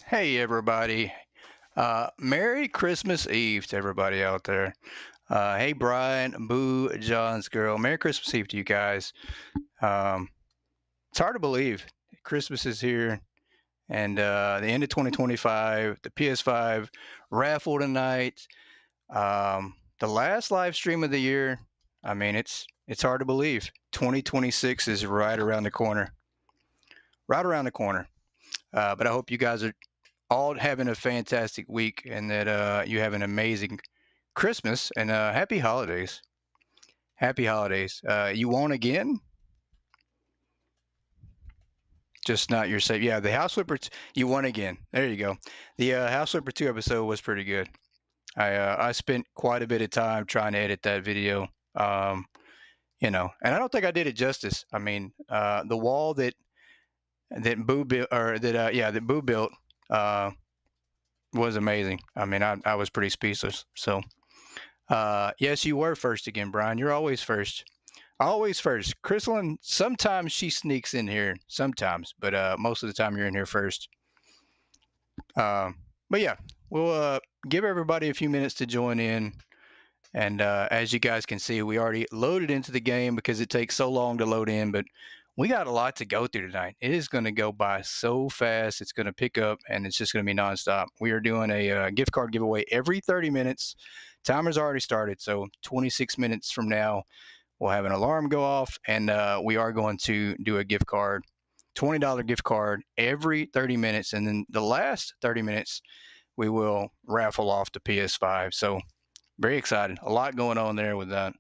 Hey everybody. Merry Christmas Eve to everybody out there. Hey Brian, Boo, John's girl. Merry Christmas Eve to you guys. Um, it's hard to believe Christmas is here and the end of 2025, the PS5 raffle tonight, the last live stream of the year. I mean, it's hard to believe. 2026 is right around the corner. Right around the corner. But I hope you guys are all having a fantastic week and that you have an amazing Christmas and happy holidays. Happy holidays. You won again? Just not your save. Yeah, the House Flipper. You won again. There you go. The House Flipper 2 episode was pretty good. I spent quite a bit of time trying to edit that video. And I don't think I did it justice. I mean, the wall that Boo built, or that Boo built, was amazing. I mean, I was pretty speechless. So, yes, you were first again, Brian. You're always first. Always first. Chrysalin, sometimes she sneaks in here, sometimes, but most of the time you're in here first. But yeah, we'll give everybody a few minutes to join in. And as you guys can see, we already loaded into the game because it takes so long to load in, but we got a lot to go through tonight. It is going to go by so fast. It's going to pick up and it's just going to be nonstop. We are doing a gift card giveaway every 30 minutes. Timer's already started, so 26 minutes from now, we'll have an alarm go off, and we are going to do a gift card, $20 gift card every 30 minutes. And then the last 30 minutes, we will raffle off the PS5. So very excited. A lot going on there with that.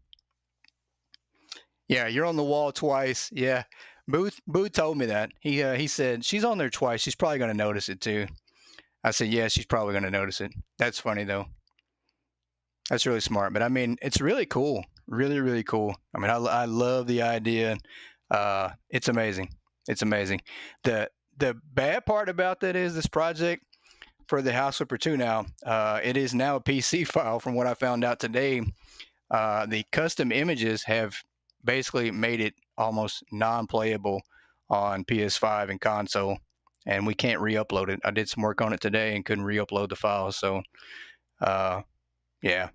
Yeah, you're on the wall twice. Yeah. Boo told me that. He said, she's on there twice. She's probably going to notice it too. I said, yeah, she's probably going to notice it. That's funny though. That's really smart. But I mean, it's really cool. Really, really cool. I mean, I love the idea. It's amazing. It's amazing. The bad part about that is this project for the House Flipper 2 now, it is now a PC file from what I found out today. The custom images have basically made it almost non-playable on PS5 and console, and we can't re-upload it. I did some work on it today and couldn't re-upload the file, so yeah.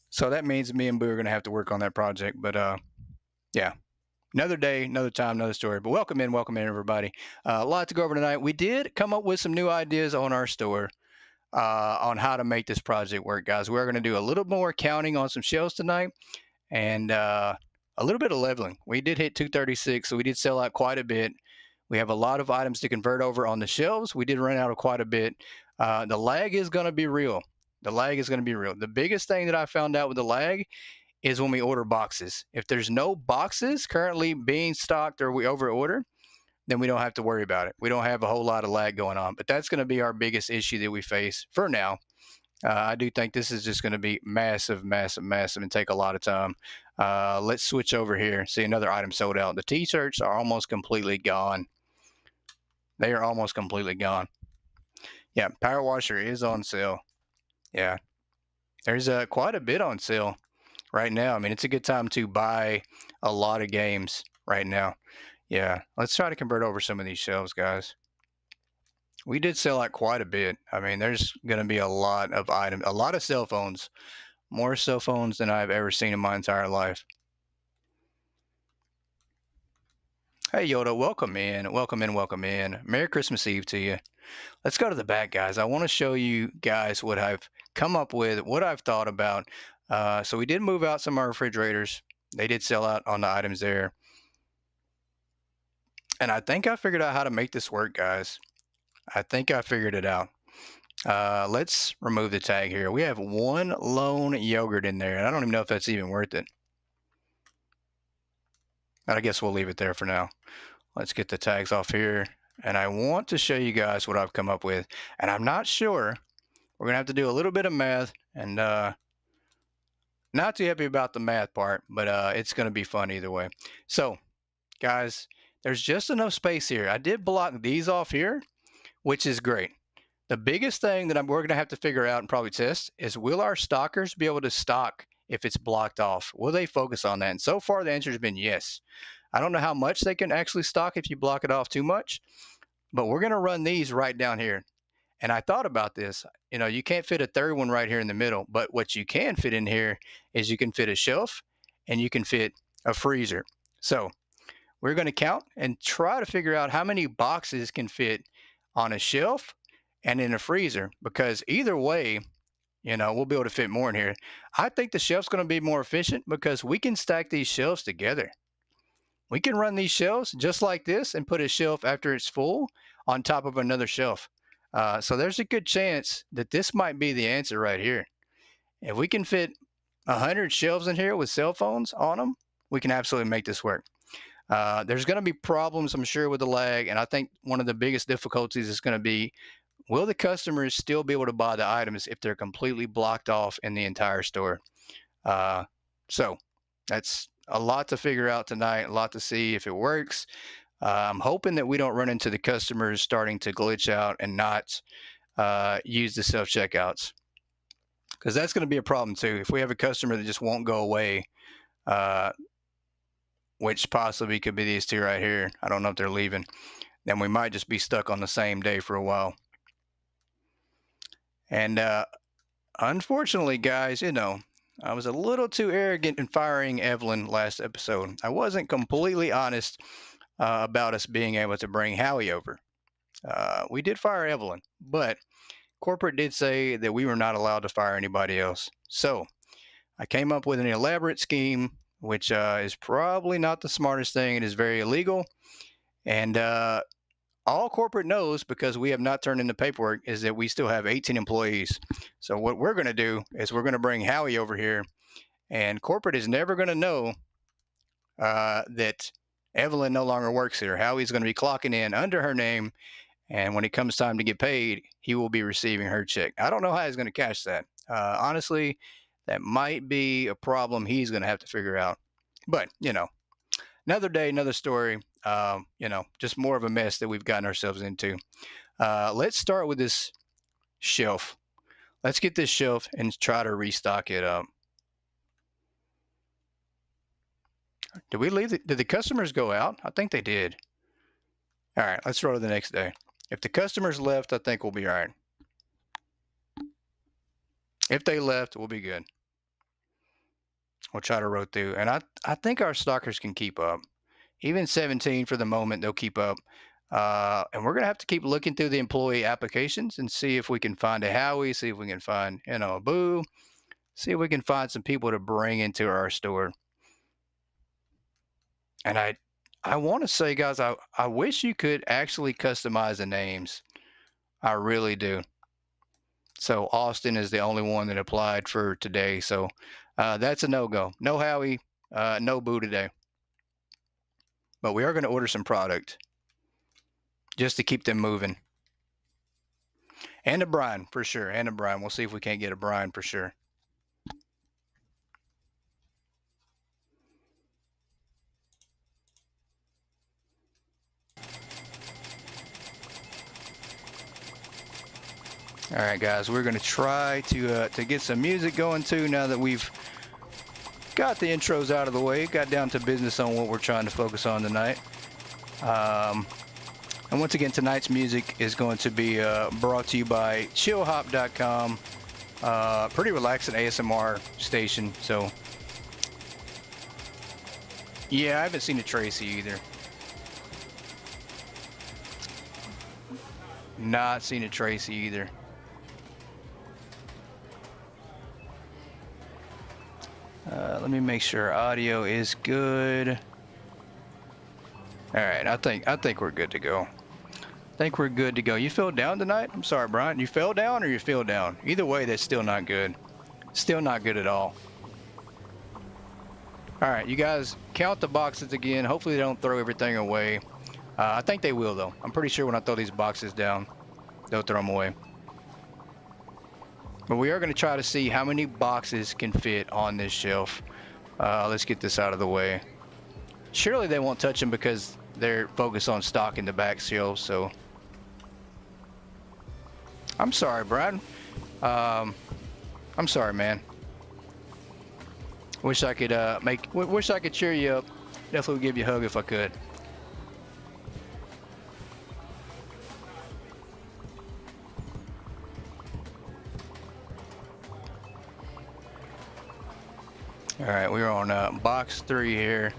So that means me and Boo are going to have to work on that project, but yeah, Another day, another time, another story. But welcome in, everybody. A lot to go over tonight. We did come up with some new ideas on our store on how to make this project work, guys. We're going to do a little more counting on some shelves tonight and a little bit of leveling. We did hit 236, so we did sell out quite a bit. We have a lot of items to convert over on the shelves. We did run out of quite a bit. The lag is going to be real. The lag is going to be real. The biggest thing that I found out with the lag is when we order boxes. If there's no boxes currently being stocked or we over order, then we don't have to worry about it. We don't have a whole lot of lag going on. But that's going to be our biggest issue that we face for now. I do think this is just going to be massive, massive, massive and take a lot of time. Let's switch over here. See, another item sold out. The t-shirts are almost completely gone. They are almost completely gone. Yeah, power washer is on sale. Yeah, there's quite a bit on sale right now. I mean, it's a good time to buy a lot of games right now. Yeah, let's try to convert over some of these shelves, guys. We did sell out quite a bit. I mean, there's going to be a lot of items, a lot of cell phones, more cell phones than I've ever seen in my entire life. Hey, Yoda, welcome in, welcome in, welcome in. Merry Christmas Eve to you. Let's go to the back, guys. I want to show you guys what I've come up with, what I've thought about. So we did move out some of our refrigerators. They did sell out on the items there. And I think I figured out how to make this work, guys. I think I figured it out. Let's remove the tag here. We have one lone yogurt in there, and I don't even know if that's even worth it. But I guess we'll leave it there for now. Let's get the tags off here. And I want to show you guys what I've come up with. And I'm not sure. We're going to have to do a little bit of math. And not too happy about the math part, but it's going to be fun either way. So, guys, there's just enough space here. I did block these off here, which is great. The biggest thing that we're going to have to figure out and probably test is, will our stockers be able to stock if it's blocked off? Will they focus on that? And so far, the answer has been yes. I don't know how much they can actually stock if you block it off too much, but we're going to run these right down here. And I thought about this. You know, you can't fit a third one right here in the middle, but what you can fit in here is you can fit a shelf and you can fit a freezer. So we're going to count and try to figure out how many boxes can fit on a shelf and in a freezer, because either way, you know, we'll be able to fit more in here. I think the shelf's going to be more efficient because we can stack these shelves together. We can run these shelves just like this and put a shelf after it's full on top of another shelf. So there's a good chance that this might be the answer right here. If we can fit 100 shelves in here with cell phones on them, we can absolutely make this work. There's going to be problems, I'm sure, with the lag. And I think one of the biggest difficulties is going to be, will the customers still be able to buy the items if they're completely blocked off in the entire store? So that's a lot to figure out tonight, a lot to see if it works. I'm hoping that we don't run into the customers starting to glitch out and not use the self checkouts, because that's going to be a problem too. If we have a customer that just won't go away, which possibly could be these two right here, I don't know if they're leaving, then we might just be stuck on the same day for a while. And unfortunately, guys, you know, I was a little too arrogant in firing Evelyn last episode. I wasn't completely honest about us being able to bring Howie over. We did fire Evelyn, but corporate did say that we were not allowed to fire anybody else. So I came up with an elaborate scheme, which is probably not the smartest thing. It is very illegal. And all corporate knows, because we have not turned in the paperwork, is that we still have 18 employees. So what we're going to do is we're going to bring Howie over here, and corporate is never going to know that Evelyn no longer works here. Howie's going to be clocking in under her name, and when it comes time to get paid, he will be receiving her check. I don't know how he's going to cash that. Honestly, that might be a problem he's going to have to figure out. But, you know, another day, another story. You know, just more of a mess that we've gotten ourselves into. Let's start with this shelf. Let's get this shelf and try to restock it up. Did we leave? Did the customers go out? I think they did. All right, let's roll to the next day. If the customers left, I think we'll be all right. If they left, we'll be good. We'll try to roll through. And I think our stockers can keep up. even 17 for the moment, they'll keep up. And we're going to have to keep looking through the employee applications and see if we can find a Howie, see if we can find, a Boo, see if we can find some people to bring into our store. And I want to say, guys, I wish you could actually customize the names. I really do. So Austin is the only one that applied for today. So that's a no-go. No Howie, no Boo today. But we are going to order some product just to keep them moving. And a Brian, for sure. And a Brian. We'll see if we can't get a Brian for sure. All right, guys, we're going to try to get some music going too now that we've got the intros out of the way, got down to business on what we're trying to focus on tonight. And once again, tonight's music is going to be brought to you by chillhop.com. Pretty relaxing ASMR station. So, yeah, I haven't seen a Tracy either. Not seen a Tracy either. Let me make sure audio is good. All right, I think we're good to go. I think we're good to go. You fell down tonight? I'm sorry, Brian. You fell down or you fell down? Either way, that's still not good. Still not good at all. All right, you guys count the boxes again. Hopefully they don't throw everything away. I think they will, though. I'm pretty sure when I throw these boxes down, they'll throw them away. But we are going to try to see how many boxes can fit on this shelf. Let's get this out of the way. Surely they won't touch them because they're focused on stocking the back shelves, so. I'm sorry, Brad. I'm sorry, man. Wish I could wish I could cheer you up. Definitely would give you a hug if I could. All right, we're on box 3 here.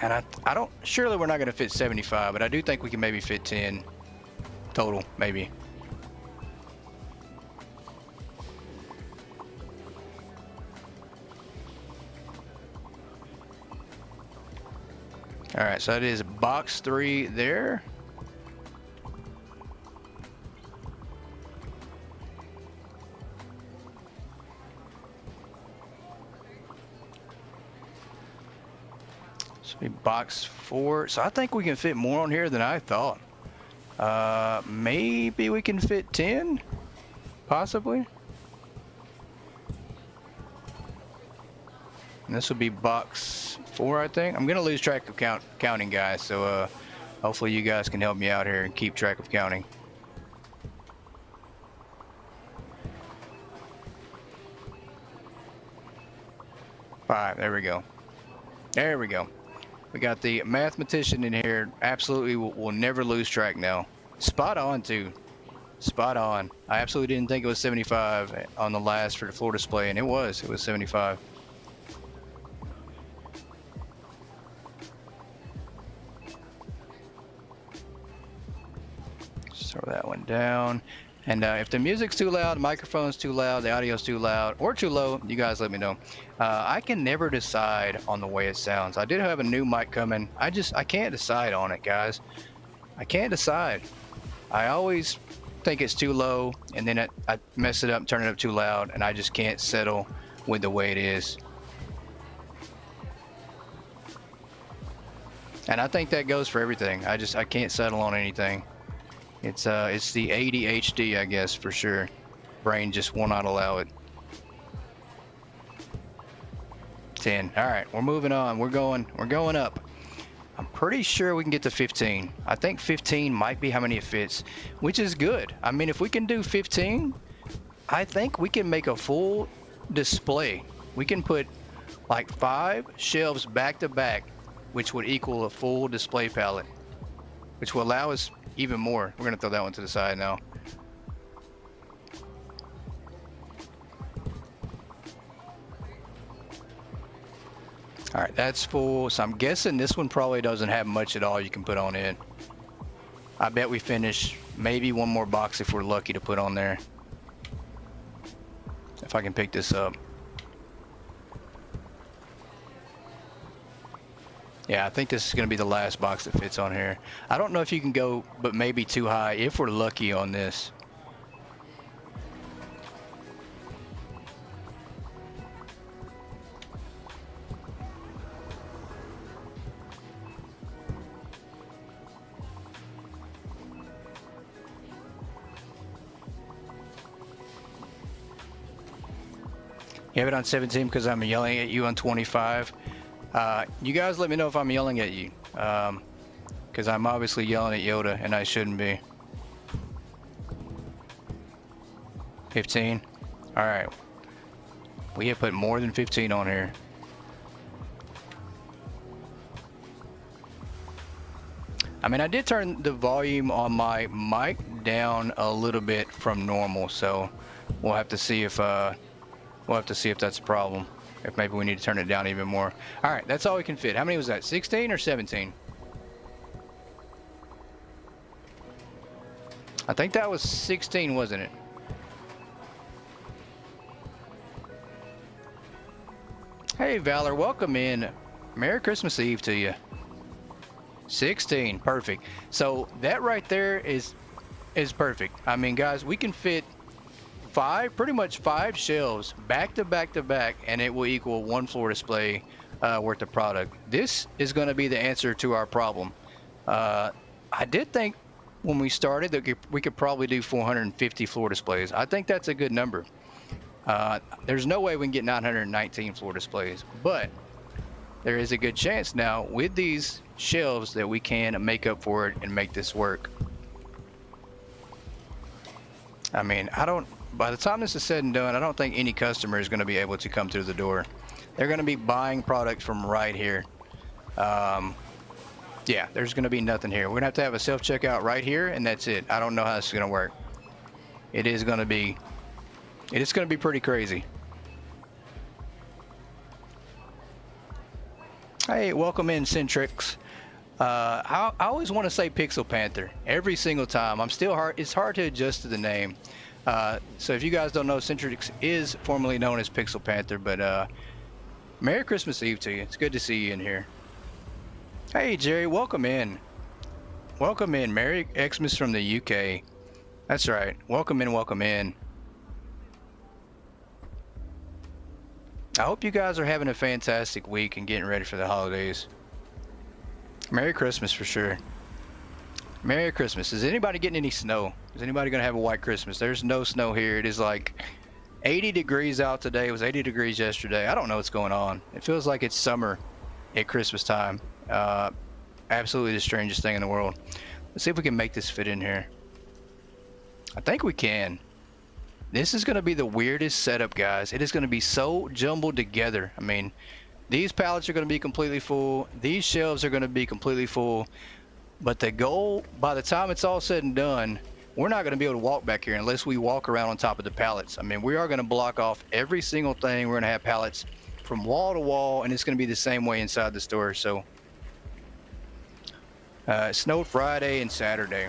And I don't, surely we're not going to fit 75, but I do think we can maybe fit 10 total, maybe. All right, so that is box 3 there. Be box 4. So I think we can fit more on here than I thought. Maybe we can fit 10, possibly. And this will be box 4, I think. I'm gonna lose track of counting, guys. So hopefully you guys can help me out here and keep track of counting. Five. There we go. There we go. We got the mathematician in here. Absolutely will never lose track now. Spot on, too. Spot on. I absolutely didn't think it was 75 on the last for the floor display, and it was 75. Just throw that one down. And if the music's too loud, the microphone's too loud, the audio's too loud, or too low, you guys let me know. I can never decide on the way it sounds. I did have a new mic coming. I can't decide on it, guys. I can't decide. I always think it's too low, and then I mess it up, turn it up too loud, and I just can't settle with the way it is. And I think that goes for everything. I can't settle on anything. It's the ADHD, I guess, for sure. Brain just will not allow it. 10. All right, we're moving on. We're going up. I'm pretty sure we can get to 15. I think 15 might be how many it fits, which is good. I mean, if we can do 15, I think we can make a full display. We can put like 5 shelves back to back, which would equal a full display palette, which will allow us even more. We're gonna throw that one to the side now. All right, that's full. So I'm guessing this one probably doesn't have much at all you can put on in. I bet we finish maybe one more box if we're lucky to put on there. If I can pick this up. Yeah, I think this is going to be the last box that fits on here. I don't know if you can go, but maybe too high if we're lucky on this. You have it on 17 because I'm yelling at you on 25. You guys let me know if I'm yelling at you. Because I'm obviously yelling at Yoda and I shouldn't be. 15. Alright. We have put more than 15 on here. I mean, I did turn the volume on my mic down a little bit from normal, so we'll have to see if that's a problem. If maybe we need to turn it down even more. All right, that's all we can fit. How many was that? 16 or 17? I think that was 16, wasn't it? Hey, Valor, welcome in. Merry Christmas Eve to you. 16, perfect. So that right there is perfect. I mean, guys, we can fit pretty much five shelves back to back to back, and it will equal one floor display worth of product. This is going to be the answer to our problem. I did think when we started that we could probably do 450 floor displays. I think that's a good number. There's no way we can get 919 floor displays, but there is a good chance now with these shelves that we can make up for it and make this work. I mean, by the time this is said and done, I don't think any customer is going to be able to come through the door. They're going to be buying products from right here. Yeah, there's going to be nothing here. We're going to have a self-checkout right here, and that's it. I don't know how this is going to work. It is going to be pretty crazy. Hey, welcome in, Centrix. I always want to say Pixel Panther every single time. It's hard to adjust to the name. So if you guys don't know, Centrix is formerly known as Pixel Panther, but Merry Christmas Eve to you. It's good to see you in here. Hey, Jerry, welcome in. Welcome in. Merry Xmas from the UK. That's right. Welcome in, welcome in. I hope you guys are having a fantastic week and getting ready for the holidays. Merry Christmas for sure. Merry Christmas. Is anybody getting any snow? Is anybody going to have a white Christmas? There's no snow here. It is like 80 degrees out today. It was 80 degrees yesterday. I don't know what's going on. It feels like it's summer at Christmas time. Absolutely the strangest thing in the world. Let's see if we can make this fit in here. I think we can. This is going to be the weirdest setup, guys. It is going to be so jumbled together. I mean, these pallets are going to be completely full. These shelves are going to be completely full. But the goal, by the time it's all said and done, we're not going to be able to walk back here unless we walk around on top of the pallets. I mean, we are going to block off every single thing. We're going to have pallets from wall to wall, and it's going to be the same way inside the store. So, it snowed Friday and Saturday.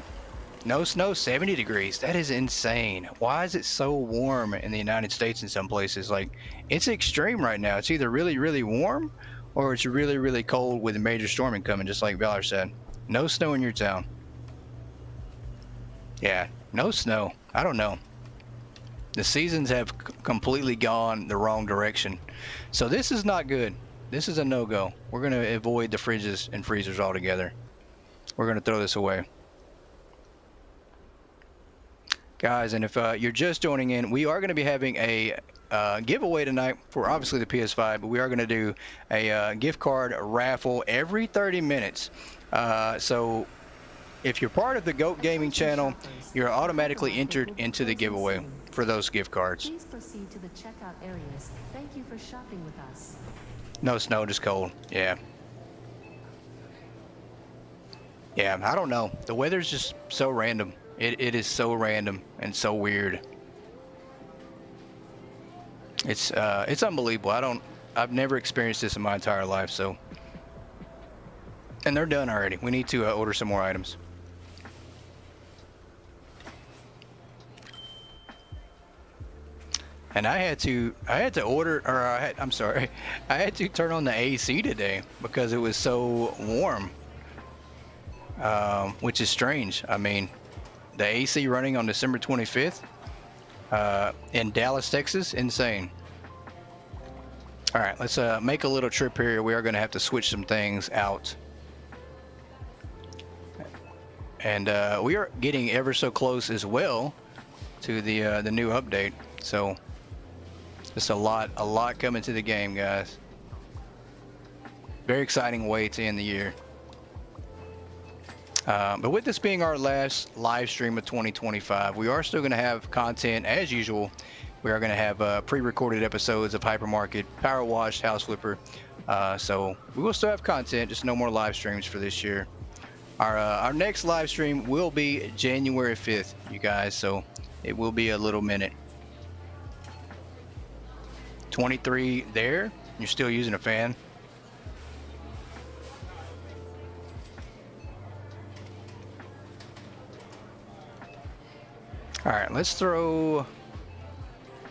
No snow, 70 degrees. That is insane. Why is it so warm in the United States in some places? Like, it's extreme right now. It's either really, really warm or it's really, really cold with a major storming coming, just like Valor said. No snow in your town. Yeah, no snow. I don't know. The seasons have completely gone the wrong direction. So this is not good. This is a no-go. We're going to avoid the fridges and freezers altogether. We're going to throw this away. Guys, and if you're just joining in, we are going to be having a giveaway tonight for obviously the PS5, but we are going to do a gift card raffle every 30 minutes. So if you're part of the GOAT Gaming channel, you're automatically entered into the giveaway for those gift cards. Please proceed to the checkout areas. Thank you for shopping with us. No snow, just cold. Yeah. Yeah, I don't know. The weather's just so random. It is so random and so weird. It's unbelievable. I I've never experienced this in my entire life, so. And they're done already. We need to order some more items. And I had to order, or I'm sorry, I had to turn on the AC today because it was so warm, which is strange. I mean, the AC running on December 25th in Dallas, Texas, insane. All right, let's make a little trip here. We are going to have to switch some things out. And we are getting ever so close as well to the new update. So just a lot coming to the game, guys. Very exciting way to end the year. But with this being our last live stream of 2025, we are still going to have content as usual. We are going to have pre-recorded episodes of Hypermarket, Power Wash, House Flipper. So we will still have content, just no more live streams for this year. Our next live stream will be January 5th, you guys. So it will be a little minute. 23 there. You're still using a fan. All right, let's throw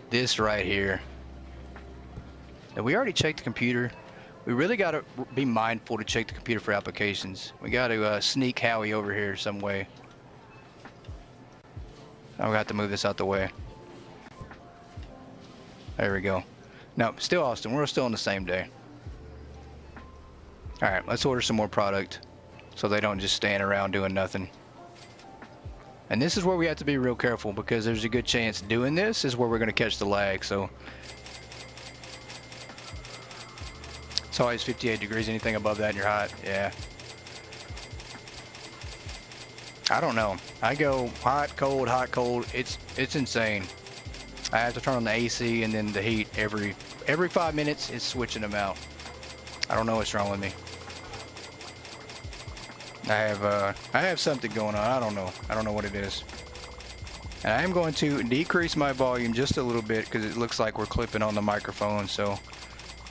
this right here. Now, we already checked the computer. We really got to be mindful to check the computer for applications. We got to sneak Howie over here some way. Now we got to move this out the way. There we go. No, still Austin. We're still on the same day. All right, let's order some more product so they don't just stand around doing nothing. And this is where we have to be real careful because there's a good chance doing this is where we're going to catch the lag. So it's always 58 degrees. Anything above that and you're hot. Yeah. I don't know. I go hot, cold, hot, cold. It's insane. I have to turn on the AC and then the heat every 5 minutes. It's switching them out. I don't know what's wrong with me. I have something going on. I don't know what it is. And I am going to decrease my volume just a little bit because it looks like we're clipping on the microphone. So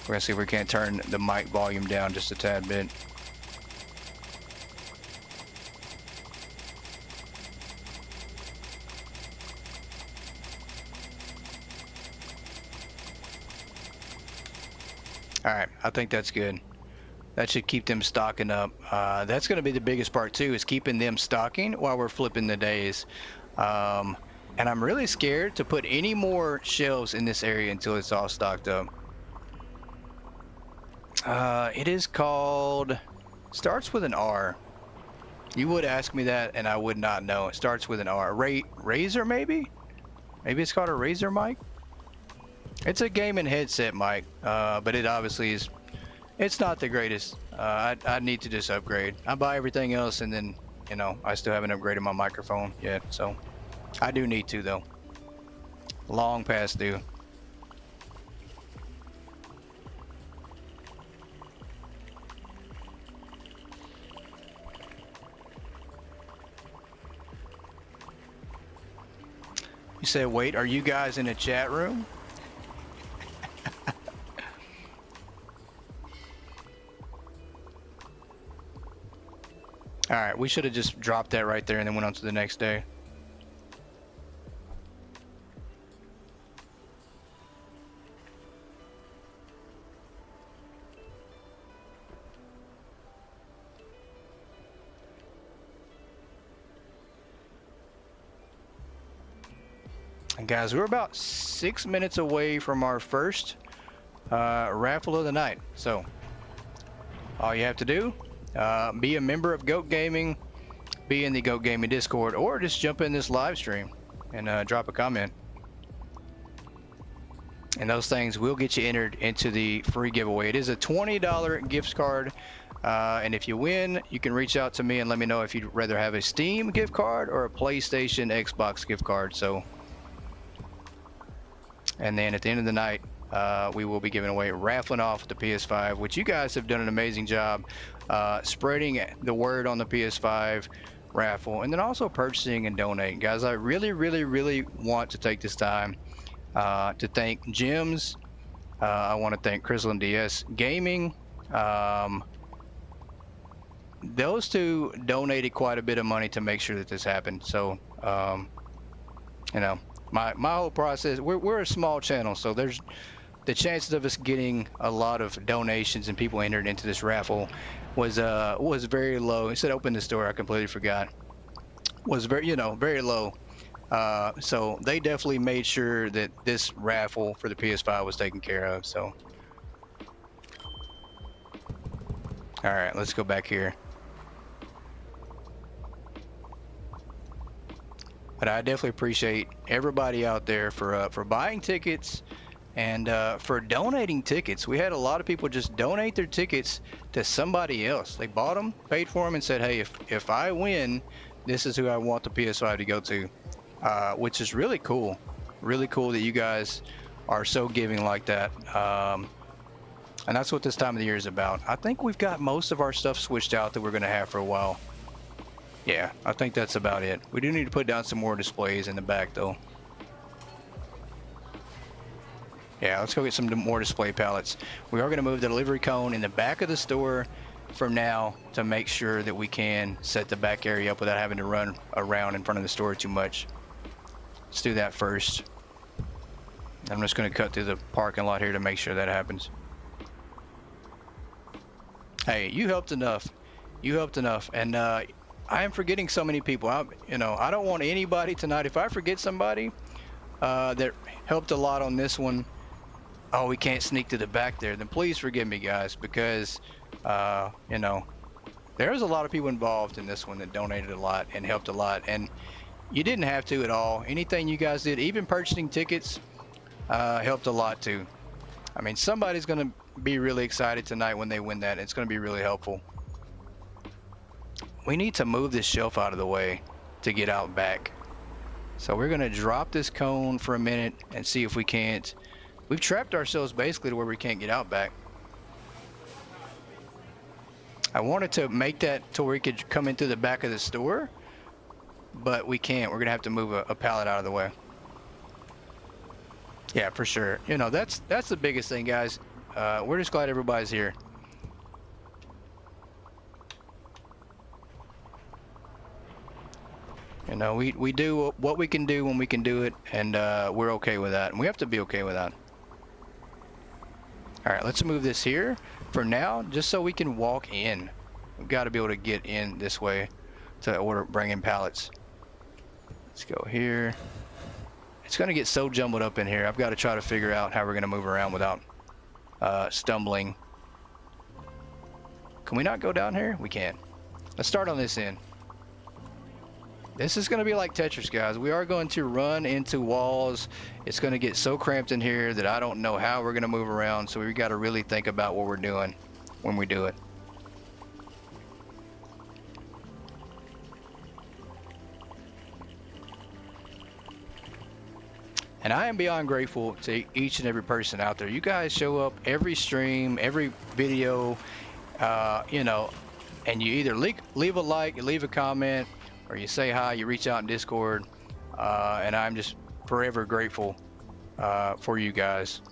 we're gonna see if we can't turn the mic volume down just a tad bit. All right, I think that's good. That should keep them stocking up. That's going to be the biggest part too, is keeping them stocking while we're flipping the days. And I'm really scared to put any more shelves in this area until it's all stocked up. It is called, starts with an R. You would ask me that and I would not know. It starts with an R. Razer maybe? Maybe it's called a Razer mic? It's a gaming headset mic, but it obviously is. It's not the greatest. I need to just upgrade. I buy everything else and then, you know, I still haven't upgraded my microphone yet. So I do need to though. Long past due. You said, wait, are you guys in a chat room? All right, we should have just dropped that right there and then went on to the next day. And guys, we're about 6 minutes away from our first raffle of the night. So all you have to do, be a member of Goat Gaming, be in the Goat Gaming Discord, or just jump in this live stream and drop a comment. And those things will get you entered into the free giveaway. It is a $20 gift card. And if you win, you can reach out to me and let me know if you'd rather have a Steam gift card or a PlayStation, Xbox gift card. So, and then at the end of the night, we will be giving away, raffling off the PS5, which you guys have done an amazing job spreading the word on the PS5 raffle, and then also purchasing and donating. Guys, I really want to take this time to thank Jim's, I want to thank Crystal and DS Gaming. Those two donated quite a bit of money to make sure that this happened. So, you know, my whole process, we're a small channel, so there's the chances of us getting a lot of donations and people entered into this raffle was very low. It said open this door, I completely forgot. Was very, very low. So they definitely made sure that this raffle for the PS5 was taken care of. So, all right, let's go back here. But I definitely appreciate everybody out there for buying tickets and for donating tickets. We had a lot of people just donate their tickets to somebody else. They bought them, paid for them, and said, "Hey, if I win, this is who I want the PS5 to go to," which is really cool. Really cool that you guys are so giving like that. And that's what this time of the year is about. I think we've got most of our stuff switched out that we're going to have for a while. Yeah, I think that's about it. We do need to put down some more displays in the back, though. Yeah, let's go get some more display pallets. We are going to move the delivery cone in the back of the store for now to make sure that we can set the back area up without having to run around in front of the store too much. Let's do that first. I'm just going to cut through the parking lot here to make sure that happens. Hey, you helped enough. You helped enough. And I am forgetting so many people. I don't want anybody tonight. If I forget somebody that helped a lot on this one, oh, we can't sneak to the back there, then please forgive me, guys, because there's a lot of people involved in this one that donated a lot and helped a lot, and you didn't have to at all. Anything you guys did, even purchasing tickets, helped a lot too. I mean, somebody's going to be really excited tonight when they win that. It's going to be really helpful. We need to move this shelf out of the way to get out back. So we're going to drop this cone for a minute and see if we can't. We've trapped ourselves basically to where we can't get out back. I wanted to make that to where we could come into the back of the store, but we can't. We're going to have to move a pallet out of the way. Yeah, for sure. That's the biggest thing, guys. We're just glad everybody's here. We do what we can do when we can do it, and we're okay with that. And we have to be okay with that. All right, let's move this here for now, just so we can walk in. We've got to be able to get in this way to bring in pallets. Let's go here. It's going to get so jumbled up in here. I've got to try to figure out how we're going to move around without stumbling. Can we not go down here? We can. Let's start on this end. This is going to be like Tetris, guys. We are going to run into walls. It's going to get so cramped in here that I don't know how we're going to move around. So we've got to really think about what we're doing when we do it. And I am beyond grateful to each and every person out there. You guys show up every stream, every video, and you either leave a like, you leave a comment, or you say hi, you reach out in Discord, and I'm just forever grateful for you guys.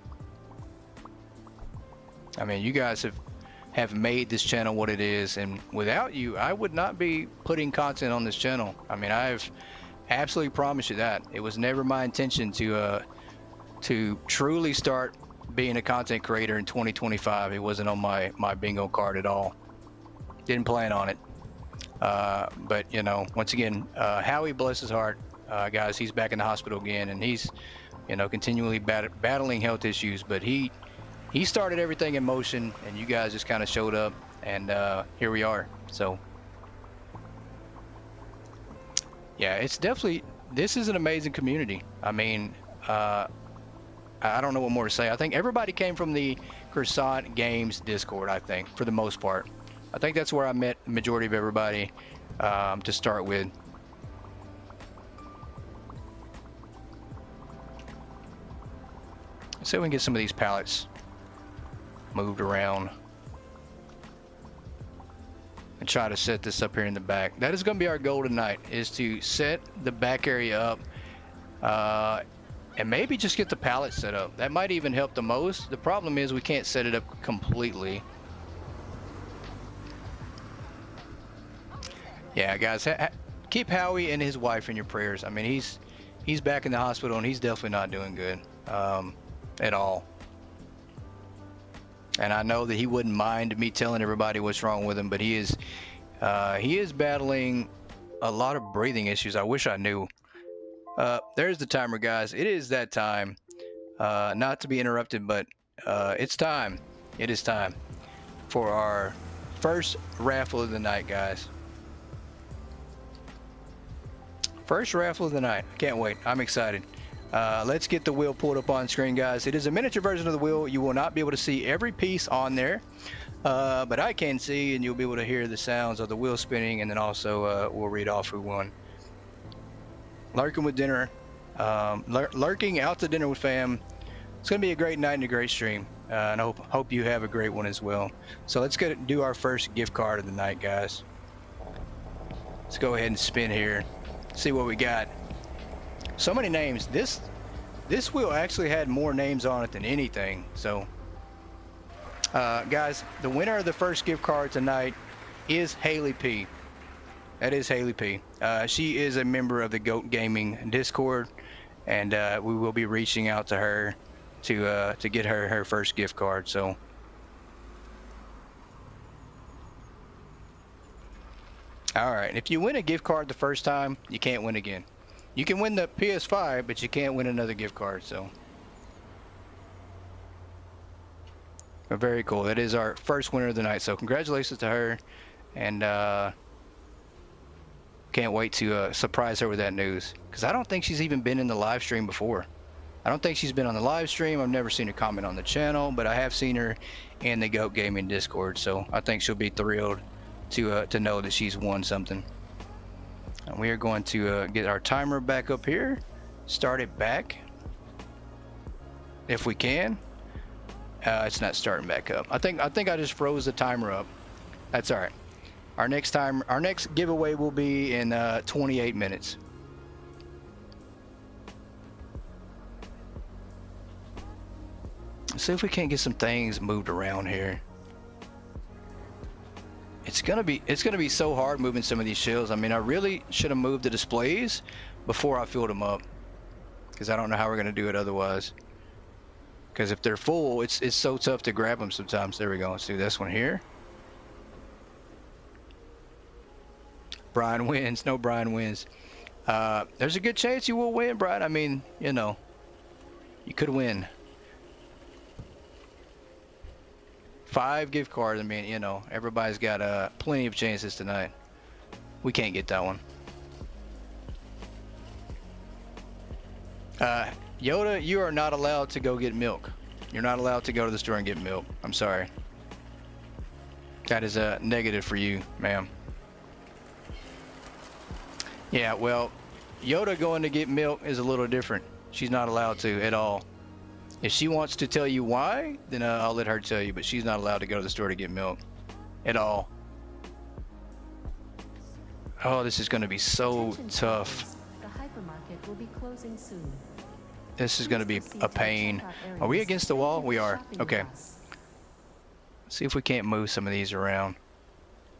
I mean, you guys have made this channel what it is, and without you, I would not be putting content on this channel. I mean, I've absolutely promise you that. It was never my intention to truly start being a content creator in 2025. It wasn't on my bingo card at all. Didn't plan on it. But once again, Howie, bless his heart, guys, he's back in the hospital again, and he's continually battling health issues, but he started everything in motion, and you guys just kind of showed up, and here we are. So yeah, it's definitely, this is an amazing community. I mean, I don't know what more to say. I think everybody came from the Croissant Games Discord, I think, for the most part. I think that's where I met the majority of everybody to start with. Let's see if we can get some of these pallets moved around and try to set this up here in the back. That is going to be our goal tonight, is to set the back area up And maybe just get the pallet set up. That might even help the most. The problem is we can't set it up completely. Yeah, guys, keep Howie and his wife in your prayers. I mean, he's back in the hospital and he's definitely not doing good at all. And I know that he wouldn't mind me telling everybody what's wrong with him, but he is battling a lot of breathing issues. I wish I knew. There's the timer, guys. It is that time. Not to be interrupted, but it's time. It is time for our first raffle of the night, guys. First raffle of the night. Can't wait. I'm excited. Let's get the wheel pulled up on screen, guys. It is a miniature version of the wheel. You will not be able to see every piece on there, but I can see, and you'll be able to hear the sounds of the wheel spinning, and then also we'll read off who won. Lurking with dinner, lurking out to dinner with fam. It's gonna be a great night and a great stream, and I hope you have a great one as well. So let's do our first gift card of the night, guys. Let's go ahead and spin here. See what we got. So many names. This wheel actually had more names on it than anything. So guys, the winner of the first gift card tonight is Haley P. That is Haley P. She is a member of the Goat Gaming Discord, and we will be reaching out to her to get her first gift card. So all right, if you win a gift card the first time, you can't win again. You can win the PS5, but you can't win another gift card. So but very cool. That is our first winner of the night. So congratulations to her, and can't wait to surprise her with that news, because I don't think she's even been in the live stream before. I don't think she's been on the live stream. I've never seen her comment on the channel, but I have seen her in the Goat Gaming Discord. So I think she'll be thrilled to know that she's won something. And we are going to get our timer back up here, start it back if we can. It's not starting back up. I think I just froze the timer up. That's all right. Our next giveaway will be in 28 minutes. Let's see if we can't get some things moved around here. It's gonna be so hard moving some of these shells. I mean, I really should have moved the displays before I filled them up, because I don't know how we're gonna do it otherwise. Because if they're full, it's so tough to grab them sometimes. There we go. Let's do this one here. Brian wins. No, Brian wins. There's a good chance you will win, Brian. I mean, you know, you could win 5 gift cards. I mean, you know, everybody's got plenty of chances tonight. We can't get that one. Yoda, you are not allowed to go get milk. You're not allowed to go to the store and get milk. I'm sorry. That is a negative for you, ma'am. Yeah, well, Yoda going to get milk is a little different. She's not allowed to at all. If she wants to tell you why, then I'll let her tell you, but she's not allowed to go to the store to get milk at all. Oh, this is going to be so tough. The hypermarket will be closing soon. This is going to be a pain. Are we against the wall? We are. Okay. Let's see if we can't move some of these around.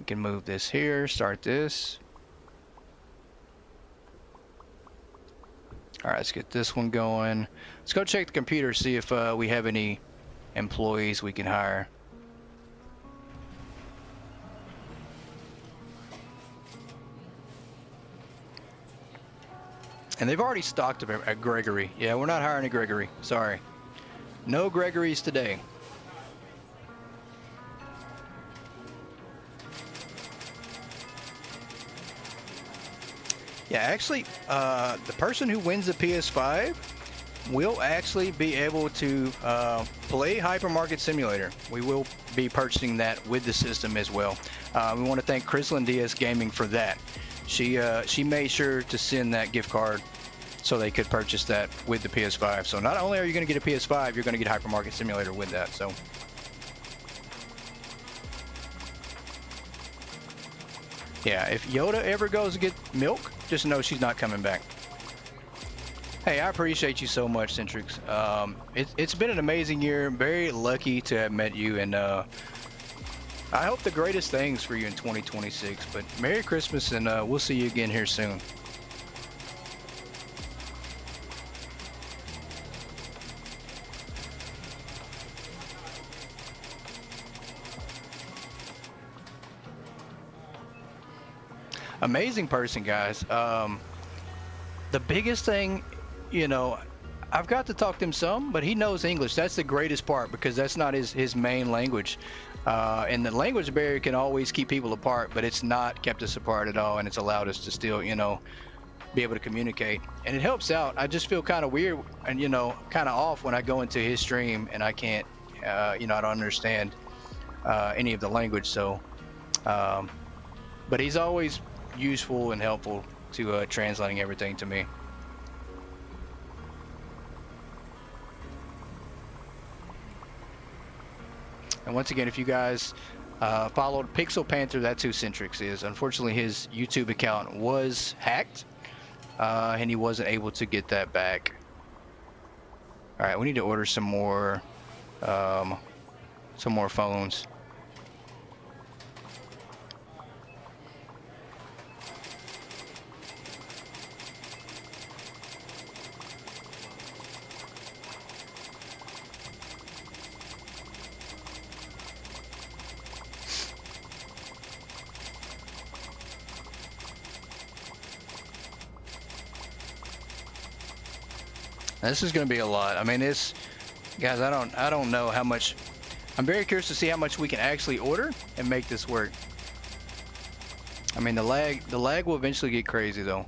We can move this here, start this. All right, let's get this one going. Let's go check the computer, see if we have any employees we can hire. And they've already stocked a Gregory. Yeah, we're not hiring a Gregory. Sorry. No Gregorys today. Yeah, actually, the person who wins the PS5 will actually be able to play Hypermarket Simulator. We will be purchasing that with the system as well. We want to thank Chrislyn Diaz Gaming for that. She made sure to send that gift card so they could purchase that with the PS5. So not only are you going to get a PS5, you're going to get Hypermarket Simulator with that. So yeah, if Yoda ever goes to get milk, just know she's not coming back. Hey, I appreciate you so much, Centrix. It's been an amazing year. I'm very lucky to have met you, and I hope the greatest things for you in 2026. But Merry Christmas, and we'll see you again here soon. Amazing person, guys. The biggest thing, you know, I've got to talk to him some, but he knows English. That's the greatest part because that's not his main language. And the language barrier can always keep people apart, but it's not kept us apart at all, and it's allowed us to still, be able to communicate. And it helps out. I just feel kind of weird and, kind of off when I go into his stream and I can't, I don't understand any of the language. So, but he's always useful and helpful to translating everything to me. And once again, if you guys followed Pixel Panther, that's who Centrix is. Unfortunately, his YouTube account was hacked, and he wasn't able to get that back. All right, we need to order some more phones. This is going to be a lot. I mean, guys, I don't know how much. I'm very curious to see how much we can actually order and make this work. I mean, the lag will eventually get crazy though.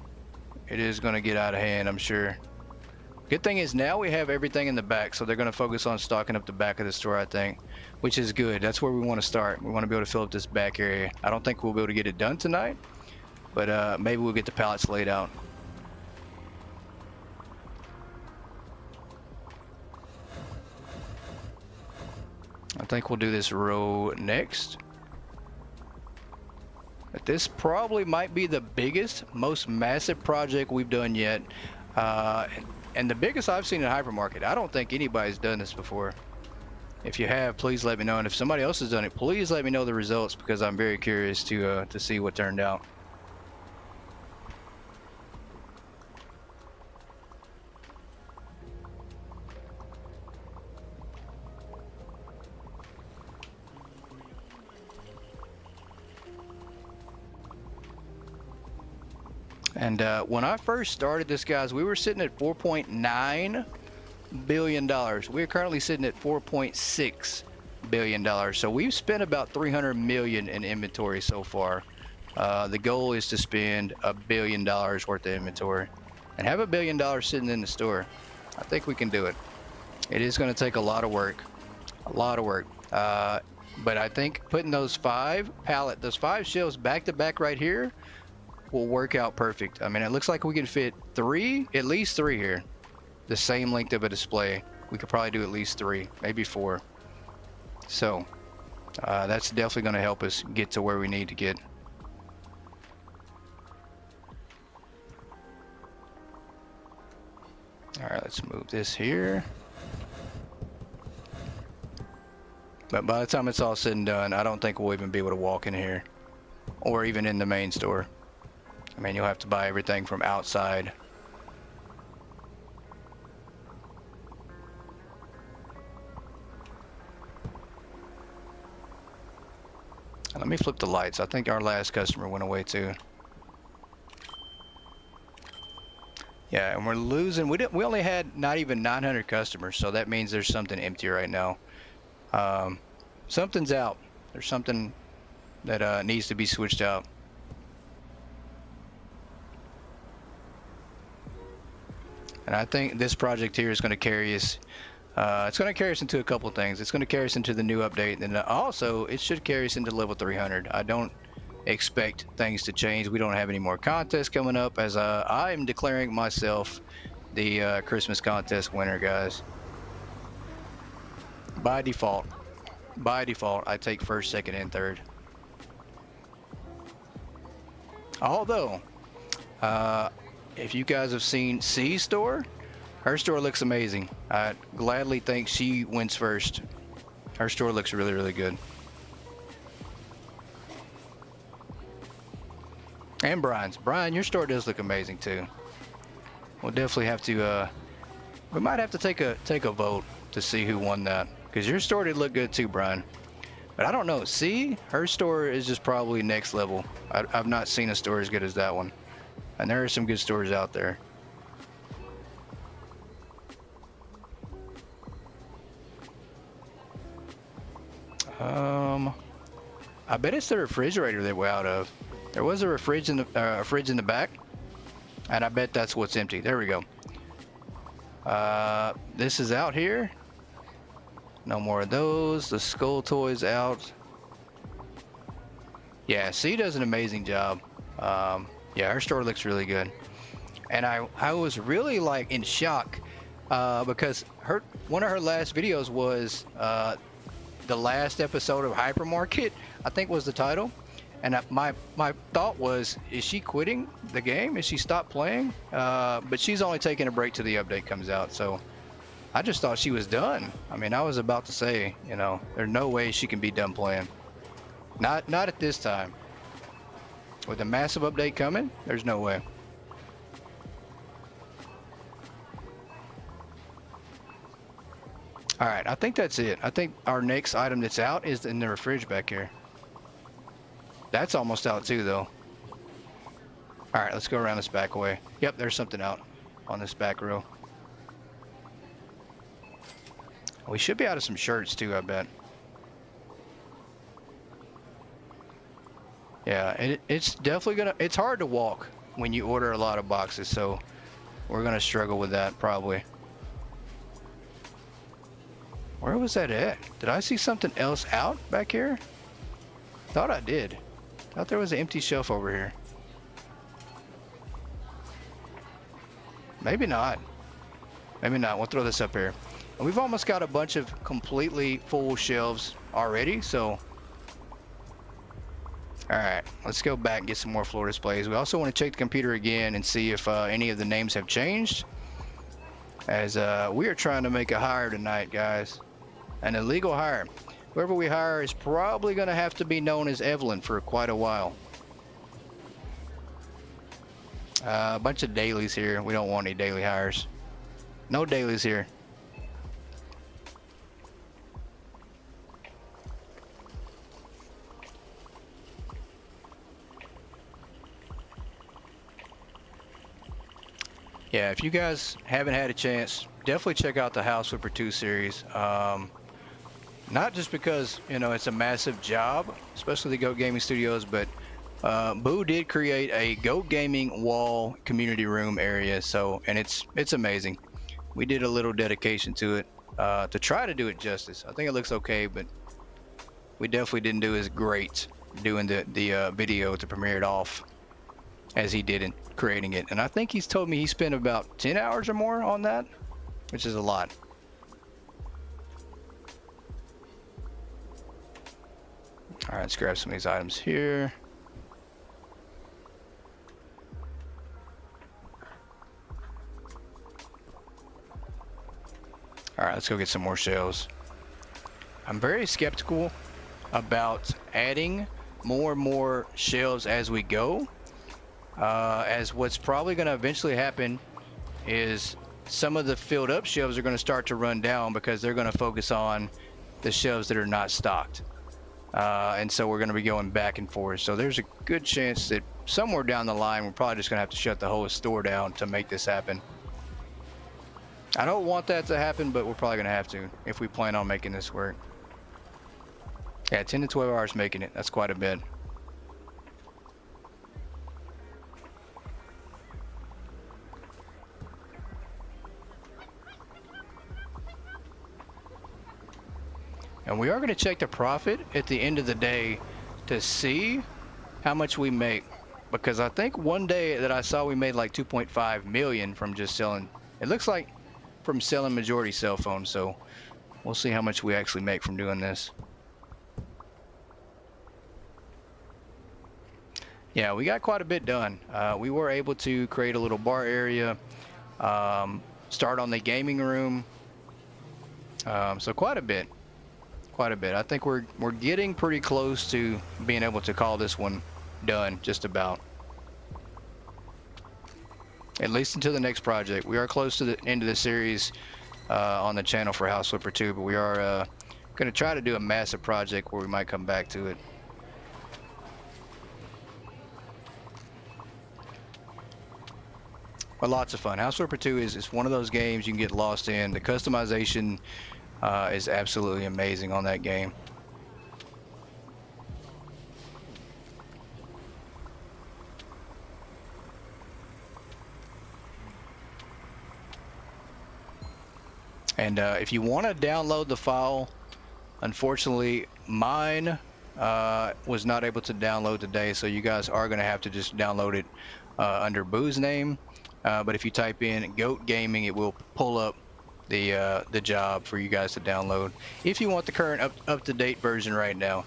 It is going to get out of hand, I'm sure. Good thing is now we have everything in the back, so they're going to focus on stocking up the back of the store, I think, which is good. That's where we want to start. We want to be able to fill up this back area. I don't think we'll be able to get it done tonight, but maybe we'll get the pallets laid out. I think we'll do this row next. But this probably might be the biggest, most massive project we've done yet. And the biggest I've seen in Hypermarket. I don't think anybody's done this before. If you have, please let me know. And if somebody else has done it, please let me know the results because I'm very curious to see what turned out. And when I first started this, guys, we were sitting at $4.9 billion. We're currently sitting at $4.6 billion. So we've spent about $300 million in inventory so far. The goal is to spend $1 billion worth of inventory and have $1 billion sitting in the store. I think we can do it. It is going to take a lot of work, but I think putting those five shelves back to back right here will work out perfect. I mean, it looks like we can fit at least three here. The same length of a display. We could probably do at least three, maybe four. So that's definitely going to help us get to where we need to get. All right, let's move this here. But by the time it's all said and done, I don't think we'll even be able to walk in here or even in the main store. I mean, you'll have to buy everything from outside. Let me flip the lights. I think our last customer went away too. Yeah, and we're losing. We only had not even 900 customers, so that means there's something empty right now. Something's out. There's something that needs to be switched out. And I think this project here is going to carry us. It's going to carry us into a couple of things. It's going to carry us into the new update, and also it should carry us into level 300. I don't expect things to change. We don't have any more contests coming up, as I am declaring myself the Christmas contest winner, guys. By default, I take first, second, and third. Although, if you guys have seen C Store, Her store looks amazing. I gladly think she wins first. Her store looks really, really good. And Brian's. Brian, your store does look amazing too. We'll definitely have to. We might have to take a vote to see who won that, because your store did look good too, Brian. But I don't know. See, her store is just probably next level. I've not seen a store as good as that one, and there are some good stores out there. I bet it's the refrigerator that we're out of. There was a fridge in the back, and I bet that's what's empty. There we go. This is out here. No more of those. The skull toys out. Yeah, C does an amazing job. Yeah, her store looks really good, and I was really like in shock because one of her last videos was the last episode of Hypermarket, I think was the title. And my thought was, is she quitting the game? Is she stopped playing? But she's only taking a break till the update comes out. So I just thought she was done. I mean, I was about to say, you know, there's no way she can be done playing. Not at this time. With a massive update coming, there's no way. All right, I think that's it. I think our next item that's out is in the fridge back here. That's almost out too, though. All right, let's go around this back way. Yep, there's something out on this back row. We should be out of some shirts too, I bet. Yeah, it's definitely gonna, it's hard to walk when you order a lot of boxes, so we're gonna struggle with that probably. Where was that at? Did I see something else out back here? Thought I did. Thought there was an empty shelf over here. Maybe not. Maybe not. We'll throw this up here. And we've almost got a bunch of completely full shelves already, so. All right, let's go back and get some more floor displays. We also want to check the computer again and see if any of the names have changed. As we are trying to make a hire tonight, guys. An illegal hire. Whoever we hire is probably going to have to be known as Evelyn for quite a while. A bunch of dailies here. We don't want any daily hires. No dailies here. Yeah, if you guys haven't had a chance, definitely check out the House Flipper 2 series. Not just because, you know, it's a massive job, especially the Goat Gaming Studios, but Boo did create a Goat Gaming wall community room area, so, and it's amazing. We did a little dedication to it to try to do it justice. I think it looks okay, but we definitely didn't do as great doing the video to premiere it off as he did in creating it. And I think he's told me he spent about 10 hours or more on that, which is a lot. All right, let's grab some of these items here. All right, let's go get some more shells. I'm very skeptical about adding more and more shelves as we go, as what's probably going to eventually happen is some of the filled up shelves are going to start to run down because they're going to focus on the shelves that are not stocked. And so we're going to be going back and forth. So there's a good chance that somewhere down the line, we're probably just going to have to shut the whole store down to make this happen. I don't want that to happen, but we're probably going to have to if we plan on making this work. Yeah, 10 to 12 hours making it. That's quite a bit. And we are going to check the profit at the end of the day to see how much we make, because I think one day that I saw we made like 2.5 million from just selling, it looks like from selling majority cell phones. So we'll see how much we actually make from doing this. Yeah, we got quite a bit done. We were able to create a little bar area. start on the gaming room. So quite a bit. I think we're getting pretty close to being able to call this one done, just about. At least until the next project. We are close to the end of the series on the channel for House Flipper 2, but we are going to try to do a massive project where we might come back to it. But lots of fun. House Flipper 2 is one of those games you can get lost in. The customization is absolutely amazing on that game. And if you want to download the file, unfortunately mine was not able to download today, so you guys are going to have to just download it under Boo's name. But if you type in Goat Gaming, it will pull up the job for you guys to download if you want the current up-to-date version right now.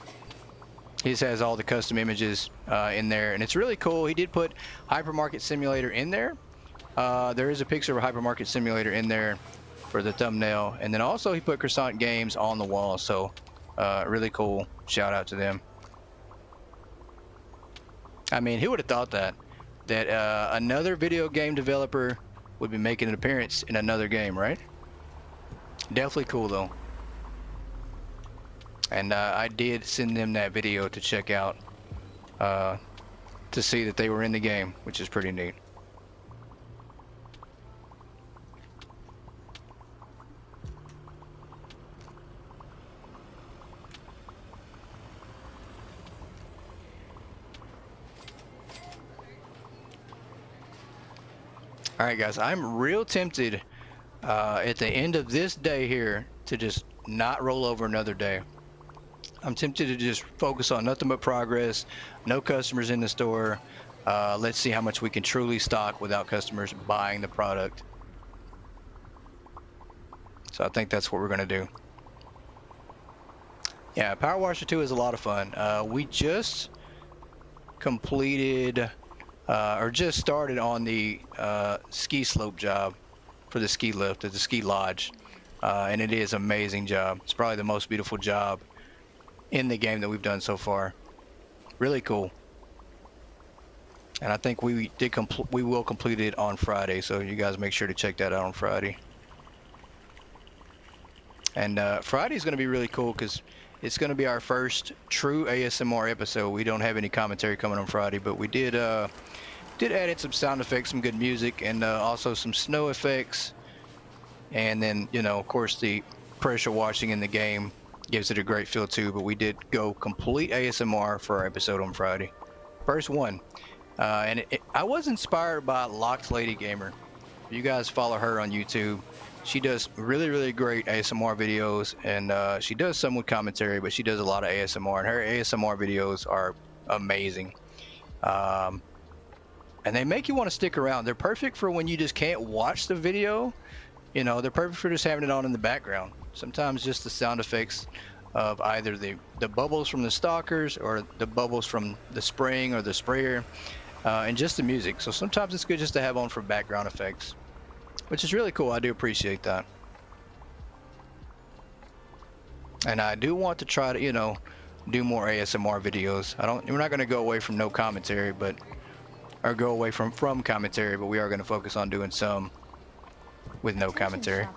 His has all the custom images in there, and it's really cool. He did put Hypermarket Simulator in there. There is a picture of a Hypermarket Simulator in there for the thumbnail, and then also he put Croissant Games on the wall, so really cool. Shout out to them. I mean, who would have thought that another video game developer would be making an appearance in another game, right? Definitely cool though. And I did send them that video to check out to see that they were in the game, which is pretty neat. All right, guys, I'm real tempted at the end of this day here to just not roll over another day. I'm tempted to just focus on nothing but progress, no customers in the store. Let's see how much we can truly stock without customers buying the product. So I think that's what we're gonna do. Yeah, Power Washer 2 is a lot of fun. We just completed or just started on the ski slope job for the ski lift at the ski lodge, and it is an amazing job. It's probably the most beautiful job in the game that we've done so far. Really cool. And I think we will complete it on Friday, so you guys make sure to check that out on Friday. And Friday is going to be really cool because it's going to be our first true ASMR episode. We don't have any commentary coming on Friday, but we did add in some sound effects, some good music, and also some snow effects. And then, you know, of course, the pressure washing in the game gives it a great feel too. But we did go complete ASMR for our episode on Friday. First one. And I was inspired by Locked Lady Gamer. You guys follow her on YouTube. She does really, really great ASMR videos, and she does some with commentary, but she does a lot of ASMR, and her ASMR videos are amazing. And they make you want to stick around. They're perfect for when you just can't watch the video. You know, they're perfect for just having it on in the background. Sometimes just the sound effects of either the bubbles from the stalkers or the bubbles from the spraying or the sprayer, and just the music. So sometimes it's good just to have on for background effects, which is really cool. I do appreciate that. And I do want to try to, you know, do more ASMR videos. We're not going to go away from no commentary, or go away from commentary, but we are going to focus on doing some with no commentary.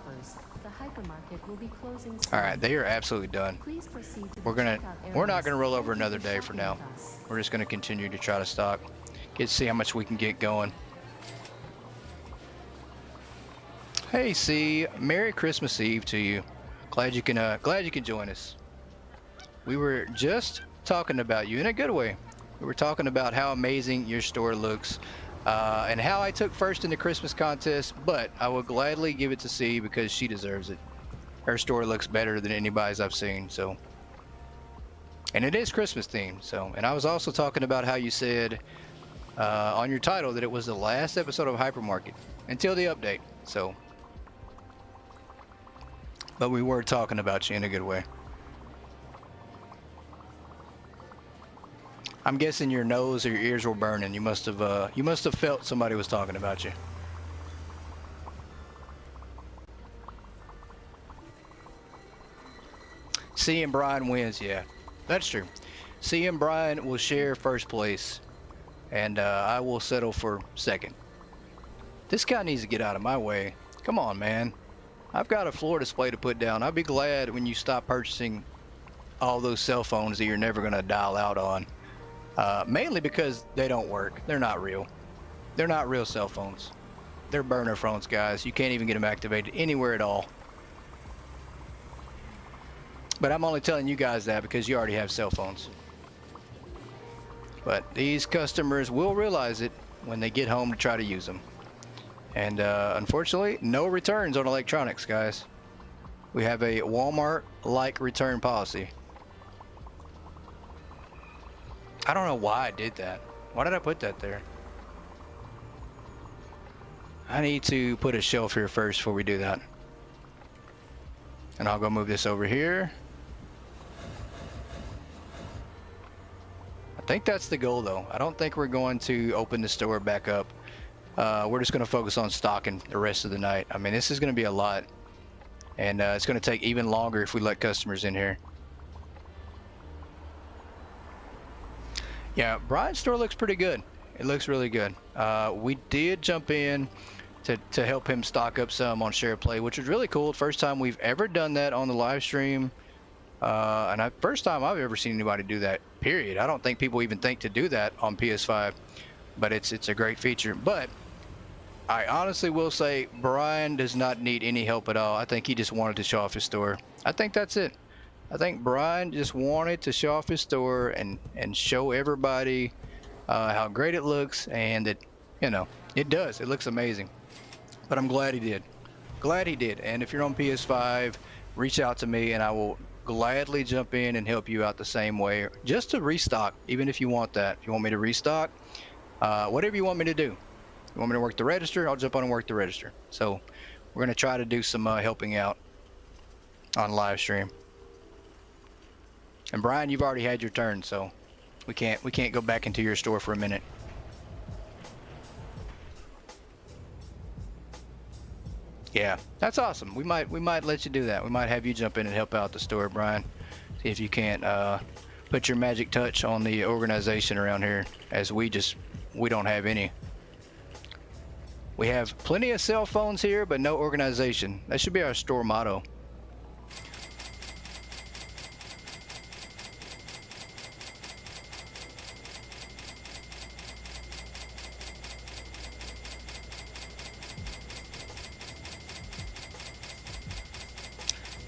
The hypermarket will be closing soon. All right, they are absolutely done. Please proceed to We're not going to roll over Thank you another for day for shopping now. with us. We're just going to continue to try to stock, see how much we can get going. Hey, C, Merry Christmas Eve to you. Glad you can join us. We were just talking about you in a good way. We were talking about how amazing your store looks, and how I took first in the Christmas contest, but I will gladly give it to C because she deserves it. Her store looks better than anybody's I've seen, so. And it is Christmas themed, so. And I was also talking about how you said on your title that it was the last episode of Hypermarket until the update, so. But we were talking about you in a good way. I'm guessing your nose or your ears were burning. You must have felt somebody was talking about you. C and Brian wins. Yeah, that's true. C and Brian will share first place, and I will settle for second. This guy needs to get out of my way. Come on, man. I've got a floor display to put down. I'd be glad when you stop purchasing all those cell phones that you're never going to dial out on. Mainly because they don't work. They're not real. They're not real cell phones. They're burner phones, guys. You can't even get them activated anywhere at all. But I'm only telling you guys that because you already have cell phones. But these customers will realize it when they get home to try to use them. And unfortunately, no returns on electronics, guys. We have a Walmart-like return policy. I don't know why I did that. Why did I put that there? I need to put a shelf here first before we do that. And I'll go move this over here. I think that's the goal, though. I don't think we're going to open the store back up. We're just going to focus on stocking the rest of the night. I mean, this is going to be a lot. And it's going to take even longer if we let customers in here. Yeah, Brian's store looks pretty good. It looks really good. We did jump in to help him stock up some on Share Play, which was really cool. First time we've ever done that on the live stream. And first time I've ever seen anybody do that, period. I don't think people even think to do that on PS5, but it's a great feature. But I honestly will say Brian does not need any help at all. I think he just wanted to show off his store. I think that's it. I think Brian just wanted to show off his store and show everybody how great it looks, and that, you know, it does. It looks amazing. But I'm glad he did. Glad he did. And if you're on PS5, reach out to me and I will gladly jump in and help you out the same way, just to restock, even if you want that. If you want me to restock, whatever you want me to do. You want me to work the register, I'll jump on and work the register. So we're going to try to do some helping out on live stream. And Brian, you've already had your turn, so we can't go back into your store for a minute. Yeah, that's awesome. We might let you do that. We might have you jump in and help out the store, Brian. See if you can't put your magic touch on the organization around here, as we don't have any. We have plenty of cell phones here, but no organization. That should be our store motto.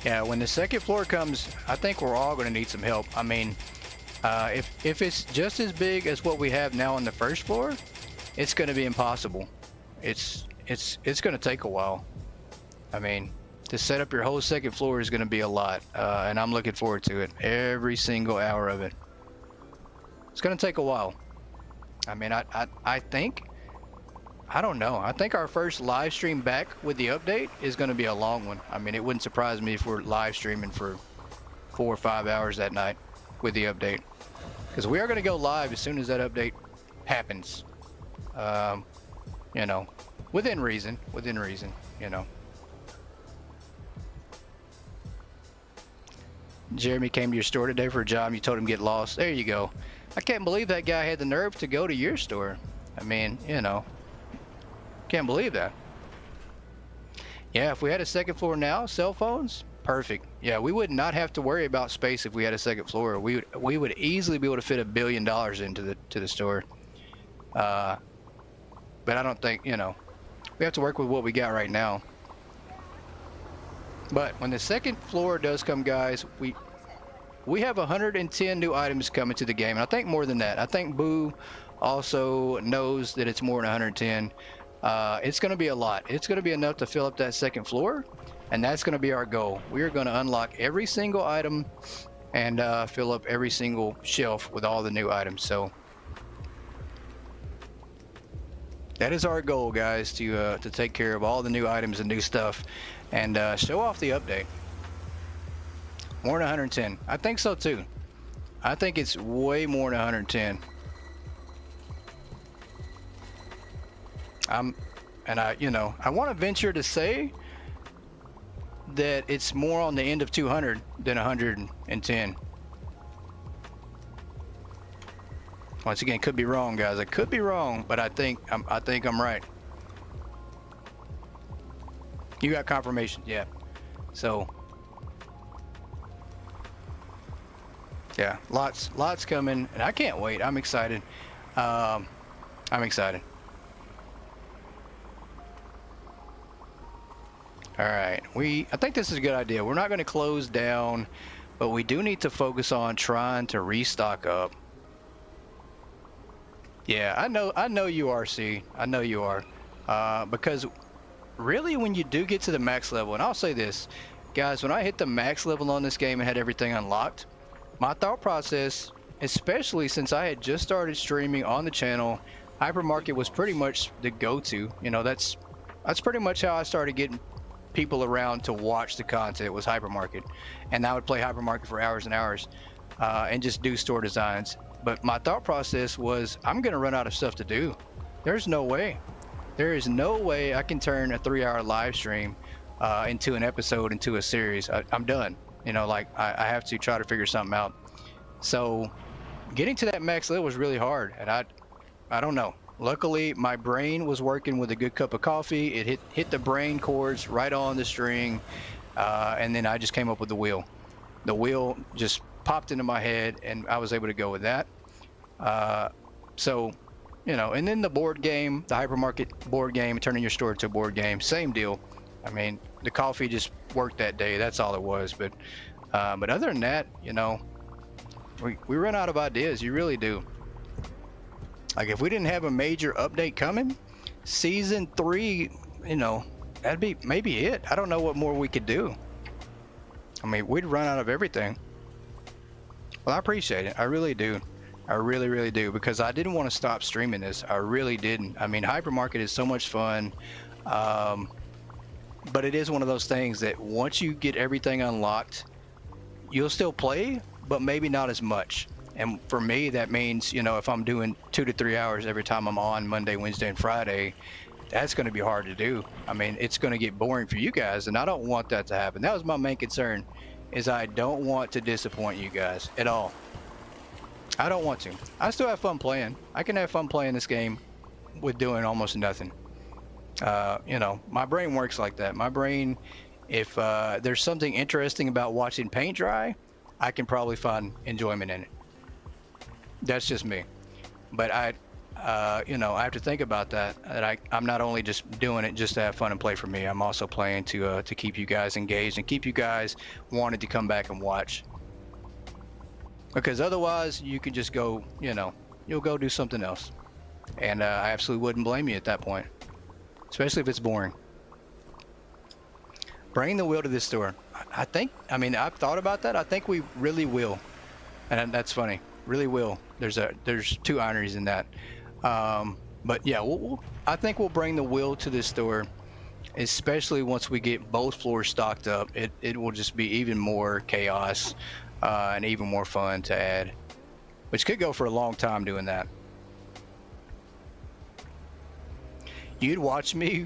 Yeah, when the second floor comes, I think we're all going to need some help. I mean, if it's just as big as what we have now on the first floor, it's going to be impossible. It's going to take a while. I mean, to set up your whole second floor is going to be a lot, and I'm looking forward to it. Every single hour of it. It's going to take a while. I mean, I think, I don't know. I think our first live stream back with the update is going to be a long one. I mean, it wouldn't surprise me if we're live streaming for 4 or 5 hours that night with the update, because we are going to go live as soon as that update happens. You know, within reason, you know. Jeremy came to your store today for a job. You told him to get lost. There you go. I can't believe that guy had the nerve to go to your store. I mean, you know, can't believe that. Yeah, if we had a second floor now, cell phones, perfect. Yeah, we would not have to worry about space if we had a second floor. We would easily be able to fit $1 billion into the store. But I don't think, you know, we have to work with what we got right now. But when the second floor does come, guys, we have 110 new items coming to the game, and I think more than that. I think Boo also knows that it's more than 110. It's going to be a lot. It's going to be enough to fill up that second floor, and that's going to be our goal. We are going to unlock every single item and fill up every single shelf with all the new items. So that is our goal, guys, to take care of all the new items and new stuff, and show off the update. More than 110. I think so too. I think it's way more than 110. You know, I want to venture to say that it's more on the end of 200 than 110. Once again, could be wrong, guys. I could be wrong, but I think I'm right. You got confirmation, yeah. So, yeah, lots coming, and I can't wait. I'm excited. I'm excited. All right, I think this is a good idea. We're not going to close down, but we do need to focus on trying to restock up. Yeah, I know you are, C. I know you are. Because really, when you do get to the max level, and I'll say this, guys, when I hit the max level on this game and had everything unlocked, my thought process, especially since I had just started streaming on the channel, Hypermarket was pretty much the go-to. You know, that's pretty much how I started getting people around to watch the content, was Hypermarket. And I would play Hypermarket for hours and hours and just do store designs. But my thought process was, I'm going to run out of stuff to do. There's no way. There is no way I can turn a 3-hour live stream into an episode, into a series. I'm done. You know, like I have to try to figure something out. So getting to that max level was really hard. And I don't know. Luckily, my brain was working with a good cup of coffee. It hit the brain cords right on the string. And then I just came up with the wheel. The wheel just popped into my head and I was able to go with that. So, you know, and then the board game, the Hypermarket board game, turning your store to a board game, same deal. I mean, the coffee just worked that day. That's all it was. But other than that, you know, we run out of ideas. You really do. Like, if we didn't have a major update coming, season 3, you know, that'd be maybe it. I don't know what more we could do. I mean, we'd run out of everything. Well, I appreciate it. I really do. I really, really do, because I didn't want to stop streaming this. I really didn't. I mean, Hypermarket is so much fun. But it is one of those things that once you get everything unlocked, you'll still play, but maybe not as much. And for me, that means, you know, if I'm doing 2 to 3 hours every time I'm on Monday, Wednesday, and Friday, that's going to be hard to do. I mean, it's going to get boring for you guys, and I don't want that to happen. That was my main concern, is I don't want to disappoint you guys at all. I don't want to. I still have fun playing. I can have fun playing this game with doing almost nothing. You know, my brain works like that. My brain, if there's something interesting about watching paint dry, I can probably find enjoyment in it. That's just me. But you know, I have to think about that. That I'm not only just doing it just to have fun and play for me. I'm also playing to keep you guys engaged and keep you guys wanting to come back and watch. Because otherwise, you could just go, you know, you'll go do something else. And I absolutely wouldn't blame you at that point. Especially if it's boring. Bring the wheel to this store. I mean, I've thought about that. I think we really will. And that's funny. Really will. There's 2 ironies in that. But yeah, I think we'll bring the wheel to this store. Especially once we get both floors stocked up. It will just be even more chaos. And even more fun to add, which could go for a long time doing that. You'd watch me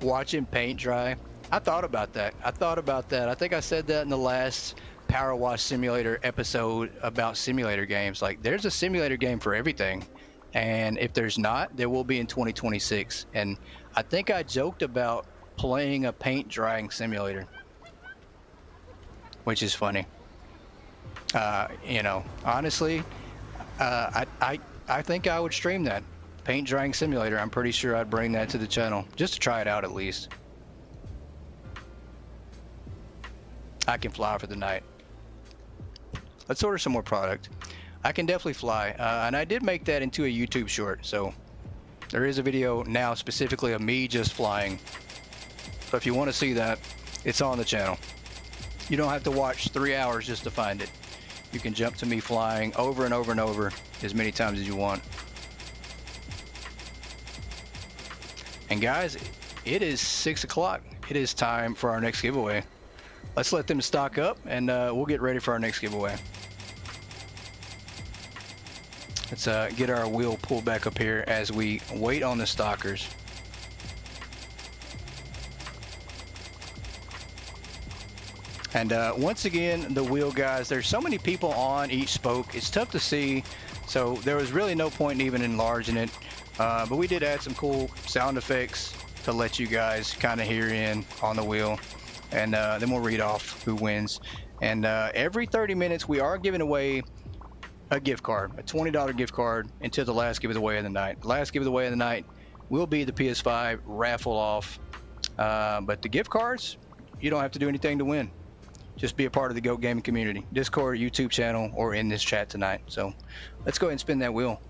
watching paint dry. I thought about that. I think I said that in the last Power Wash Simulator episode about simulator games. Like, there's a simulator game for everything, and if there's not, there will be in 2026. And I think I joked about playing a paint drying simulator, which is funny. You know, honestly, I think I would stream that paint drying simulator. I'm pretty sure I'd bring that to the channel just to try it out at least. I can fly for the night. Let's order some more product. I can definitely fly, and I did make that into a YouTube short, so there is a video now specifically of me just flying. So if you want to see that, it's on the channel. You don't have to watch 3 hours just to find it. You can jump to me flying over and over and over as many times as you want. And guys, it is 6 o'clock. It is time for our next giveaway. Let's let them stock up and we'll get ready for our next giveaway. Let's get our wheel pulled back up here as we wait on the stockers. And once again, the wheel, guys, there's so many people on each spoke. It's tough to see, so there was really no point in even enlarging it. But we did add some cool sound effects to let you guys kind of hear in on the wheel. And then we'll read off who wins. And every 30 minutes, we are giving away a gift card, a $20 gift card until the last giveaway of the night. The last giveaway of the night will be the PS5 raffle off. But the gift cards, you don't have to do anything to win. Just be a part of the GOAT Gaming community, Discord, YouTube channel, or in this chat tonight. So let's go ahead and spin that wheel.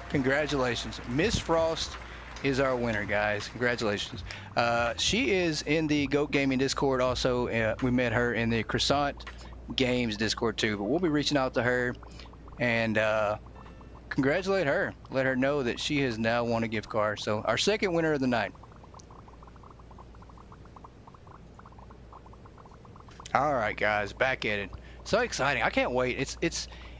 Congratulations. Miss Frost is our winner, guys. Congratulations. She is in the GOAT Gaming Discord also. We met her in the Croissant Games Discord too, but we'll be reaching out to her and congratulate her. Let her know that she has now won a gift card. So our second winner of the night. All right, guys, back at it. So exciting. I can't wait.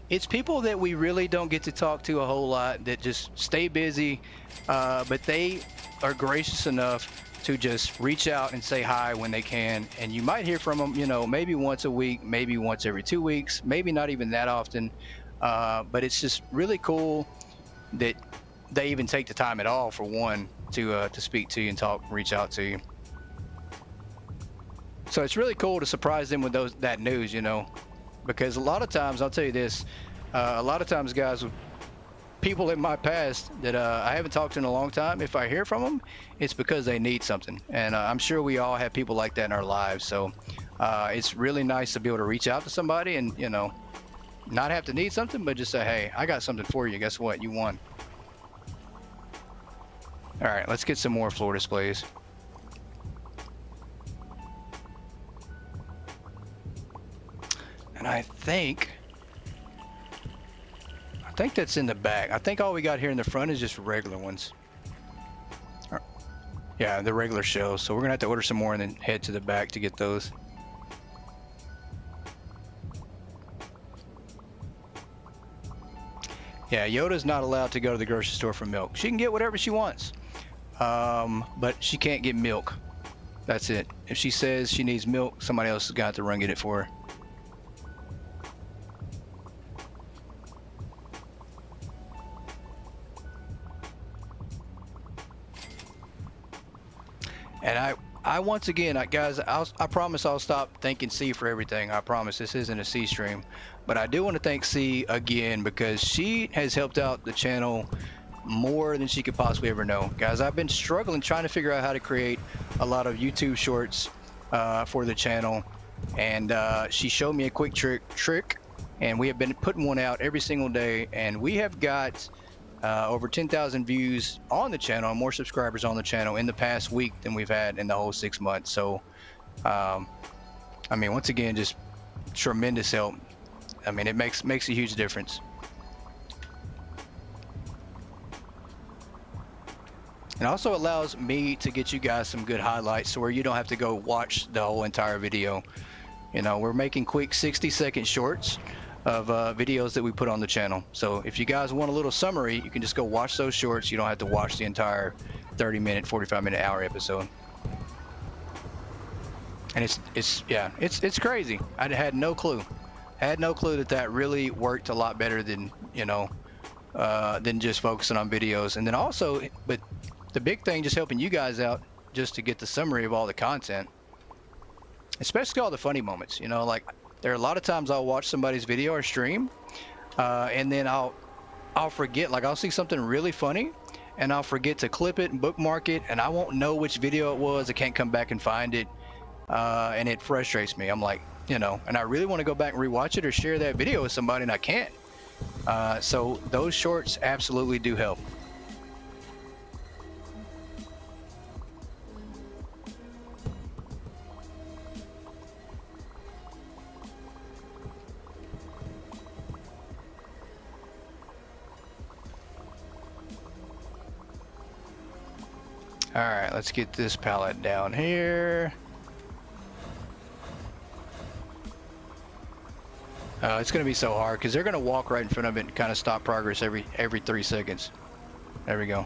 It's people that we really don't get to talk to a whole lot, that just stay busy, but they are gracious enough to just reach out and say hi when they can. And you might hear from them, you know, maybe once a week, maybe once every 2 weeks, maybe not even that often. But it's just really cool that they even take the time at all, for one, to speak to you and talk, reach out to you. So it's really cool to surprise them with that news, you know. Because a lot of times, I'll tell you this, a lot of times, guys, with people in my past that I haven't talked to in a long time, if I hear from them, it's because they need something. And I'm sure we all have people like that in our lives. So it's really nice to be able to reach out to somebody and, you know, not have to need something, but just say, hey, I got something for you. Guess what? You won. All right, let's get some more floor displays. And I think that's in the back. I think all we got here in the front is just regular ones. Yeah, the regular shells. So we're gonna have to order some more and then head to the back to get those. Yeah, Yoda's not allowed to go to the grocery store for milk. She can get whatever she wants, but she can't get milk. That's it. If she says she needs milk, somebody else has got to run get it for her. And I once again, guys, I promise I'll stop thanking C for everything. I promise this isn't a C stream, but I do want to thank C again because she has helped out the channel more than she could possibly ever know. Guys, I've been struggling trying to figure out how to create a lot of YouTube shorts for the channel, and she showed me a quick trick, and we have been putting one out every single day, and we have got over 10,000 views on the channel and more subscribers on the channel in the past week than we've had in the whole 6 months. So I mean, once again, just tremendous help. I mean, it makes a huge difference. It also allows me to get you guys some good highlights, so where you don't have to go watch the whole entire video. You know, we're making quick 60-second shorts of videos that we put on the channel. So if you guys want a little summary, you can just go watch those shorts. You don't have to watch the entire 30-minute, 45-minute, hour episode. And it's crazy. I had no clue. Had no clue that really worked a lot better than, you know, than just focusing on videos. And then also, but the big thing, just helping you guys out just to get the summary of all the content, especially all the funny moments. You know, like, there are a lot of times I'll watch somebody's video or stream, and then I'll forget, like, I'll see something really funny and I'll forget to clip it and bookmark it, and I won't know which video it was. I can't come back and find it, and it frustrates me. I'm like, you know, and I really want to go back and rewatch it or share that video with somebody, and I can't. So those shorts absolutely do help. All right, let's get this pallet down here. It's going to be so hard because they're going to walk right in front of it and kind of stop progress every 3 seconds. There we go.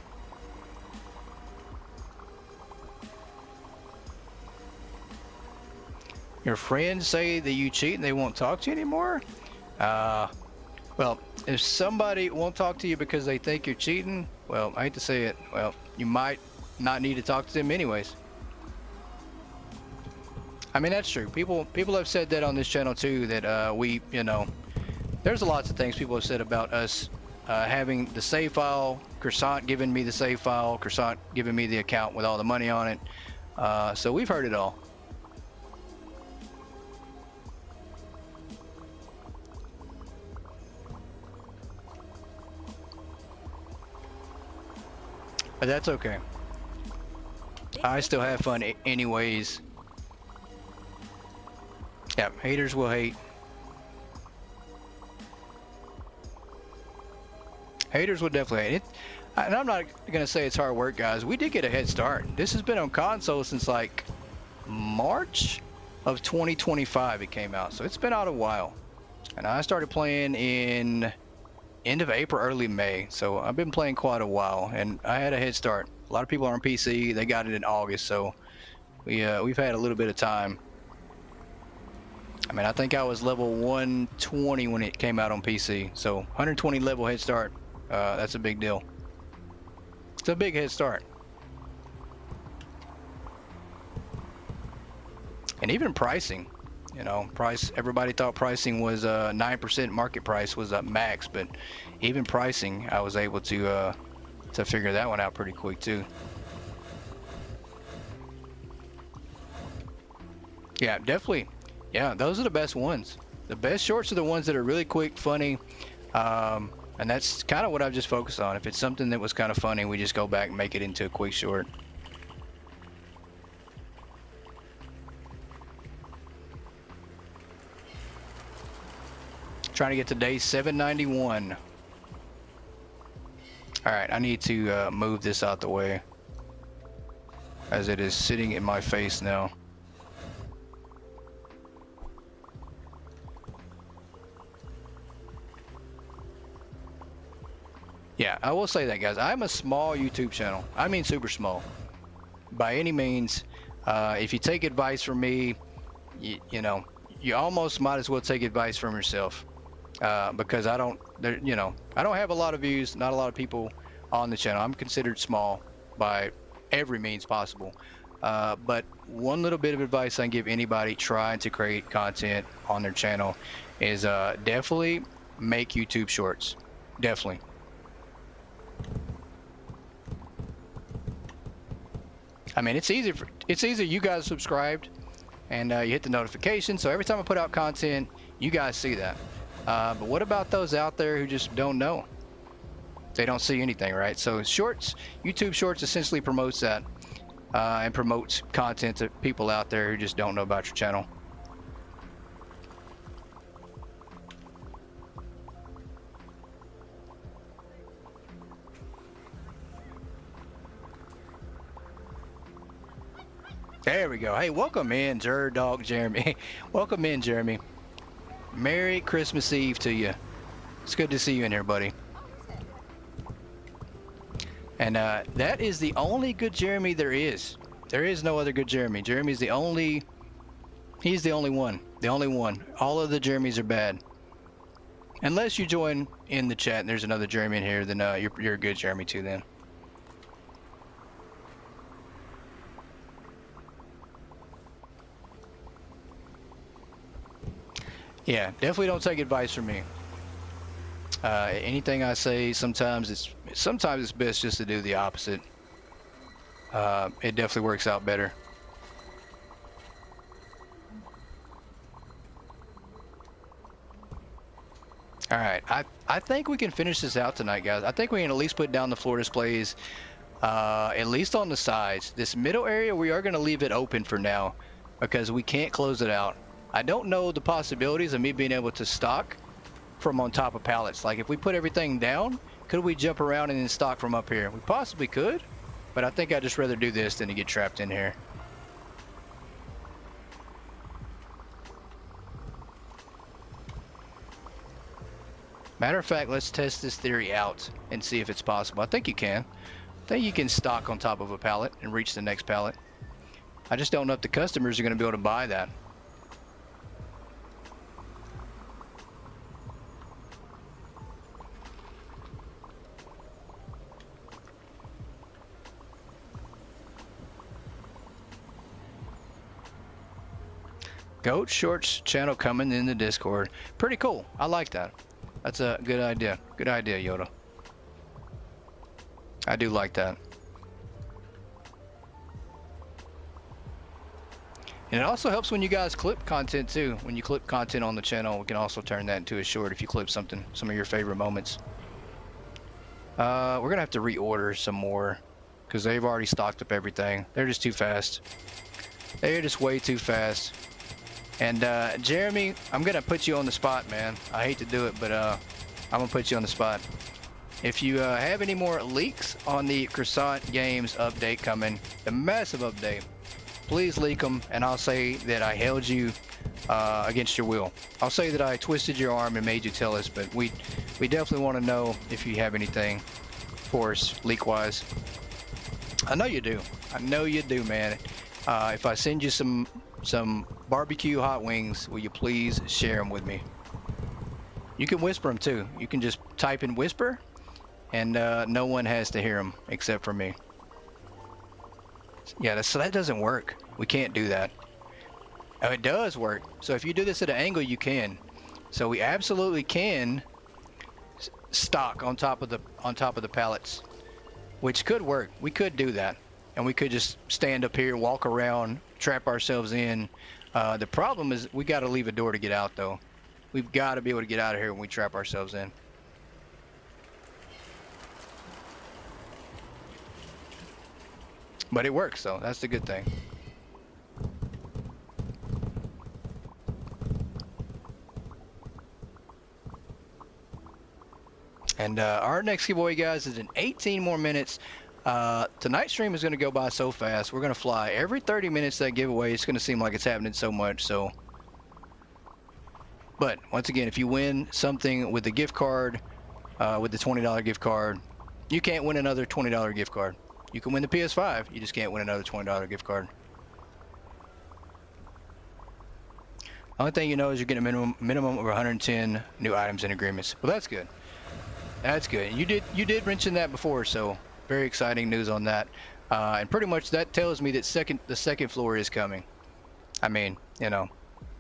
Your friends say that you cheat and they won't talk to you anymore? Well, if somebody won't talk to you because they think you're cheating, well, I hate to say it, well, you might not need to talk to them anyways. I mean, that's true. People have said that on this channel too, that we, you know, there's lots of things people have said about us having the save file, Croissant giving me the save file, Croissant giving me the account with all the money on it. So we've heard it all. But that's okay. I still have fun anyways. Yeah, haters will hate. Haters will definitely hate it. And I'm not gonna say it's hard work, guys. We did get a head start. This has been on console since like March of 2025 it came out. So it's been out a while. And I started playing in end of April, early May. So I've been playing quite a while and I had a head start. A lot of people are on PC, they got it in August, so we've had a little bit of time. I mean, I think I was level 120 when it came out on PC. So 120 level head start. That's a big deal. It's a big head start. And even pricing, you know, everybody thought pricing was 9% market price was max, but even pricing, I was able to figure that one out pretty quick too. Yeah, definitely. Yeah, those are the best ones. The best shorts are the ones that are really quick, funny, and that's kind of what I've just focused on. If it's something that was kind of funny, we just go back and make it into a quick short. Trying to get to day 791. All right, I need to move this out the way as it is sitting in my face now. Yeah, I will say that, guys. I'm a small YouTube channel. I mean super small. By any means, if you take advice from me, you know, you almost might as well take advice from yourself. Because I don't have a lot of views, not a lot of people on the channel. I'm considered small by every means possible. But one little bit of advice I can give anybody trying to create content on their channel is definitely make YouTube shorts. Definitely. I mean, it's easy. You guys subscribed and you hit the notification, so every time I put out content, you guys see that. But what about those out there who just don't know? They don't see anything, right? So shorts, YouTube shorts essentially promotes that and promotes content to people out there who just don't know about your channel. There we go. Hey, welcome in, Dog Jeremy. Welcome in, Jeremy. Merry Christmas Eve to you. It's good to see you in here, buddy. And that is the only good Jeremy there is. There is no other good Jeremy. Jeremy's the only. He's the only one. The only one. All of the Jeremys are bad. Unless you join in the chat and there's another Jeremy in here, then you're a good Jeremy too then. Yeah, definitely don't take advice from me. Anything I say, sometimes it's best just to do the opposite. It definitely works out better. All right, I think we can finish this out tonight, guys. I think we can at least put down the floor displays, at least on the sides. This middle area, we are going to leave it open for now because we can't close it out. I don't know the possibilities of me being able to stock from on top of pallets. Like if we put everything down, could we jump around and then stock from up here? We possibly could, but I think I'd just rather do this than to get trapped in here. Matter of fact, let's test this theory out and see if it's possible. I think you can. I think you can stock on top of a pallet and reach the next pallet. I just don't know if the customers are going to be able to buy that. Goat Shorts channel coming in the Discord. Pretty cool. I like that. That's a good idea. Good idea, Yoda. I do like that. And it also helps when you guys clip content too. When you clip content on the channel, we can also turn that into a short if you clip something, some of your favorite moments. We're gonna have to reorder some more because they've already stocked up everything. They're just too fast. They're just way too fast. And Jeremy, I'm gonna put you on the spot, man. I hate to do it, but I'm gonna put you on the spot. If you have any more leaks on the Croissant Games update coming, the massive update, please leak them, and I'll say that I held you against your will. I'll say that I twisted your arm and made you tell us, but we definitely want to know if you have anything for us leak-wise. I know you do. I know you do, man. If I send you some barbecue hot wings, will you please share them with me? You can whisper them too. You can just type in whisper, and no one has to hear them except for me. Yeah, so that doesn't work. We can't do that. Oh, it does work. So if you do this at an angle, you can. So we absolutely can stock on top of the pallets, which could work. We could do that, and we could just stand up here, walk around, trap ourselves in. The problem is we got to leave a door to get out, though. We've got to be able to get out of here when we trap ourselves in. But it works, though. That's the good thing. And our next giveaway, guys, is in 18 more minutes. Tonight's stream is going to go by so fast. We're going to fly every 30 minutes that giveaway. It's going to seem like it's happening so much. But once again, if you win something with the gift card, with the $20 gift card, you can't win another $20 gift card. You can win the PS5, you just can't win another $20 gift card. Only thing you know is you're getting a minimum of 110 new items and agreements. Well, that's good. That's good. You did mention that before, so very exciting news on that. And pretty much that tells me that the second floor is coming. I mean, you know,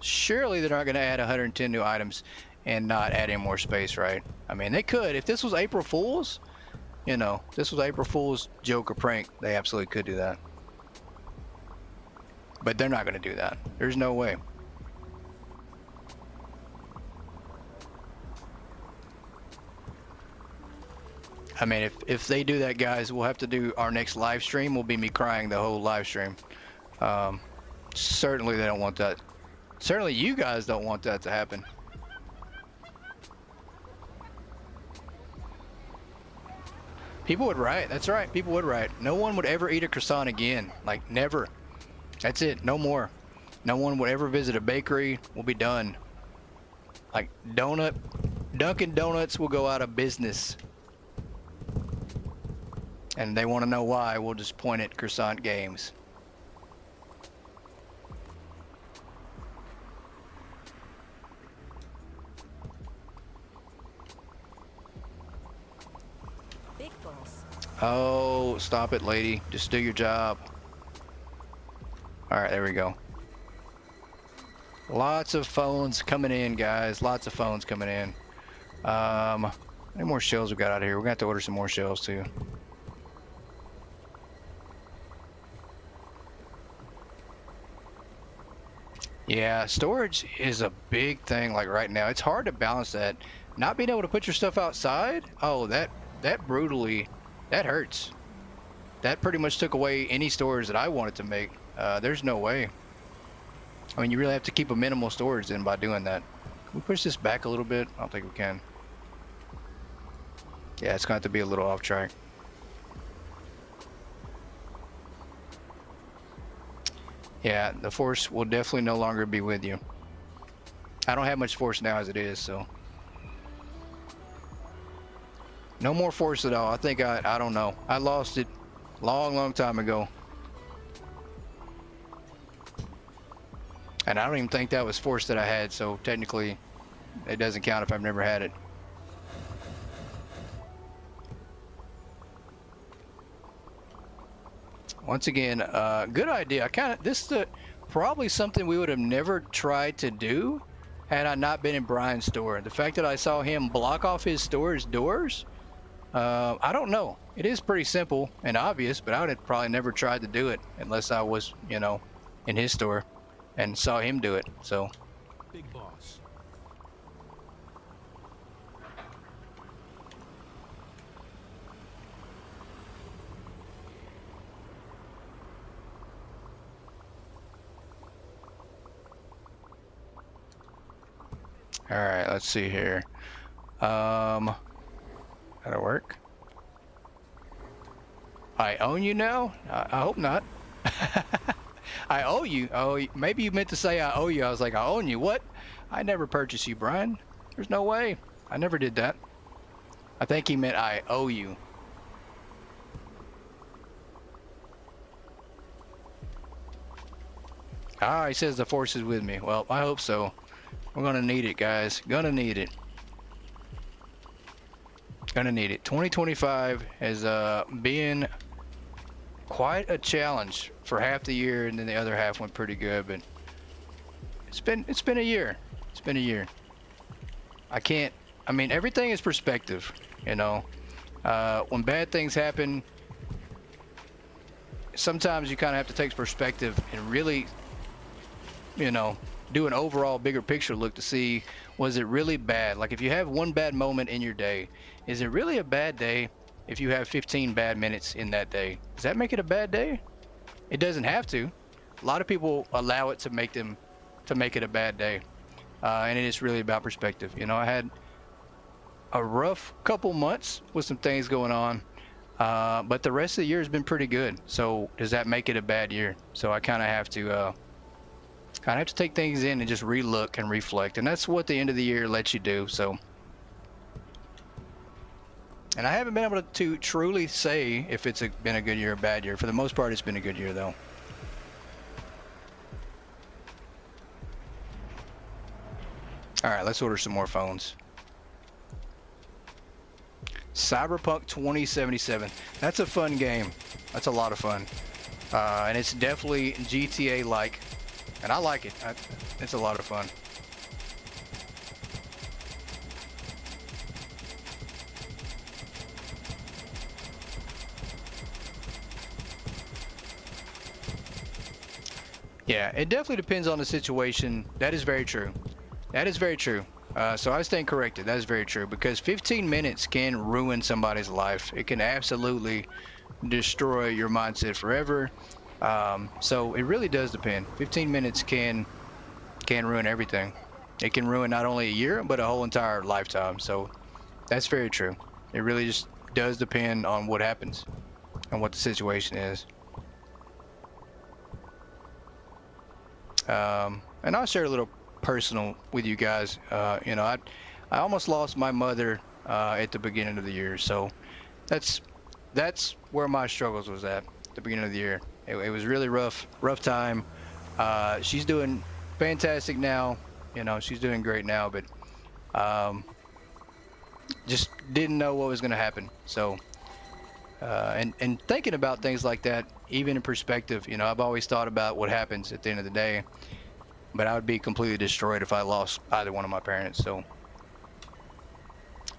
surely they're not going to add 110 new items and not add any more space, right? I mean, they could. If this was April Fool's, you know, this was April Fool's joke or prank, they absolutely could do that. But they're not going to do that. There's no way. I mean, if they do that, guys, we'll have to do our next live stream. Will be me crying the whole live stream. Certainly they don't want that. Certainly you guys don't want that to happen. People would riot. That's right. People would riot. No one would ever eat a croissant again. Like, never. That's it. No more. No one would ever visit a bakery. We'll be done. Like, Dunkin' Donuts will go out of business. And they want to know why. We'll just point at Croissant Games. Big boss. Oh, stop it, lady. Just do your job. All right, there we go. Lots of phones coming in, guys. Lots of phones coming in. How many more shells we got out of here? We're gonna have to order some more shells too. Yeah, storage is a big thing. Like right now, it's hard to balance that. Not being able to put your stuff outside. Oh, that brutally, that hurts. That pretty much took away any storage that I wanted to make. There's no way. I mean, you really have to keep a minimal storage then by doing that. Can we push this back a little bit? I don't think we can. Yeah, it's going to have to be a little off track. Yeah, the force will definitely no longer be with you. I don't have much force now as it is, so. No more force at all. I think I don't know. I lost it long time ago. And I don't even think that was force that I had, so technically it doesn't count if I've never had it. Once again, good idea. This is probably something we would have never tried to do had I not been in Brian's store. The fact that I saw him block off his store's doors, I don't know. It is pretty simple and obvious, but I would have probably never tried to do it unless I was, you know, in his store and saw him do it. So. Big boss. All right, let's see here. That'll work. I own you now? I hope not. I owe you. Oh, maybe you meant to say I owe you. I was like, I own you. What? I never purchased you, Brian. There's no way. I never did that. I think he meant I owe you. Ah, he says the force is with me. Well, I hope so. We're gonna need it, guys. Gonna need it. Gonna need it. 2025 has been quite a challenge for half the year, and then the other half went pretty good. But it's been a year. It's been a year. I mean, everything is perspective, you know. When bad things happen, sometimes you kind of have to take perspective and really, you know, do an overall bigger picture look to see, was it really bad? Like if you have one bad moment in your day, is it really a bad day if you have 15 bad minutes in that day? Does that make it a bad day? It doesn't have to. A lot of people allow it to make it a bad day. And it is really about perspective. You know, I had a rough couple months with some things going on, but the rest of the year has been pretty good. So does that make it a bad year? So I kind of have to take things in and just relook and reflect, and that's what the end of the year lets you do. So, and I haven't been able to truly say if it's been a good year or a bad year. For the most part, it's been a good year though. All right, let's order some more phones. Cyberpunk 2077. That's a fun game. That's a lot of fun. And it's definitely GTA-like. And I like it. It's a lot of fun. Yeah, it definitely depends on the situation. That is very true. That is very true. So I stand corrected. That is very true, because 15 minutes can ruin somebody's life. It can absolutely destroy your mindset forever. So it really does depend. 15 minutes can ruin everything. It can ruin not only a year, but a whole entire lifetime. So that's very true. It really just does depend on what happens and what the situation is. And I'll share a little personal with you guys. You know, I almost lost my mother at the beginning of the year. So that's where my struggles was at the beginning of the year. It was really rough time. She's doing fantastic now. You know, she's doing great now, but just didn't know what was going to happen. So, and thinking about things like that, even in perspective, you know, I've always thought about what happens at the end of the day, but I would be completely destroyed if I lost either one of my parents. So,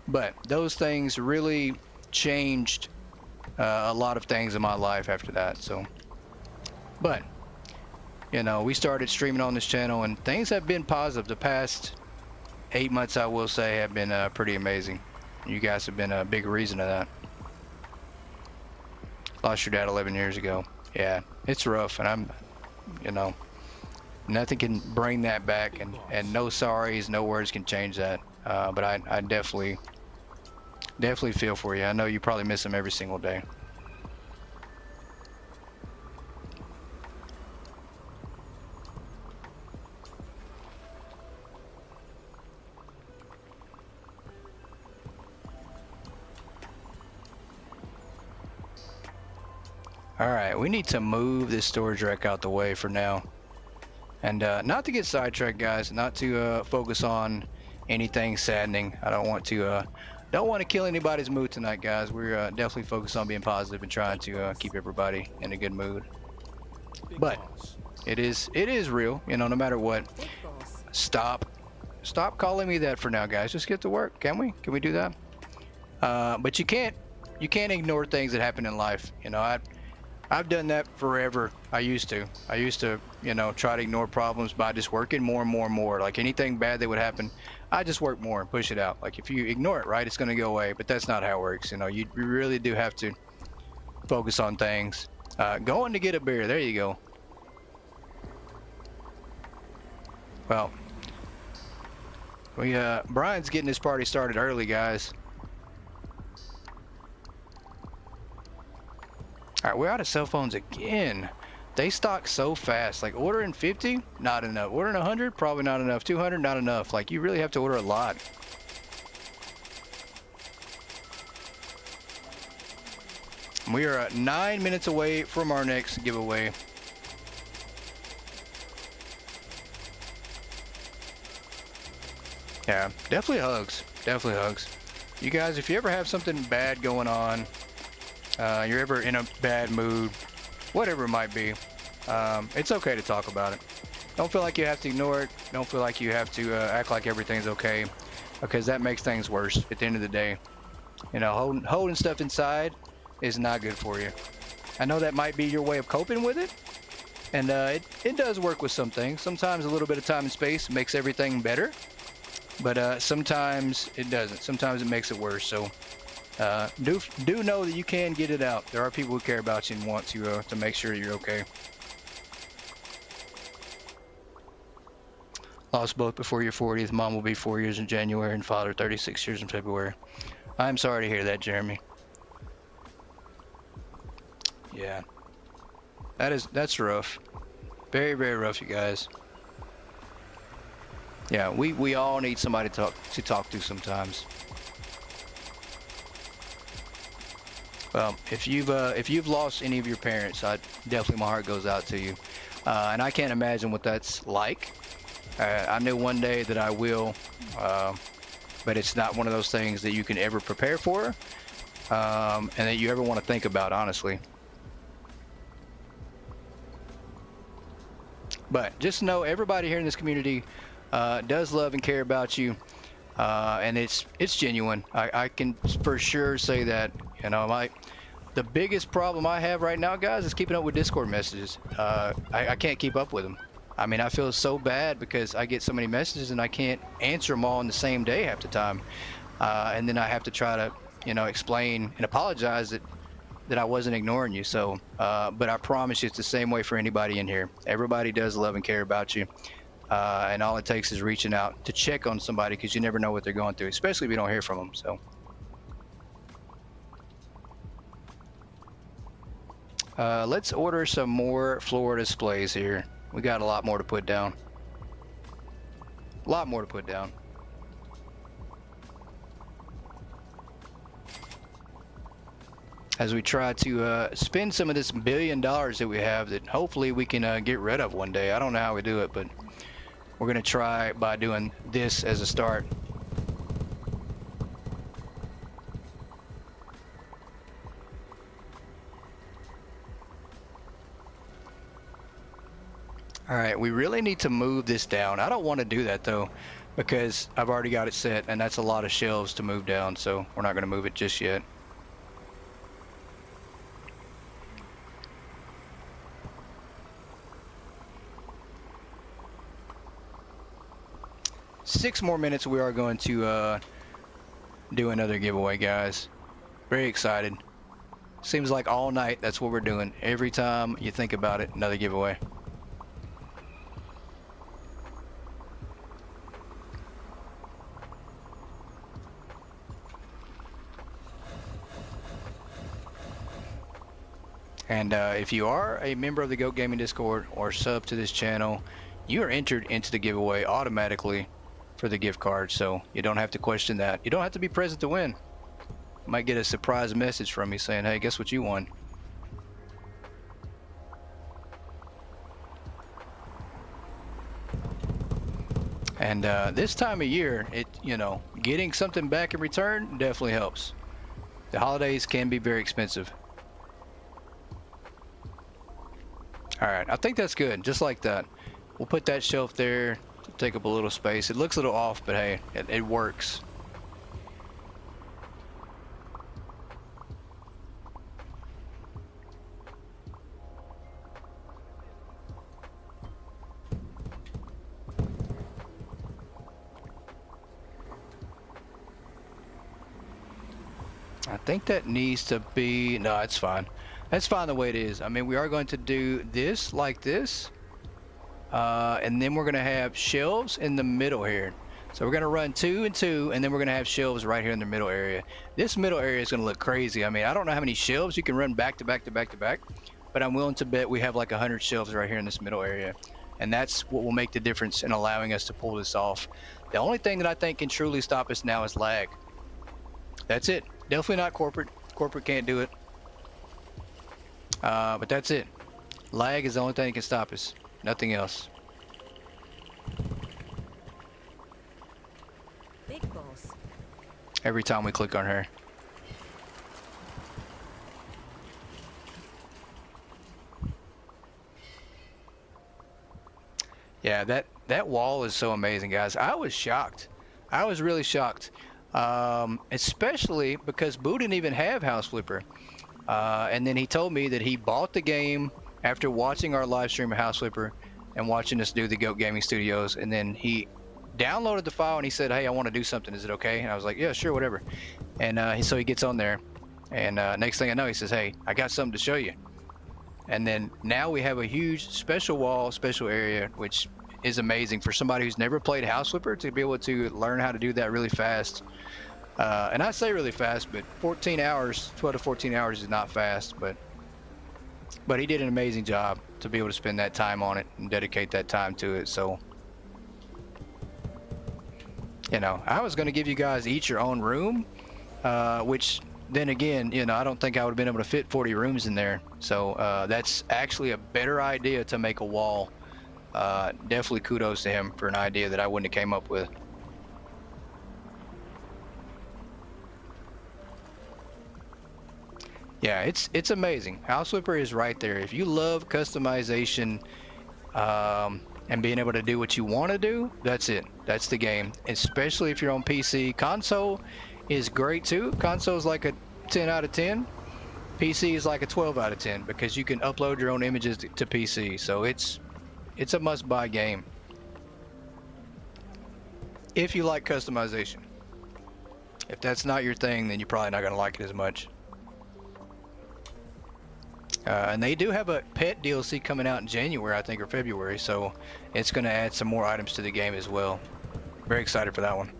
but those things really changed a lot of things in my life after that. So, but you know, we started streaming on this channel, and things have been positive. The past 8 months, I will say, have been pretty amazing. You guys have been a big reason of that. Lost your dad 11 years ago. Yeah, it's rough, and you know, nothing can bring that back, and no sorries, no words can change that. But I definitely feel for you. I know you probably miss him every single day. All right, we need to move this storage rack out the way for now. And not to get sidetracked, guys, not to focus on anything saddening. I don't want to kill anybody's mood tonight, guys. We're definitely focused on being positive and trying to keep everybody in a good mood. But it is real, you know, no matter what. Stop calling me that for now, guys. Just get to work, can we? Can we do that? But you can't ignore things that happen in life. You know, I've done that forever. I used to, you know, try to ignore problems by just working more and more and more. Like anything bad that would happen, I just work more and push it out. Like if you ignore it, right, it's going to go away. But that's not how it works. You know, you really do have to focus on things. Going to get a beer. There you go. Well, Brian's getting this party started early, guys. All right, we're out of cell phones again. They stock so fast. Like ordering 50, not enough. Ordering 100, probably not enough. 200, not enough. Like you really have to order a lot. We are 9 minutes away from our next giveaway. Yeah, definitely hugs. Definitely hugs. You guys, if you ever have something bad going on, you're ever in a bad mood, whatever it might be, it's okay to talk about it. Don't feel like you have to ignore it. Don't feel like you have to act like everything's okay, because that makes things worse at the end of the day. You know, holding stuff inside is not good for you. I know that might be your way of coping with it, and it does work with some things. Sometimes a little bit of time and space makes everything better, but sometimes it doesn't. Sometimes it makes it worse. So do know that you can get it out. There are people who care about you and want to make sure you're okay. Lost both before your 40th. Mom will be 4 years in January and father 36 years in February. I'm sorry to hear that, Jeremy. Yeah, that's rough. Very, very rough, you guys. Yeah, we all need somebody to talk to sometimes. Well, if you've lost any of your parents, definitely my heart goes out to you, and I can't imagine what that's like. I knew one day that I will, but it's not one of those things that you can ever prepare for, and that you ever want to think about, honestly. But just know everybody here in this community does love and care about you, and it's genuine. I can for sure say that. You know, the biggest problem I have right now, guys, is keeping up with Discord messages. I can't keep up with them. I mean, I feel so bad because I get so many messages and I can't answer them all in the same day half the time, and then I have to try to, you know, explain and apologize that I wasn't ignoring you. So, but I promise you, it's the same way for anybody in here. Everybody does love and care about you, and all it takes is reaching out to check on somebody, because you never know what they're going through, especially if you don't hear from them. So. Let's order some more floor displays here. We got a lot more to put down. A lot more to put down. As we try to spend some of this $1 billion that we have, that hopefully we can get rid of one day. I don't know how we do it, but we're gonna try by doing this as a start. All right, we really need to move this down. I don't want to do that though, because I've already got it set, and that's a lot of shelves to move down, so we're not going to move it just yet. Six more minutes, we are going to do another giveaway, guys. Very excited. Seems like all night, that's what we're doing. Every time you think about it, another giveaway. And if you are a member of the Goat Gaming Discord or sub to this channel, you are entered into the giveaway automatically for the gift card, so you don't have to question that. You don't have to be present to win. You might get a surprise message from me saying, hey, guess what you won? And this time of year, getting something back in return definitely helps. The holidays can be very expensive. All right, I think that's good, just like that. We'll put that shelf there to take up a little space. It looks a little off, but hey, it works. I think that needs to be, no, it's fine. That's fine the way it is. I mean, we are going to do this like this. And then we're going to have shelves in the middle here. So we're going to run 2 and 2, and then we're going to have shelves right here in the middle area. This middle area is going to look crazy. I mean, I don't know how many shelves you can run back to back to back to back, but I'm willing to bet we have like 100 shelves right here in this middle area. And that's what will make the difference in allowing us to pull this off. The only thing that I think can truly stop us now is lag. That's it. Definitely not corporate. Corporate can't do it. But that's it. Lag is the only thing that can stop us. Nothing else. Big boss. Every time we click on her. Yeah, that wall is so amazing, guys. I was shocked. I was really shocked. Especially because Boo didn't even have House Flipper. And then he told me that he bought the game after watching our live stream of House Flipper and watching us do the Goat Gaming Studios. And then he downloaded the file and he said, hey, I want to do something. Is it okay? And I was like, yeah, sure, whatever. And so he gets on there. And next thing I know, he says, hey, I got something to show you. And then now we have a huge special wall, special area, which is amazing for somebody who's never played House Flipper to be able to learn how to do that really fast. And I say really fast, but 14 hours, 12 to 14 hours is not fast, but he did an amazing job to be able to spend that time on it and dedicate that time to it. So, I was going to give you guys each your own room, which then again, I don't think I would have been able to fit 40 rooms in there. So that's actually a better idea to make a wall. Definitely kudos to him for an idea that I wouldn't have came up with. Yeah, it's amazing. House Flipper is right there. If you love customization and being able to do what you want to do, that's it. That's the game. Especially if you're on PC. Console is great too. Console is like a 10 out of 10. PC is like a 12 out of 10 because you can upload your own images to PC. So it's a must-buy game if you like customization. If that's not your thing, then you're probably not going to like it as much. And they do have a pet DLC coming out in January, I think, or February, so it's going to add some more items to the game as well. Very excited for that one.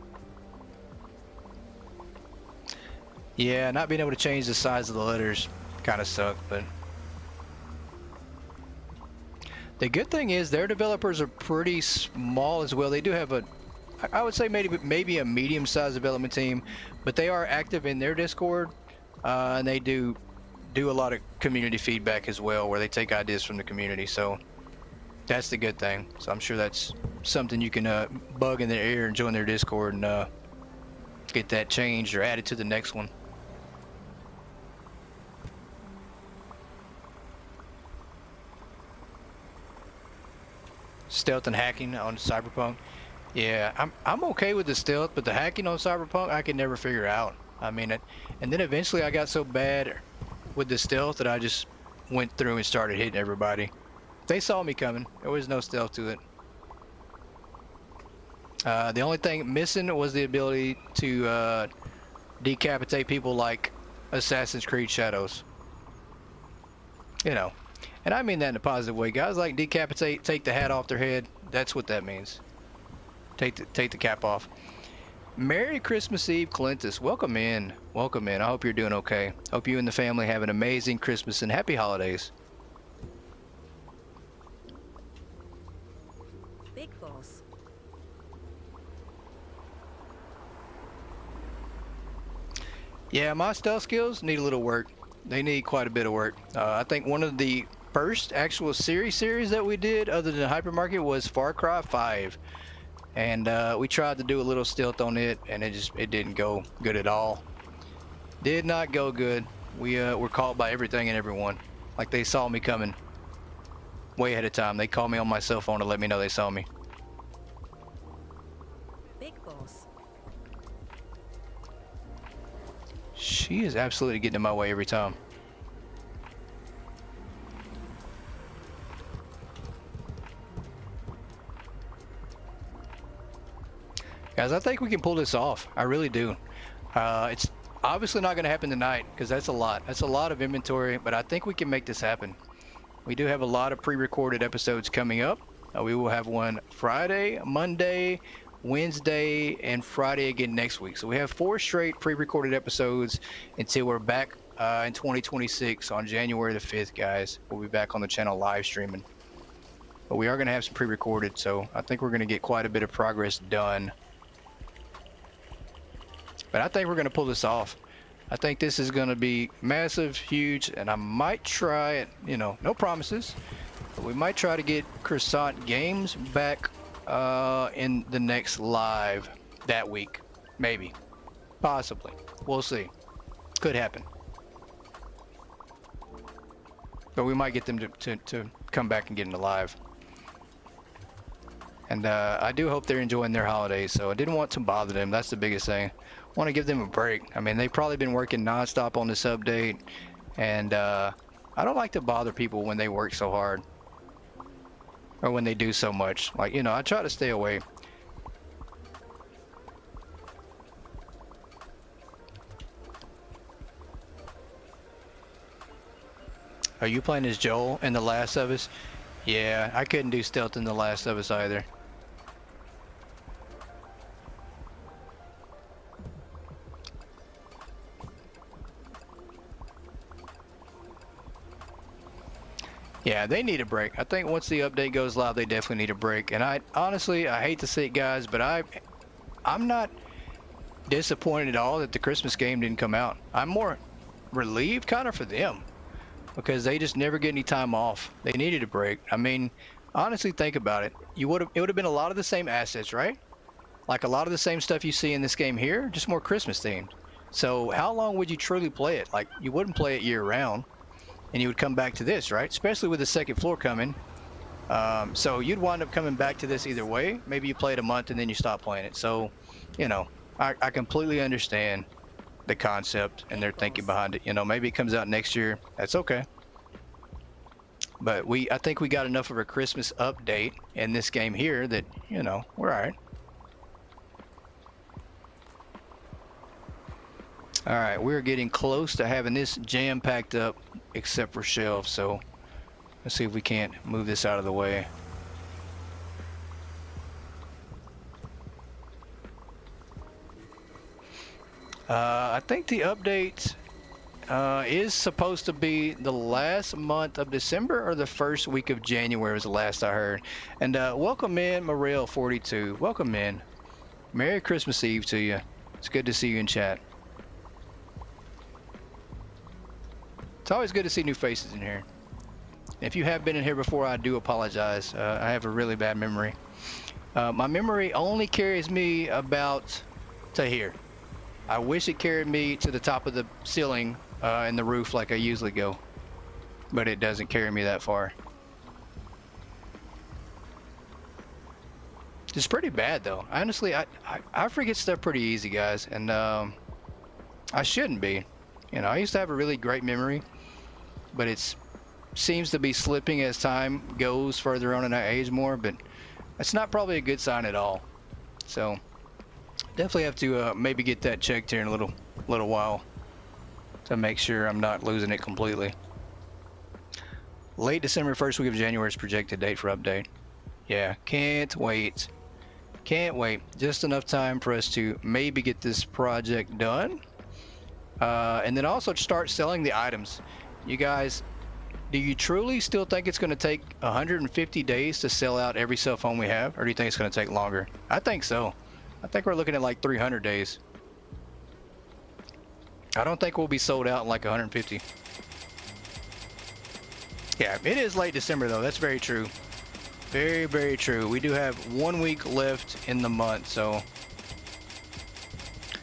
Yeah, not being able to change the size of the letters kind of sucked, but the good thing is their developers are pretty small as well. They do have I would say maybe a medium-sized development team, but they are active in their Discord, and they do a lot of community feedback as well, where they take ideas from the community. So that's the good thing. So I'm sure that's something you can bug in their ear and join their Discord and get that changed or added to the next one. Stealth and hacking on Cyberpunk. Yeah, I'm okay with the stealth, but the hacking on Cyberpunk I could never figure out. I mean, and then eventually I got so bad with the stealth that I just went through and started hitting everybody. They saw me coming. There was no stealth to it. The only thing missing was the ability to decapitate people like Assassin's Creed Shadows. And I mean that in a positive way. Guys like decapitate, take the hat off their head. That's what that means. Take the cap off. Merry Christmas Eve, Clintus. Welcome in. Welcome in. I hope you're doing okay. Hope you and the family have an amazing Christmas and happy holidays. Big boss. Yeah, my stealth skills need a little work. They need quite a bit of work. I think one of the first actual series that we did other than Hypermarket was Far Cry 5. and we tried to do a little stealth on it, and it didn't go good at all. Did not go good. We were caught by everything and everyone. Like, they saw me coming way ahead of time. They called me on my cell phone to let me know they saw me. Big boss. She is absolutely getting in my way every time. Guys, I think we can pull this off. I really do. It's obviously not going to happen tonight because that's a lot. That's a lot of inventory, but I think we can make this happen. We do have a lot of pre-recorded episodes coming up. We will have one Friday, Monday, Wednesday, and Friday again next week. So we have 4 straight pre-recorded episodes until we're back in 2026 on January the 5th, guys. We'll be back on the channel live streaming. But we are going to have some pre-recorded, so I think we're going to get quite a bit of progress done. But I think we're going to pull this off. I think this is going to be massive, huge, and I might try it, you know, no promises. But we might try to get Croissant Games back in the next live that week. Maybe. Possibly. We'll see. Could happen. But we might get them to come back and get into live. And I do hope they're enjoying their holidays, so I didn't want to bother them. That's the biggest thing. Want to give them a break. I mean, they've probably been working non-stop on this update, and I don't like to bother people when they work so hard or when they do so much. Like, you know, I try to stay away. Are you playing as Joel in The Last of Us? Yeah, I couldn't do stealth in The Last of Us either. Yeah, they need a break. I think once the update goes live, they definitely need a break. And I honestly, I hate to say it, guys, but I'm not disappointed at all that the Christmas game didn't come out. I'm more relieved kind of for them because they just never get any time off. They needed a break. I mean, honestly, think about it. It would have been a lot of the same assets, right? Like a lot of the same stuff you see in this game here, just more Christmas themed. So how long would you truly play it? Like, you wouldn't play it year round. And you would come back to this, right? Especially with the second floor coming. So you'd wind up coming back to this either way. Maybe you play it a month and then you stop playing it. So, you know, I completely understand the concept and their thinking behind it. You know, maybe it comes out next year. That's okay. But I think we got enough of a Christmas update in this game here that, you know, we're all right. All right, we're getting close to having this jam packed up except for shelves, so let's see if we can't move this out of the way. I think the update is supposed to be the last month of December or the first week of January was the last I heard. And welcome in Morel42. Welcome in. Merry Christmas Eve to you. It's good to see you in chat. It's always good to see new faces in here. If you have been in here before, I do apologize. I have a really bad memory. My memory only carries me about to here. I wish it carried me to the top of the ceiling and the roof like I usually go. But it doesn't carry me that far. It's pretty bad though. Honestly, I forget stuff pretty easy, guys. And I shouldn't be. You know, I used to have a really great memory. But it seems to be slipping as time goes further on and I age more, but that's not probably a good sign at all. So definitely have to maybe get that checked here in a little while to make sure I'm not losing it completely. Late December, first week of January is projected date for update. Yeah, can't wait. Can't wait. Just enough time for us to maybe get this project done. And then also start selling the items. You guys, do you truly still think it's going to take 150 days to sell out every cell phone we have? Or do you think it's going to take longer? I think so. I think we're looking at like 300 days. I don't think we'll be sold out in like 150. Yeah, it is late December though. That's very true. Very, very true. We do have 1 week left in the month, so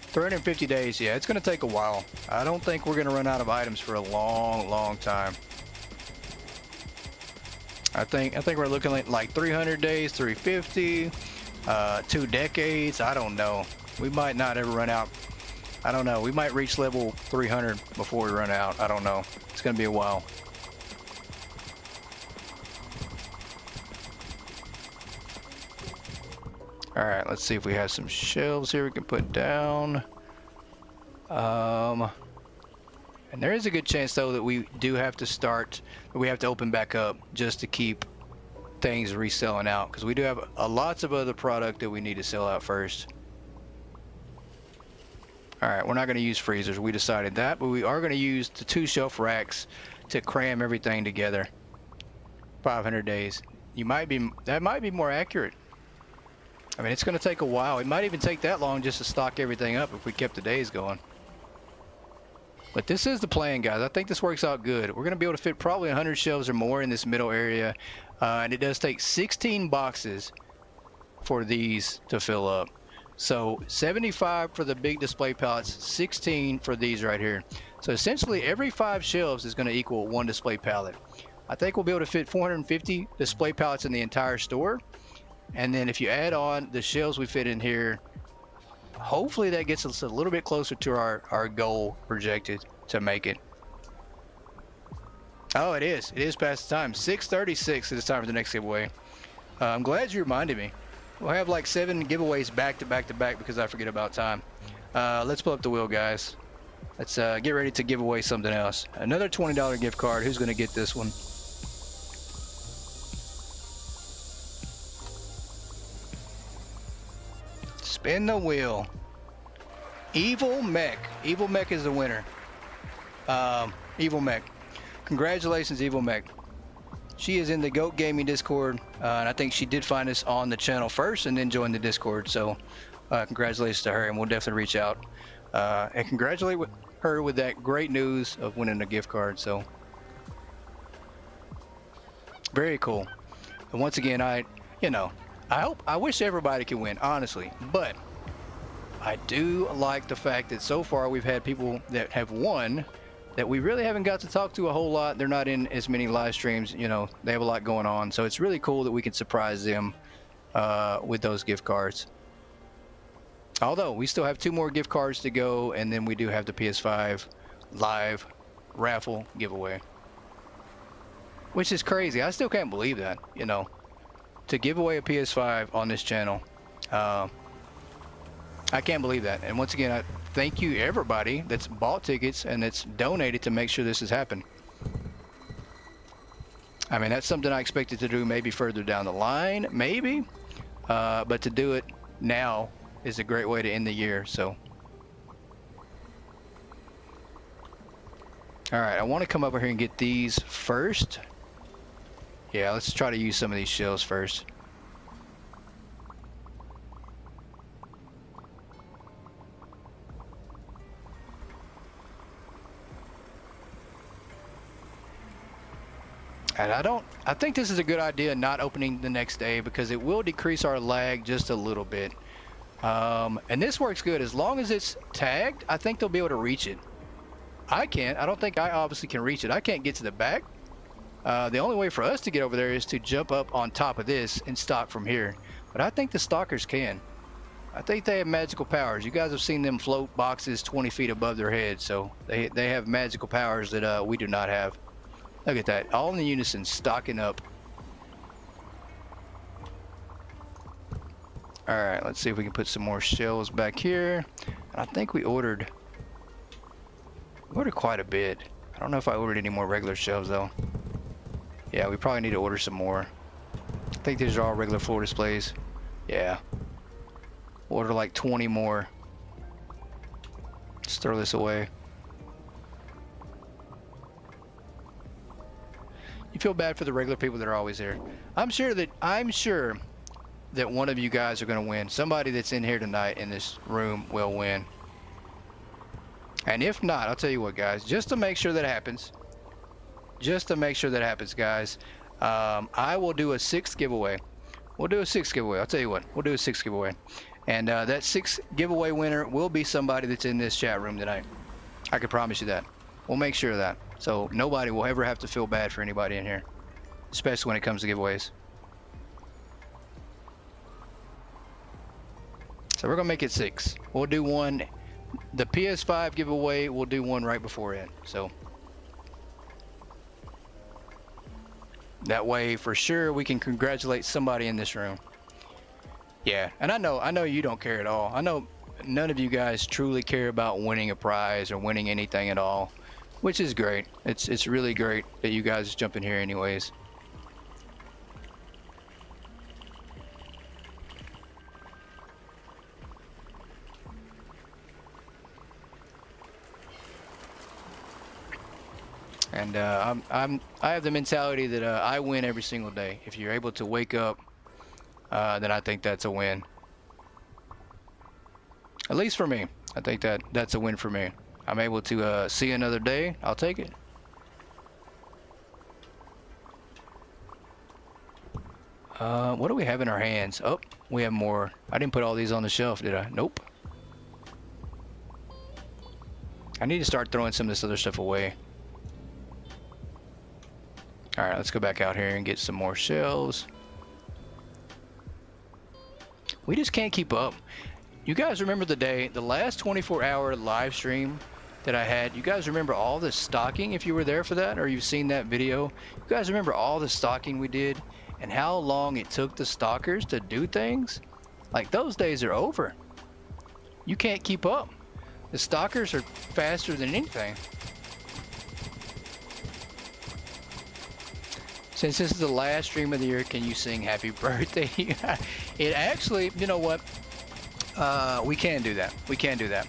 350 days. Yeah, it's going to take a while. I don't think we're going to run out of items for a long, long time. I think we're looking at like 300 days, 350, 2 decades. I don't know. We might not ever run out. I don't know. We might reach level 300 before we run out. I don't know. It's going to be a while. All right, let's see if we have some shelves here we can put down. And there is a good chance though that we do have to open back up just to keep things reselling out, because we do have lots of other product that we need to sell out first. All right, we're not going to use freezers. We decided that, but we are going to use the 2 shelf racks to cram everything together. 500 days. That might be more accurate. I mean, it's going to take a while. It might even take that long just to stock everything up if we kept the days going. But this is the plan, guys. I think this works out good. We're going to be able to fit probably 100 shelves or more in this middle area. And it does take 16 boxes for these to fill up. So 75 for the big display pallets, 16 for these right here. So essentially every 5 shelves is going to equal 1 display pallet. I think we'll be able to fit 450 display pallets in the entire store. And then if you add on the shelves we fit in here, hopefully that gets us a little bit closer to our goal projected to make it. Oh, it is past the time. 6:36 is the time for the next giveaway. I'm glad you reminded me. We'll have like 7 giveaways back to back to back because I forget about time. Let's pull up the wheel, guys. Let's get ready to give away something else. Another $20 gift card. Who's going to get this one? Spin the wheel. Evil Mech. Evil Mech is the winner. Evil Mech. Congratulations, Evil Mech. She is in the GOAT Gaming Discord, and I think she did find us on the channel first and then joined the Discord. So congratulations to her, and we'll definitely reach out and congratulate her with that great news of winning a gift card. So very cool. And once again, I wish everybody could win, honestly, but I do like the fact that so far we've had people that have won that we really haven't got to talk to a whole lot. They're not in as many live streams, you know, they have a lot going on. So it's really cool that we can surprise them with those gift cards. Although we still have 2 more gift cards to go, and then we do have the PS5 live raffle giveaway, which is crazy. I still can't believe that, you know, to give away a PS5 on this channel. I can't believe that. And once again, I thank you everybody that's bought tickets and that's donated to make sure this has happened. I mean, that's something I expected to do maybe further down the line, maybe, but to do it now is a great way to end the year. So all right, I want to come over here and get these first. Yeah, let's try to use some of these shells first. And I think this is a good idea not opening the next day, because it will decrease our lag just a little bit. And this works good as long as it's tagged. I think they'll be able to reach it. I can't. I don't think I obviously can reach it. I can't get to the back. The only way for us to get over there is to jump up on top of this and stock from here. But I think the stalkers can. I think they have magical powers. You guys have seen them float boxes 20 feet above their heads, so they have magical powers that we do not have. Look at that, all in the unison, stocking up. All right, let's see if we can put some more shells back here. And I think we ordered quite a bit. I don't know if I ordered any more regular shelves though. Yeah, we probably need to order some more. I think these are all regular floor displays. Yeah. Order like 20 more. Let's throw this away. You feel bad for the regular people that are always here. I'm sure that one of you guys are going to win. Somebody that's in here tonight in this room will win. And if not, I'll tell you what, guys, just to make sure that happens, guys, I will do a 6th giveaway. We'll do a 6th giveaway. I'll tell you what, we'll do a 6th giveaway. And that 6th giveaway winner will be somebody that's in this chat room tonight. I can promise you that. We'll make sure of that. So nobody will ever have to feel bad for anybody in here, especially when it comes to giveaways. So we're gonna make it 6. We'll do one, the PS5 giveaway, we'll do one right before it. So that way for sure we can congratulate somebody in this room. Yeah, and I know you don't care at all. I know none of you guys truly care about winning a prize or winning anything at all, which is great. It's really great that you guys jump in here anyways. And I have the mentality that I win every single day. If you're able to wake up, then I think that's a win. At least for me, I think that's a win for me. I'm able to see another day. I'll take it. What do we have in our hands? Oh, we have more. I didn't put all these on the shelf, did I? Nope. I need to start throwing some of this other stuff away. All right, let's go back out here and get some more shells. We just can't keep up. You guys remember the last 24-hour live stream that I had? You guys remember all the stocking, if you were there for that, or you've seen that video? You guys remember all the stocking we did and how long it took the stalkers to do things? Like, those days are over. You can't keep up. The stalkers are faster than anything. Since this is the last stream of the year, can you sing happy birthday? It actually, you know what? We can do that. We can do that.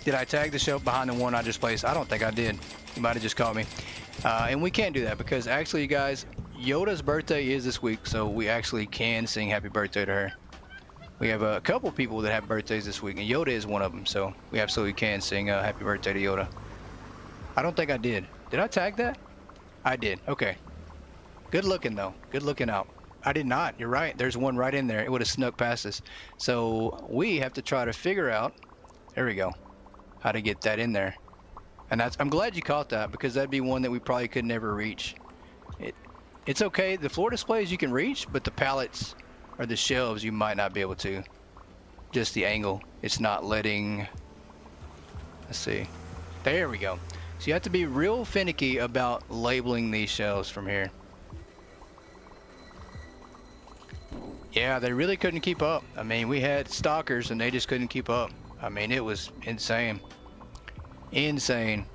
Did I tag the shelf behind the one I just placed? I don't think I did. You might have just caught me. And we can't do that because actually, you guys, Yoda's birthday is this week, so we actually can sing happy birthday to her. We have a couple people that have birthdays this week, and Yoda is one of them, so we absolutely can sing happy birthday to Yoda. I don't think I did. Did I tag that? I did. Okay. Good looking, though. Good looking out. I did not. You're right. There's one right in there. It would have snuck past us. So we have to try to figure out, there we go, how to get that in there. And I'm glad you caught that because that'd be one that we probably could never reach. It's okay. The floor displays you can reach, but the pallets or the shelves you might not be able to. Just the angle. It's not letting, let's see. There we go. So you have to be real finicky about labeling these shelves from here. Yeah, they really couldn't keep up. I mean, we had stalkers and they just couldn't keep up. I mean, it was insane. Insane.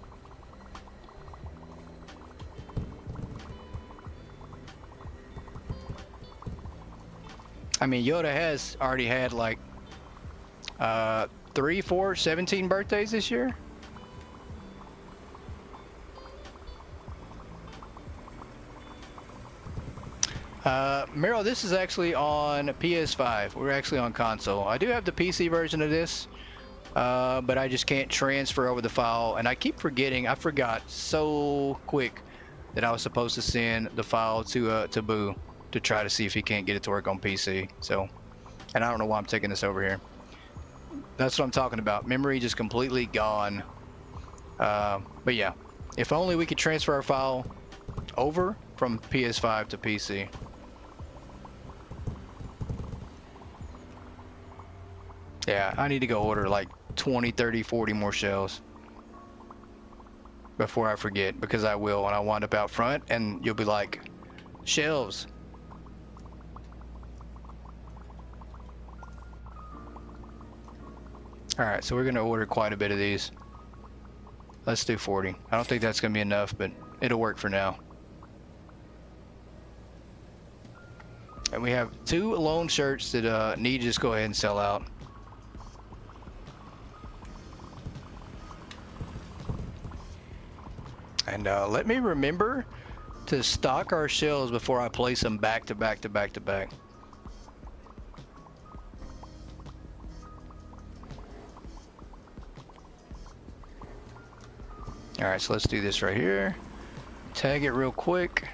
I mean, Yoda has already had like 3, 4, 17 birthdays this year. Meryl, this is actually on PS5. We're actually on console. I do have the PC version of this, but I just can't transfer over the file. And I keep forgetting. I forgot so quick that I was supposed to send the file to Boo to try to see if he can't get it to work on PC. So, and I don't know why I'm taking this over here. That's what I'm talking about. Memory just completely gone. But yeah, if only we could transfer our file over from PS5 to PC. Yeah, I need to go order like 20, 30, 40 more shells before I forget, because I will when I wind up out front and you'll be like, shelves. Alright, so we're going to order quite a bit of these. Let's do 40. I don't think that's going to be enough, but it'll work for now. And we have 2 loan shirts that need to just go ahead and sell out. And let me remember to stock our shells before I place them back to back to back to back. All right, so let's do this right here. Tag it real quick.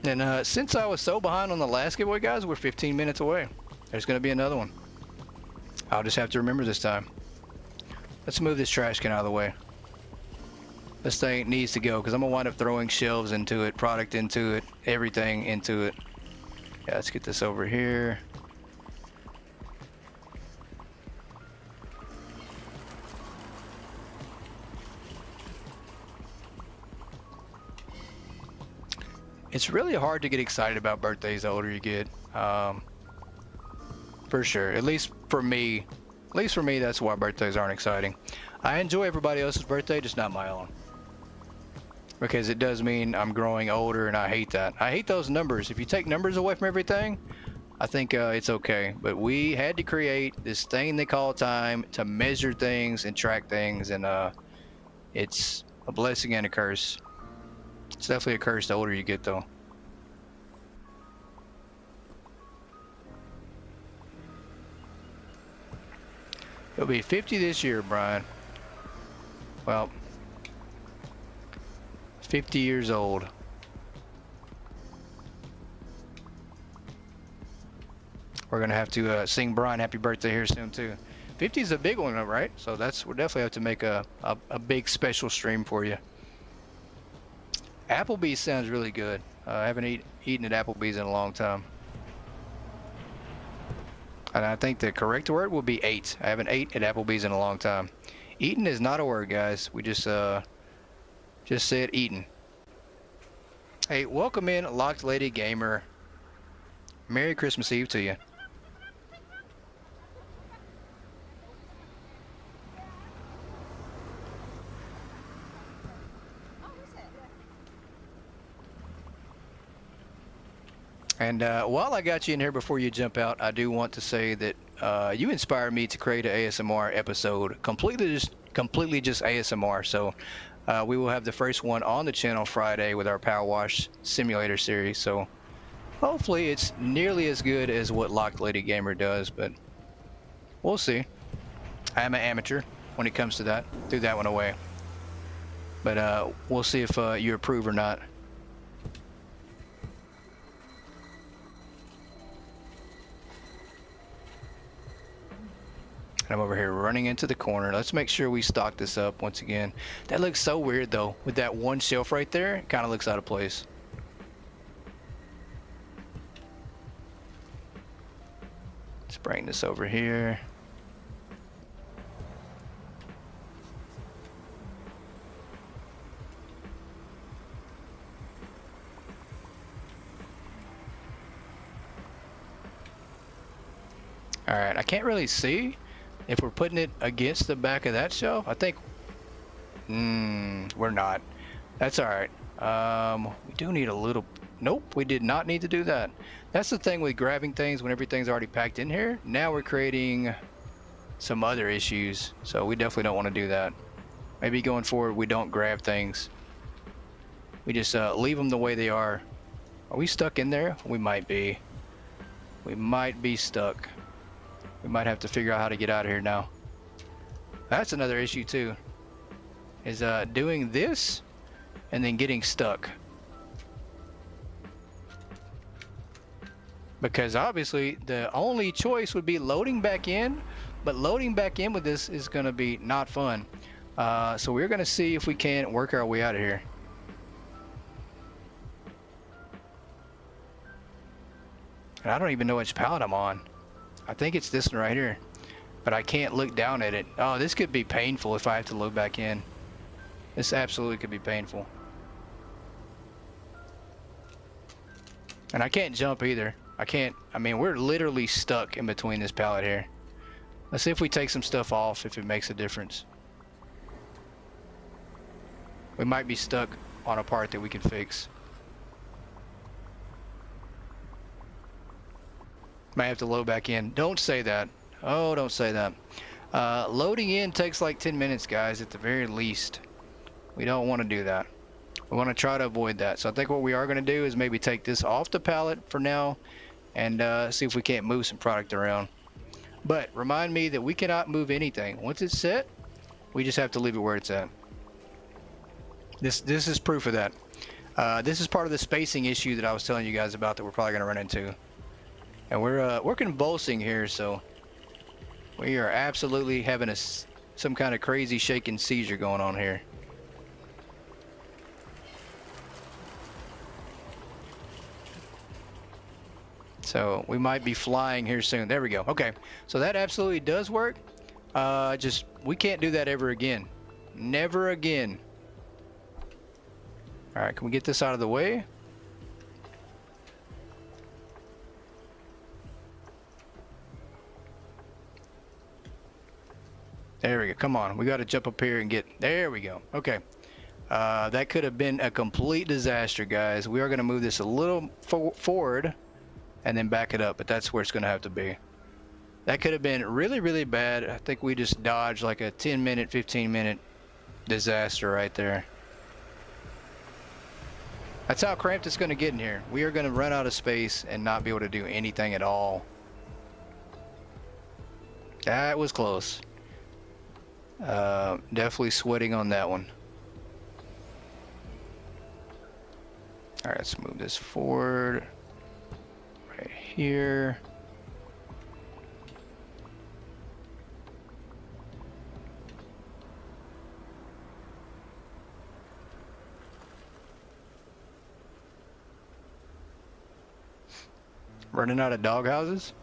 And since I was so behind on the last giveaway, guys, we're 15 minutes away. There's going to be another one. I'll just have to remember this time. Let's move this trash can out of the way. This thing needs to go because I'm going to wind up throwing shelves into it, product into it, everything into it. Yeah, let's get this over here. It's really hard to get excited about birthdays the older you get. For sure. At least for me, that's why birthdays aren't exciting. I enjoy everybody else's birthday, just not my own. Because it does mean I'm growing older, and I hate that. I hate those numbers. If you take numbers away from everything, I think it's okay. But we had to create this thing they call time to measure things and track things, and it's a blessing and a curse. It's definitely a curse the older you get, though. It'll be 50 this year, Brian. Well, 50 years old. We're gonna have to sing Brian happy birthday here soon too. 50 is a big one, right? So we'll definitely have to make a big special stream for you. Applebee's sounds really good. I haven't eaten at Applebee's in a long time. And I think the correct word will be ate. I haven't ate at Applebee's in a long time. Eaten is not a word, guys. We just said eaten. Hey, welcome in, Locked Lady Gamer. Merry Christmas Eve to you. And while I got you in here before you jump out, I do want to say that you inspired me to create an ASMR episode, completely just ASMR. So we will have the first one on the channel Friday with our Power Wash Simulator series. So hopefully it's nearly as good as what Locked Lady Gamer does, but we'll see. I am an amateur when it comes to that. Threw that one away. But we'll see if you approve or not. I'm over here running into the corner. Let's make sure we stock this up once again. That looks so weird though. With that one shelf right there, it kind of looks out of place. Let's bring this over here. All right, I can't really see if we're putting it against the back of that shelf. I think, we're not. That's all right. We do need a little, nope, we did not need to do that. That's the thing with grabbing things when everything's already packed in here. Now we're creating some other issues. So we definitely don't want to do that. Maybe going forward, we don't grab things. We just leave them the way they are. Are we stuck in there? We might be. We might be stuck. We might have to figure out how to get out of here now. That's another issue too, is doing this and then getting stuck. Because obviously the only choice would be loading back in, but loading back in with this is going to be not fun. So we're going to see if we can work our way out of here. And I don't even know which pallet I'm on. I think it's this one right here, but I can't look down at it. Oh, this could be painful if I have to load back in. This absolutely could be painful. And I can't jump either. I mean, we're literally stuck in between this pallet here. Let's see if we take some stuff off, if it makes a difference. We might be stuck on a part that we can fix. Might have to load back in. Don't say that. Oh, don't say that. Loading in takes like 10 minutes, guys, at the very least. We don't want to do that. We want to try to avoid that. So I think what we are going to do is maybe take this off the pallet for now and see if we can't move some product around. But remind me that we cannot move anything. Once it's set, we just have to leave it where it's at. This is proof of that. This is part of the spacing issue that I was telling you guys about that we're probably going to run into. And we're convulsing here, so we are absolutely having some kind of crazy shaking seizure going on here. So we might be flying here soon. There we go. Okay, so that absolutely does work. Just we can't do that ever again. Never again. All right, can we get this out of the way? There we go. Come on, we got to jump up here and get. There we go. Okay. That could have been a complete disaster, guys. We are going to move this a little forward and then back it up, but that's where it's going to have to be. That could have been really, really bad. I think we just dodged like a 10-minute, 15-minute disaster right there. That's how cramped it's going to get in here. We are going to run out of space and not be able to do anything at all. That was close. Definitely sweating on that one. All right, let's move this forward. Right here. Running out of dog houses?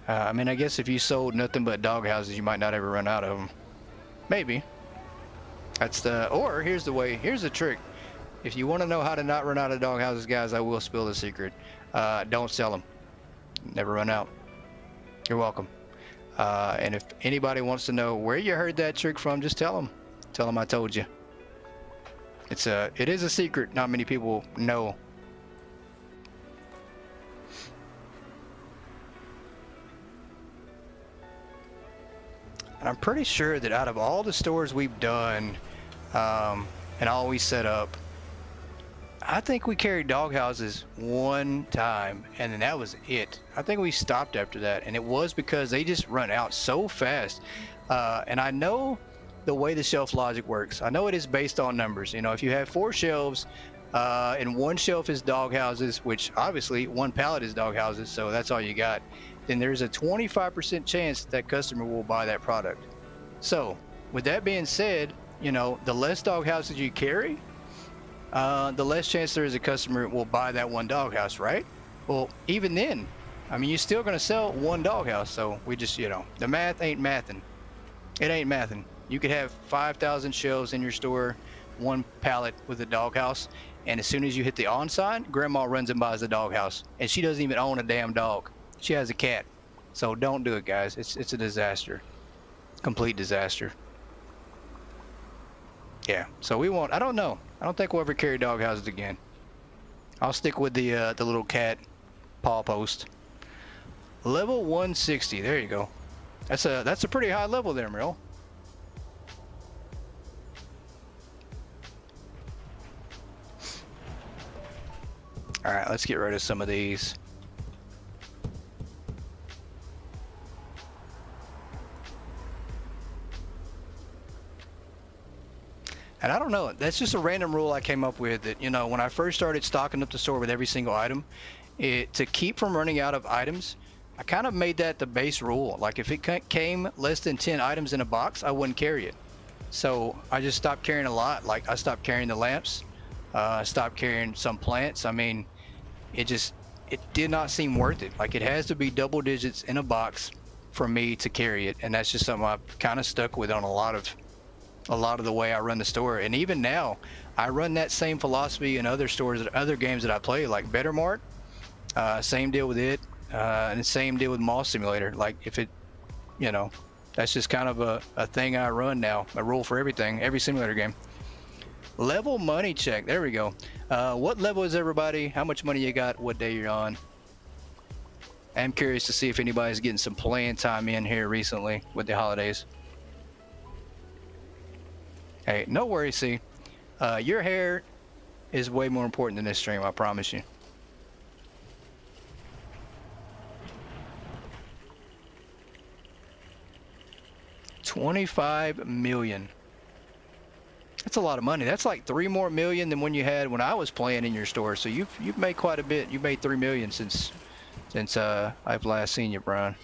I mean, I guess if you sold nothing but dog houses, you might not ever run out of them. Maybe. That's the, or here's the way, here's the trick. If you want to know how to not run out of dog houses, guys, I will spill the secret. Don't sell them. Never run out. You're welcome. And if anybody wants to know where you heard that trick from, just tell them. Tell them I told you. It is a secret not many people know. And I'm pretty sure that out of all the stores we've done and all we set up, I think we carried dog houses one time and then that was it. I think we stopped after that, and it was because they just run out so fast. And I know the way the shelf logic works. I know it is based on numbers. You know, if you have 4 shelves and one shelf is dog houses, which obviously one pallet is dog houses, so that's all you got, then there's a 25% chance that customer will buy that product. So with that being said, you know, the less dog houses you carry, the less chance there is a customer will buy that one dog house, right? Well, even then, I mean, you're still going to sell one dog house. So we just, you know, the math ain't mathing. It ain't mathing. You could have 5,000 shelves in your store, one pallet with a dog house, and as soon as you hit the on sign, grandma runs and buys the dog house, and she doesn't even own a damn dog. She has a cat. So don't do it, guys. It's a disaster. Complete disaster. Yeah, so we won't. I don't know. I don't think we'll ever carry dog houses again. I'll stick with the little cat paw post. Level 160. There you go. That's a pretty high level there, Merrill. All right, let's get rid of some of these. And I don't know, that's just a random rule I came up with that, you know, when I first started stocking up the store with every single item, to keep from running out of items, I kind of made that the base rule. Like if it came less than 10 items in a box, I wouldn't carry it. So I just stopped carrying a lot. Like I stopped carrying the lamps, I stopped carrying some plants. I mean, it did not seem worth it. Like it has to be double digits in a box for me to carry it. And that's just something I've kind of stuck with on a lot of the way I run the store. And even now I run that same philosophy in other stores, other games that I play, like Better Mart. Same deal with it, and the same deal with Mall Simulator. Like if it, you know, that's just kind of a thing I run now, a rule for everything, every simulator game. Level money check. There we go. What level is everybody? How much money you got? What day you're on? I'm curious to see if anybody's getting some playing time in here recently with the holidays. Hey, no worries, see. Your hair is way more important than this stream, I promise you. $25 million. That's a lot of money. That's like 3 more million than when you had when I was playing in your store. So you've made quite a bit. You've made 3 million since I've last seen you, Brian.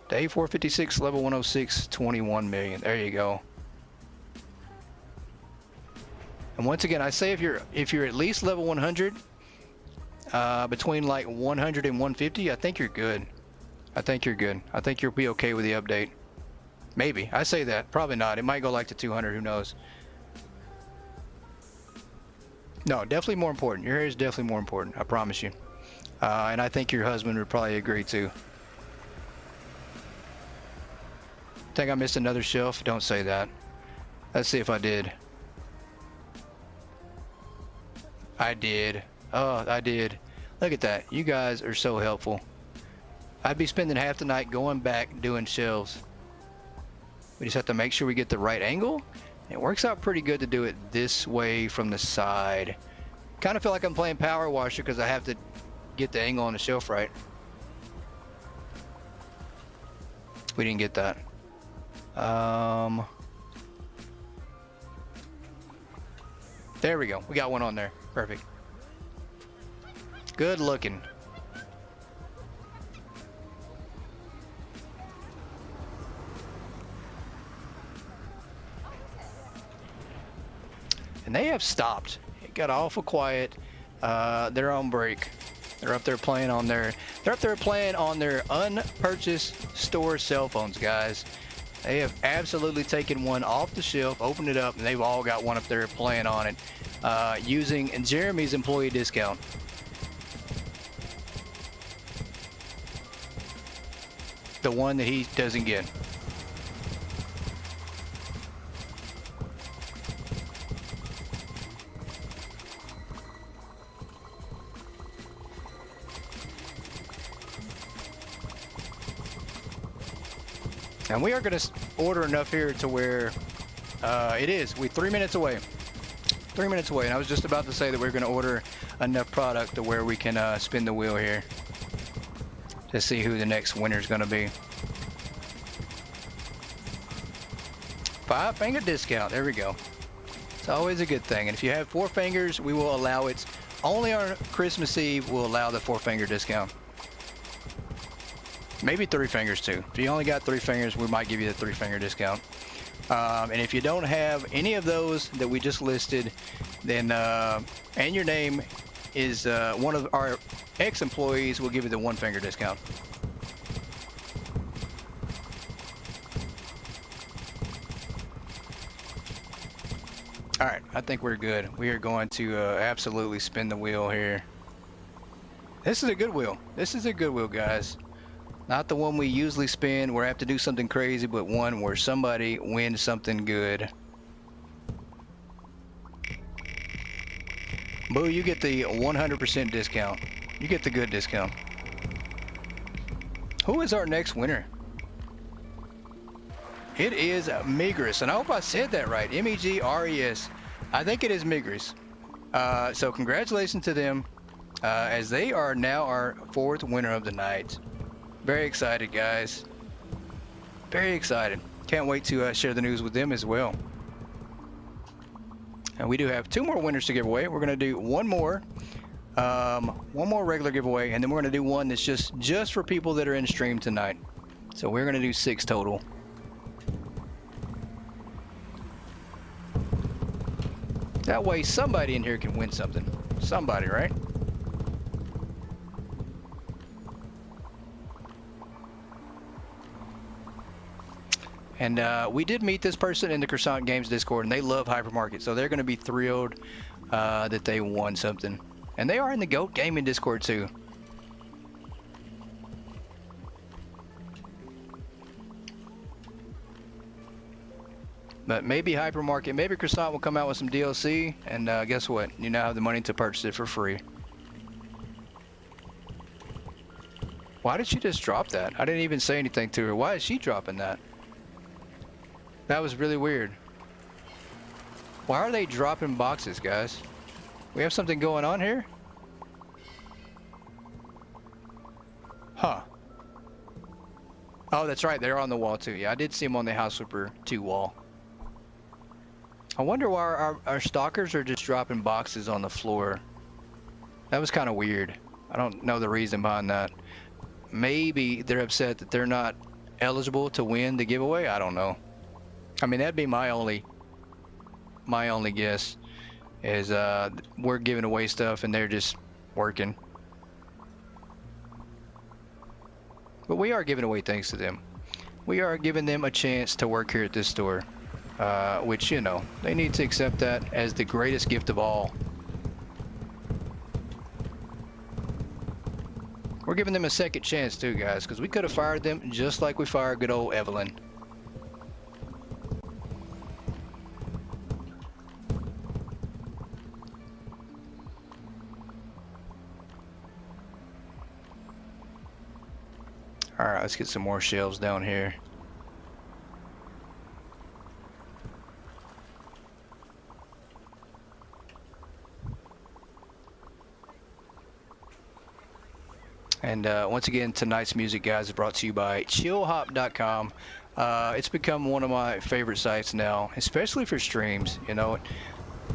Day 456, level 106, 21 million. There you go. And once again, I say if you're at least level 100, between like 100 and 150, I think you're good. I think you're good. I think you'll be okay with the update. Maybe. I say that. Probably not. It might go like to 200. Who knows? No, definitely more important. Your hair is definitely more important. I promise you. And I think your husband would probably agree too. Think I missed another shelf? Don't say that. Let's see if I did. I did. Oh, I did. Look at that. You guys are so helpful. I'd be spending half the night going back doing shelves. We just have to make sure we get the right angle. It works out pretty good to do it this way from the side. Kind of feel like I'm playing power washer because I have to get the angle on the shelf right. We didn't get that. There we go. We got one on there. Perfect. Good looking. And they have stopped. It got awful quiet. They're on break. They're up there playing on their unpurchased store cell phones, guys. They have absolutely taken one off the shelf, opened it up, and they've all got one up there playing on it, using Jeremy's employee discount. The one that he doesn't get. And we are going to order enough here to where we're 3 minutes away. 3 minutes away. And I was just about to say that we're going to order enough product to where we can spin the wheel here to see who the next winner is going to be. 5-finger discount. There we go. It's always a good thing. And if you have 4 fingers, we will allow it. Only on Christmas Eve we'll allow the 4-finger discount. Maybe 3 fingers too. If you only got 3 fingers, we might give you the 3-finger discount. And if you don't have any of those that we just listed, then and your name is one of our ex-employees, we'll give you the 1-finger discount. All right, I think we're good. We are going to absolutely spin the wheel here. This is a good wheel. This is a good wheel, guys. Not the one we usually spin where I have to do something crazy, but one where somebody wins something good. Boo, you get the 100% discount. You get the good discount. Who is our next winner? It is Migris, and I hope I said that right. M-E-G-R-E-S. I think it is Migris. So congratulations to them, as they are now our 4th winner of the night. Very excited, guys. Very excited. Can't wait to share the news with them as well. And we do have 2 more winners to give away. We're going to do one more regular giveaway, and then we're going to do one that's just for people that are in stream tonight. So we're going to do 6 total. That way somebody in here can win something. Somebody, right? And we did meet this person in the Croissant Games Discord, and they love Hypermarket, so they're going to be thrilled that they won something. And they are in the GOAT Gaming Discord too. But maybe Hypermarket, maybe Croissant will come out with some DLC, and guess what? You now have the money to purchase it for free. Why did she just drop that? I didn't even say anything to her. Why is she dropping that? That was really weird. Why are they dropping boxes, guys? We have something going on here? Huh. Oh, that's right. They're on the wall too. Yeah, I did see them on the House Flipper 2 wall. I wonder why our stalkers are just dropping boxes on the floor. That was kind of weird. I don't know the reason behind that. Maybe they're upset that they're not eligible to win the giveaway. I don't know. I mean, that'd be my only guess is we're giving away stuff and they're just working. But we are giving away things to them. We are giving them a chance to work here at this store, which, you know, they need to accept that as the greatest gift of all. We're giving them a second chance too, guys, because we could have fired them just like we fired good old Evelyn. Alright, let's get some more shelves down here. And once again, tonight's music, guys, is brought to you by chillhop.com. It's become one of my favorite sites now, especially for streams. You know,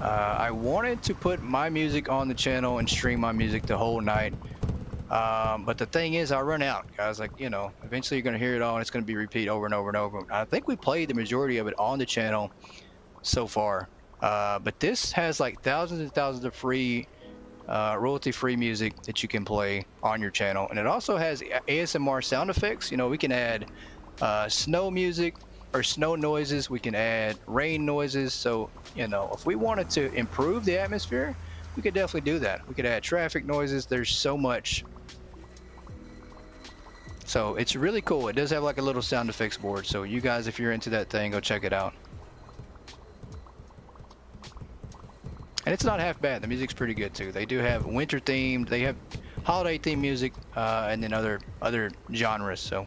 I wanted to put my music on the channel and stream my music the whole night. But the thing is, I run out, guys. Like, you know, eventually you're going to hear it all and it's going to be repeat over and over and over. I think we played the majority of it on the channel so far. But this has like thousands and thousands of free royalty-free music that you can play on your channel, and it also has ASMR sound effects. You know, we can add snow music or snow noises. We can add rain noises. So, you know, if we wanted to improve the atmosphere, we could definitely do that. We could add traffic noises. There's so much. So it's really cool. It does have like a little sound effects board. So you guys, if you're into that thing, go check it out. And it's not half bad. The music's pretty good too. They do have winter themed, they have holiday themed music, and then other genres. So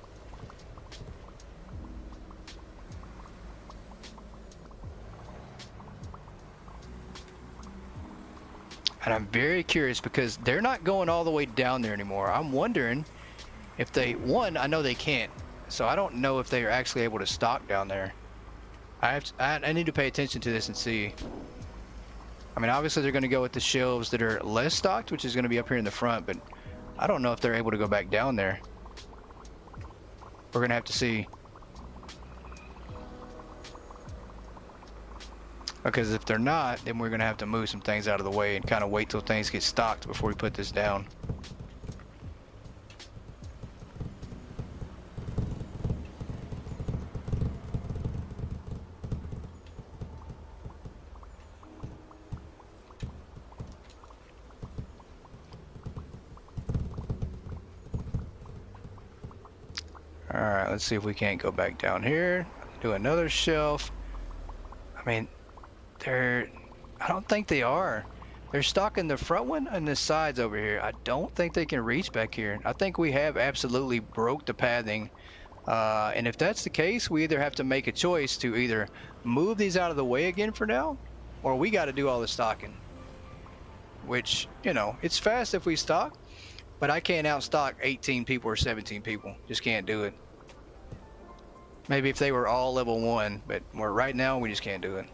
and I'm very curious because they're not going all the way down there anymore. I'm wondering if they, one, I know they can't, so I don't know if they are actually able to stock down there. I need to pay attention to this and see. I mean, obviously they're going to go with the shelves that are less stocked, which is going to be up here in the front, but I don't know if they're able to go back down there. We're going to have to see. Because if they're not, then we're going to have to move some things out of the way and kind of wait till things get stocked before we put this down. Alright, let's see if we can't go back down here. Do another shelf. I mean, I don't think they are. They're stocking the front one and the sides over here. I don't think they can reach back here. I think we have absolutely broke the pathing. And if that's the case, we either have to make a choice to either move these out of the way again for now, or we got to do all the stocking. Which, you know, it's fast if we stock. But I can't outstock 18 people or 17 people. Just can't do it. Maybe if they were all level 1, but right now we just can't do it.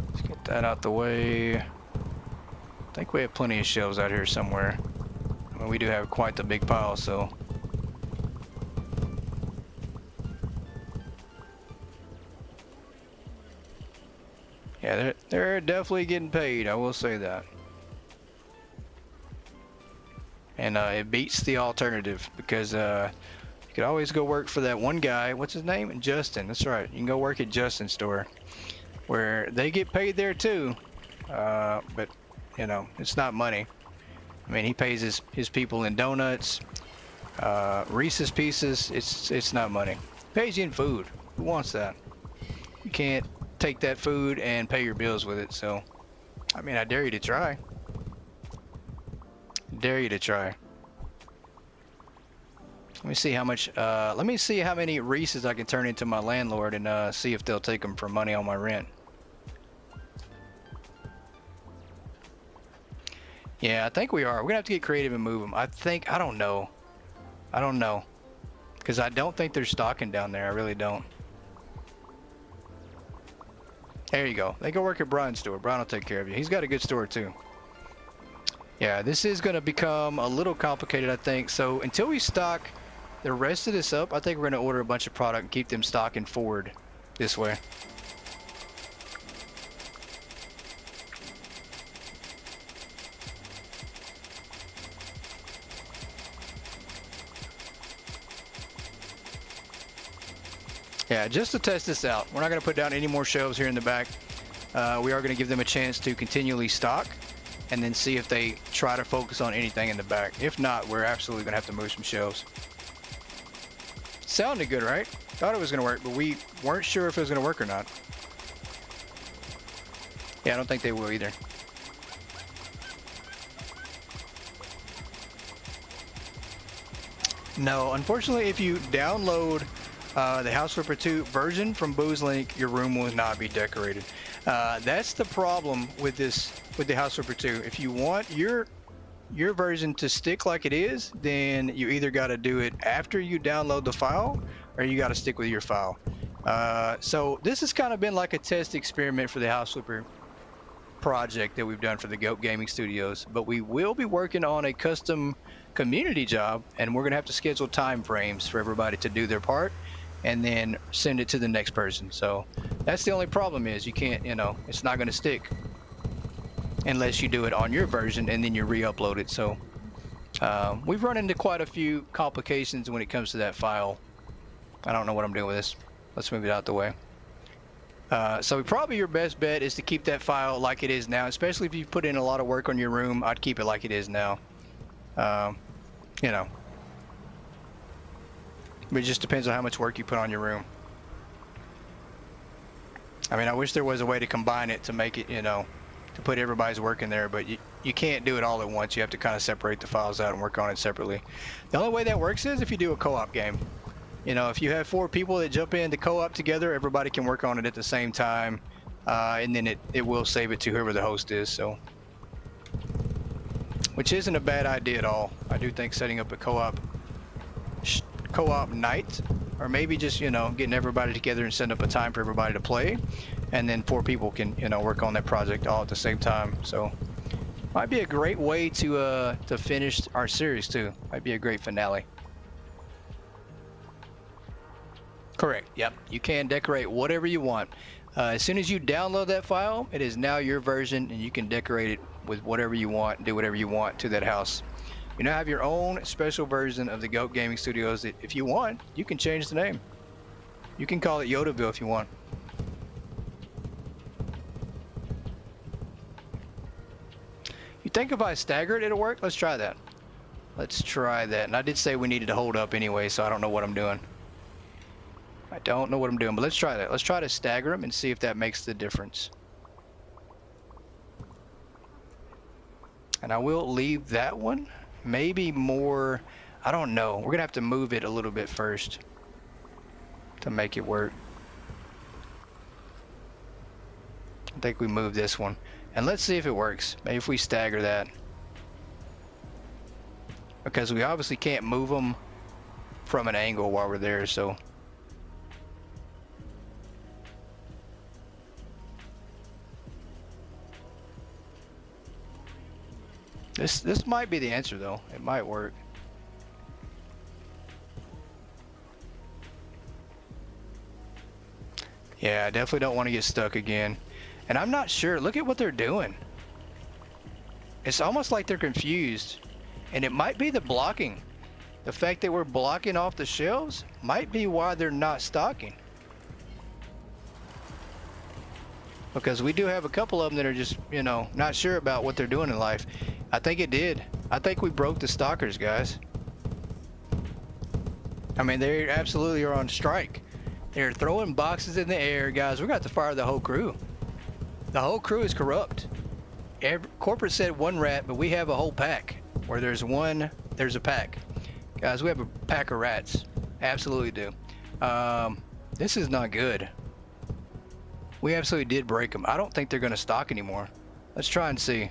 Let's get that out the way. I think we have plenty of shelves out here somewhere. I mean, we do have quite the big pile, so. Yeah, they're definitely getting paid, I will say that. And it beats the alternative because you could always go work for that one guy. What's his name? Justin. That's right. You can go work at Justin's store where they get paid there too. but you know, it's not money. I mean, he pays his people in donuts, Reese's Pieces. It's not money. He pays you in food. Who wants that? You can't take that food and pay your bills with it. So, I mean, I dare you to try. Dare you to try. Let me see how much. Let me see how many Reese's I can turn into my landlord and see if they'll take them for money on my rent. Yeah, I think we are. We're gonna have to get creative and move them. I don't know. I don't know. Because I don't think they're stocking down there. I really don't. There you go. They go work at Brian's store. Brian will take care of you. He's got a good store too. Yeah, this is gonna become a little complicated, I think. So until we stock the rest of this up, I think we're gonna order a bunch of product and keep them stocking forward this way. Yeah, just to test this out. We're not going to put down any more shelves here in the back. We are going to give them a chance to continually stock and then see if they try to focus on anything in the back. If not, we're absolutely going to have to move some shelves. Sounded good, right? Thought it was going to work, but we weren't sure if it was going to work or not. Yeah, I don't think they will either. No, unfortunately, if you download the House Flipper 2 version from Boo's Link, your room will not be decorated. That's the problem with the House Flipper 2. If you want your version to stick like it is, then you either got to do it after you download the file, or you got to stick with your file. So this has kind of been like a test experiment for the House Flipper project that we've done for the Goat Gaming Studios. But we will be working on a custom community job, and we're gonna have to schedule time frames for everybody to do their part and then send it to the next person. So that's the only problem, is you can't, you know, it's not going to stick unless you do it on your version and then you re-upload it. So we've run into quite a few complications when it comes to that file. I don't know what I'm doing with this. Let's move it out the way. So probably your best bet is to keep that file like it is now, especially if you put in a lot of work on your room. I'd keep it like it is now. You know, but it just depends on how much work you put on your room. I mean, I wish there was a way to combine it to make it, you know, to put everybody's work in there, but you can't do it all at once. You have to kind of separate the files out and work on it separately. The only way that works is if you do a co-op game. You know, if you have 4 people that jump into co-op together, everybody can work on it at the same time, and then it will save it to whoever the host is. So, which isn't a bad idea at all. I do think setting up a co-op night, or maybe just, you know, getting everybody together and setting up a time for everybody to play, and then 4 people can, you know, work on that project all at the same time. So might be a great way to finish our series too. Might be a great finale. Correct. Yep. You can decorate whatever you want. As soon as you download that file, it is now your version, and you can decorate it with whatever you want, do whatever you want to that house. You now have your own special version of the Goat Gaming Studios. If you want, you can change the name. You can call it Yodaville if you want. You think if I stagger it, it'll work? Let's try that. Let's try that. And I did say we needed to hold up anyway, so I don't know what I'm doing. I don't know what I'm doing, but let's try that. Let's try to stagger them and see if that makes the difference. And I will leave that one. Maybe more, I don't know. We're gonna have to move it a little bit first to make it work. I think we move this one. And let's see if it works. Maybe if we stagger that. Because we obviously can't move them from an angle while we're there, so. This might be the answer though. It might work. Yeah, I definitely don't want to get stuck again. And I'm not sure. Look at what they're doing. It's almost like they're confused. And it might be the blocking. The fact that we're blocking off the shelves might be why they're not stocking. because we do have a couple of them that are just, you know, not sure about what they're doing in life. I think it did. I think we broke the stalkers, guys. I mean, they absolutely are on strike. They're throwing boxes in the air, guys. We're going to have to fire the whole crew. The whole crew is corrupt. Corporate said one rat, but we have a whole pack. Where there's one, there's a pack. Guys, we have a pack of rats. Absolutely do. This is not good. We absolutely did break them. I don't think they're going to stock anymore. Let's try and see.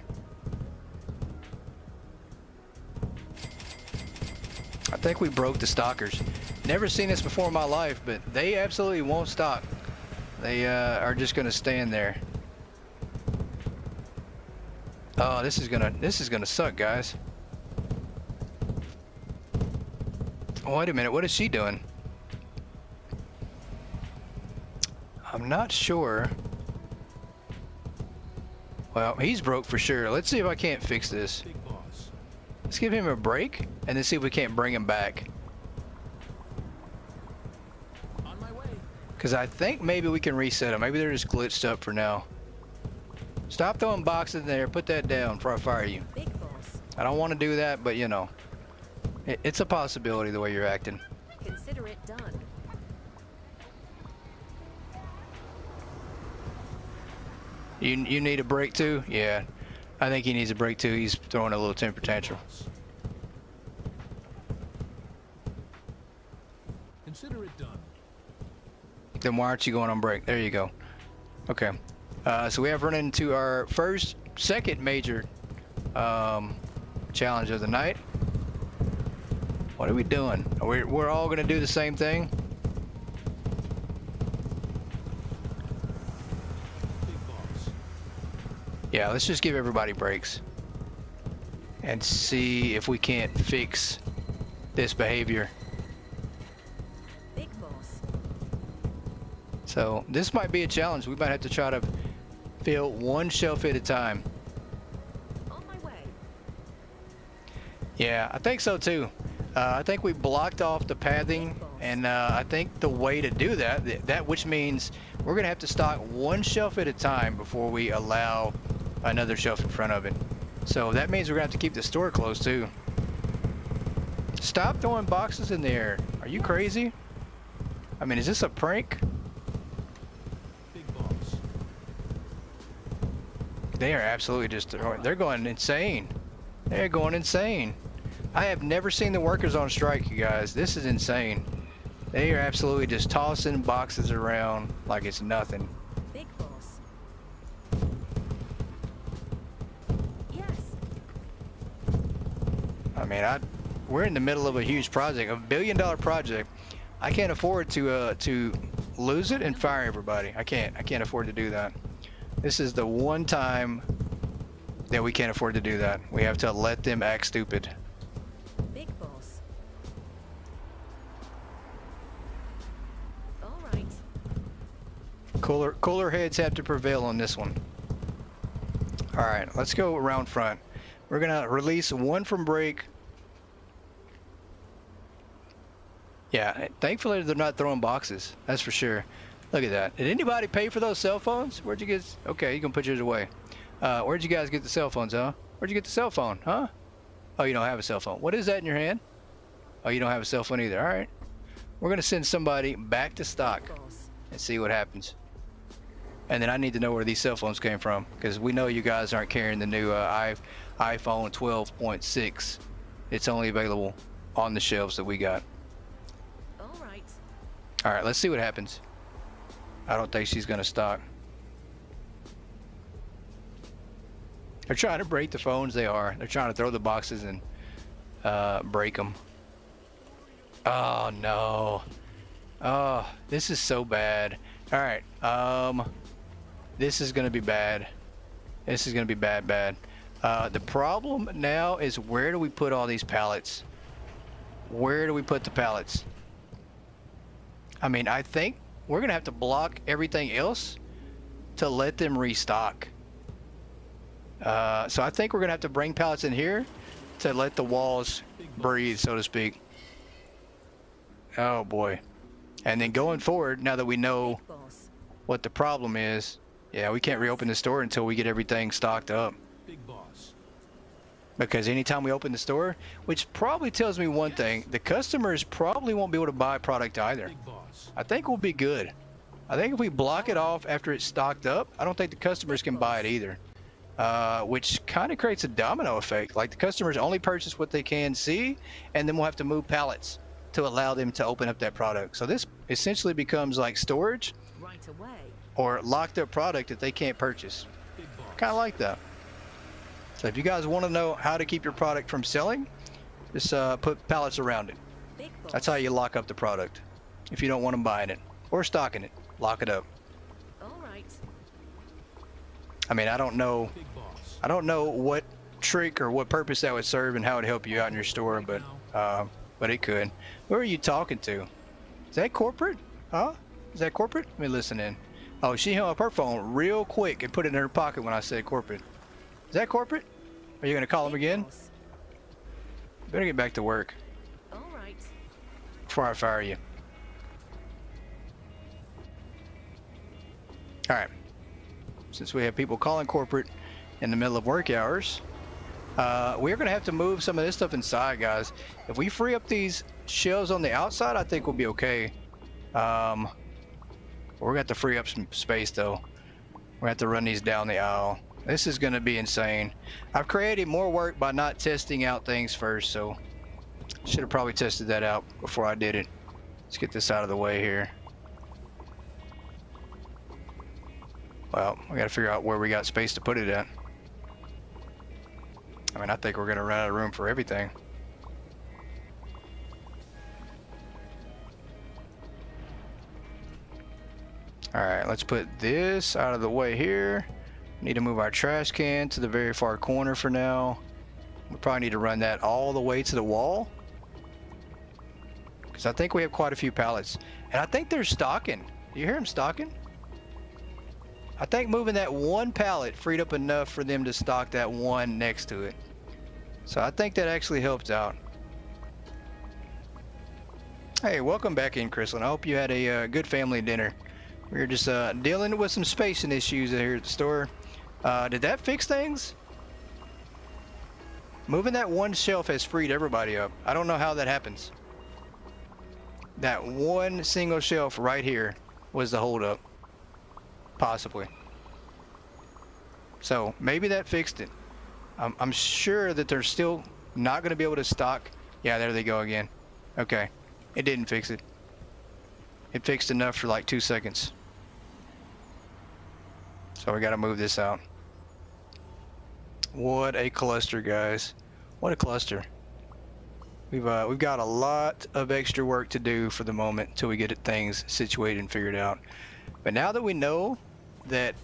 I think we broke the stalkers. Never seen this before in my life, but they absolutely won't stock. They are just going to stand there. Oh, this is gonna suck, guys. Oh, wait a minute, what is she doing? I'm not sure. Well, he's broke for sure. Let's see if I can't fix this. Let's give him a break and then see if we can't bring him back. On my way. Because I think maybe we can reset them. Maybe they're just glitched up for now. Stop throwing boxes in there. Put that down before I fire you. Big boss. I don't want to do that, but you know, it's a possibility the way you're acting. Consider it done. You need a break too? Yeah, I think he needs a break too. He's throwing a little temper tantrum. Consider it done. Then why aren't you going on break? There you go. Okay. So we have run into our second major challenge of the night. What are we doing? We're all gonna do the same thing. Big boss. Yeah, let's just give everybody breaks and see if we can't fix this behavior. Big boss. So this might be a challenge. We might have to try to fill one shelf at a time. On my way. Yeah, I think so too. I think we blocked off the pathing, and I think the way to do that, which means we're gonna have to stock one shelf at a time before we allow another shelf in front of it. So that means we're gonna have to keep the store closed too. Stop throwing boxes in the air. Are you crazy? I mean, is this a prank? Big boss. They are absolutely just, they're going insane. They're going insane. I have never seen the workers on strike, you guys. This is insane. They are absolutely just tossing boxes around like it's nothing. Big boss. Yes. I mean, we're in the middle of a huge project, a $1 billion project. I can't afford to lose it and fire everybody. I can't afford to do that. This is the one time that we can't afford to do that. We have to let them act stupid. Big boss. All right. Cooler heads have to prevail on this one. All right, let's go around front. We're gonna release one from break. Yeah, thankfully they're not throwing boxes. That's for sure. Look at that. Did anybody pay for those cell phones? Where'd you get? Okay, you can put yours away. Where'd you guys get the cell phones, huh? Where'd you get the cell phone, huh? Oh, you don't have a cell phone. What is that in your hand? Oh, you don't have a cell phone either. All right. We're gonna send somebody back to stock Big boss. and see what happens. And then I need to know where these cell phones came from, because we know you guys aren't carrying the new iPhone 12.6. It's only available on the shelves that we got. All right. All right, let's see what happens. I don't think she's gonna stock. They're trying to break the phones. They are. They're trying to throw the boxes and break them. Oh no. Oh, this is so bad. All right. This is gonna be bad. This is gonna be bad. The problem now is, where do we put all these pallets? Where do we put the pallets? I mean, I think we're gonna have to block everything else to let them restock. So I think we're gonna have to bring pallets in here to let the walls breathe, so to speak. Oh boy. And then going forward, now that we know Big boss. what the problem is, Yeah, we can't reopen the store until we get everything stocked up. Big boss. Because anytime we open the store, which probably tells me one thing, the customers probably won't be able to buy product either. Big boss. I think we'll be good. I think if we block it off after it's stocked up, I don't think the customers can buy it either. Which kind of creates a domino effect. Like the customers only purchase what they can see, and then we'll have to move pallets to allow them to open up that product. So this essentially becomes like storage Right away. or locked up product that they can't purchase. Big boss. Kind of like that. So if you guys want to know how to keep your product from selling, just put pallets around it. Big boss. That's how you lock up the product. If you don't want them buying it or stocking it, lock it up. All right. I mean, I don't know Big boss. what trick or what purpose that would serve and how it would help you out in your store, but it could. Who are you talking to? Is that corporate? Huh? Is that corporate? Let me listen in. Oh, she hung up her phone real quick and put it in her pocket when I said corporate. Is that corporate? Are you gonna call them Big again? boss. Better get back to work All right. before I fire you. All right. Since we have people calling corporate in the middle of work hours, we're going to have to move some of this stuff inside, guys. If we free up these shelves on the outside, I think we'll be okay. We're going to have to free up some space, though. We're going to have to run these down the aisle. This is going to be insane. I've created more work by not testing out things first, so should have probably tested that out before I did it. Let's get this out of the way here. Well, we got to figure out where we got space to put it at. I mean, I think we're going to run out of room for everything. All right, let's put this out of the way here. Need to move our trash can to the very far corner for now. We probably need to run that all the way to the wall, because I think we have quite a few pallets. And I think they're stocking. Do you hear them stocking? I think moving that one pallet freed up enough for them to stock that one next to it. So I think that actually helped out. Hey, welcome back in, Chrislyn. I hope you had a good family dinner. We were just dealing with some spacing issues here at the store. Did that fix things? Moving that one shelf has freed everybody up. I don't know how that happens. That one single shelf right here was the holdup. Possibly. So maybe that fixed it. I'm sure that they're still not going to be able to stock. Yeah, there they go again. Okay. It didn't fix it. It fixed enough for like 2 seconds. So we got to move this out. What a cluster, guys. What a cluster. We've got a lot of extra work to do for the moment until we get things situated and figured out. But now that we know that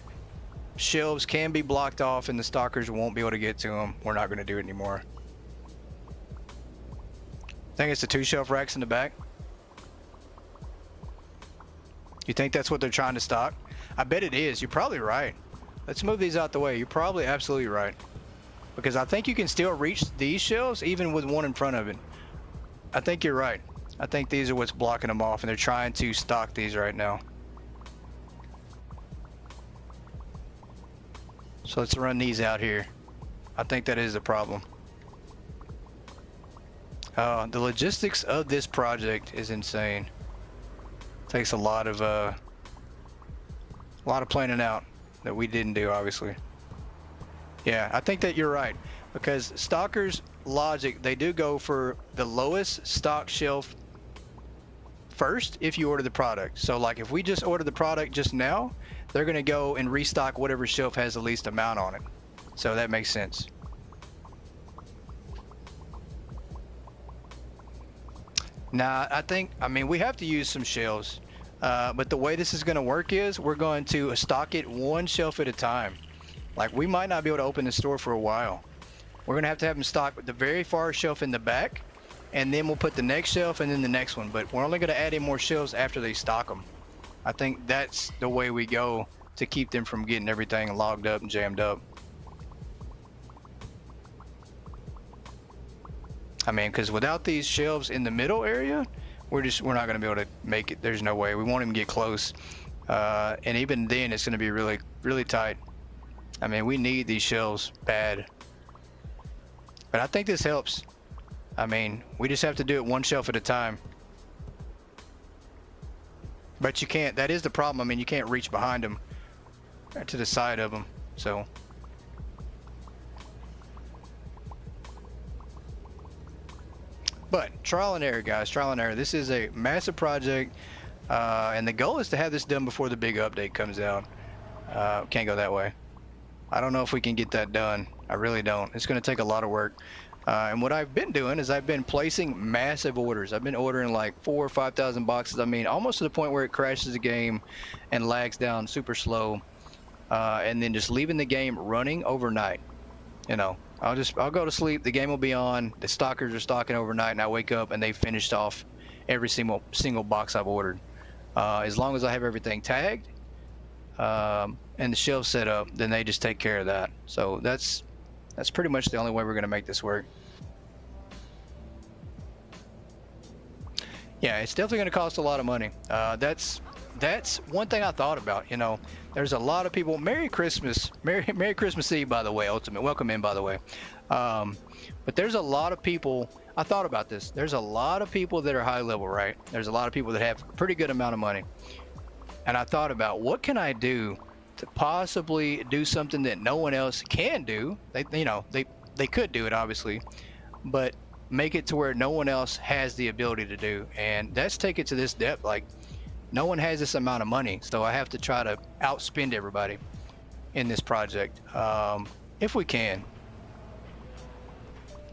shelves can be blocked off and the stalkers won't be able to get to them, we're not going to do it anymore. I think it's the 2 shelf racks in the back. You think that's what they're trying to stock? I bet it is. You're probably right. Let's move these out the way. You're probably absolutely right. Because I think you can still reach these shelves even with one in front of it. I think you're right. I think these are what's blocking them off, and they're trying to stock these right now. So let's run these out here. I think that is the problem. The logistics of this project is insane. Takes a lot of planning out that we didn't do, obviously. Yeah, I think that you're right, because stalkers logic, they do go for the lowest stock shelf first if you order the product. So like if we just order the product just now, they're going to go and restock whatever shelf has the least amount on it. So that makes sense. Now, I mean, we have to use some shelves, but the way this is going to work is we're going to stock it one shelf at a time. Like, we might not be able to open the store for a while. We're going to have them stock the very far shelf in the back, and then we'll put the next shelf and then the next one. But we're only going to add in more shelves after they stock them. I think that's the way we go to keep them from getting everything logged up and jammed up. I mean, because without these shelves in the middle area, we're not going to be able to make it. There's no way. We won't even get close. And even then, it's going to be really, really tight. I mean, we need these shelves bad. But I think this helps. I mean, we just have to do it one shelf at a time. But you can't, that is the problem. I mean, you can't reach behind them or to the side of them. So. But trial and error, guys, trial and error. This is a massive project. And the goal is to have this done before the big update comes out. Can't go that way. I don't know if we can get that done. I really don't. It's going to take a lot of work. And what I've been doing is I've been placing massive orders. I've been ordering like 4,000 or 5,000 boxes. I mean, almost to the point where it crashes the game and lags down super slow. And then just leaving the game running overnight. You know, I'll go to sleep. The game will be on. The stockers are stocking overnight, and I wake up and they finished off every single box I've ordered. As long as I have everything tagged and the shelves set up, then they just take care of that. So that's pretty much the only way we're going to make this work. Yeah, it's definitely going to cost a lot of money. That's one thing I thought about. You know, there's a lot of people. Merry Christmas Eve, by the way. Ultimate, welcome in, by the way. But there's a lot of people. I thought about this. There's a lot of people that are high level, right? There's a lot of people that have a pretty good amount of money. And I thought about what can I do to possibly do something that no one else can do. They could do it, obviously, but make it to where no one else has the ability to do. And that's take it to this depth. Like, no one has this amount of money, so I have to try to outspend everybody in this project, if we can.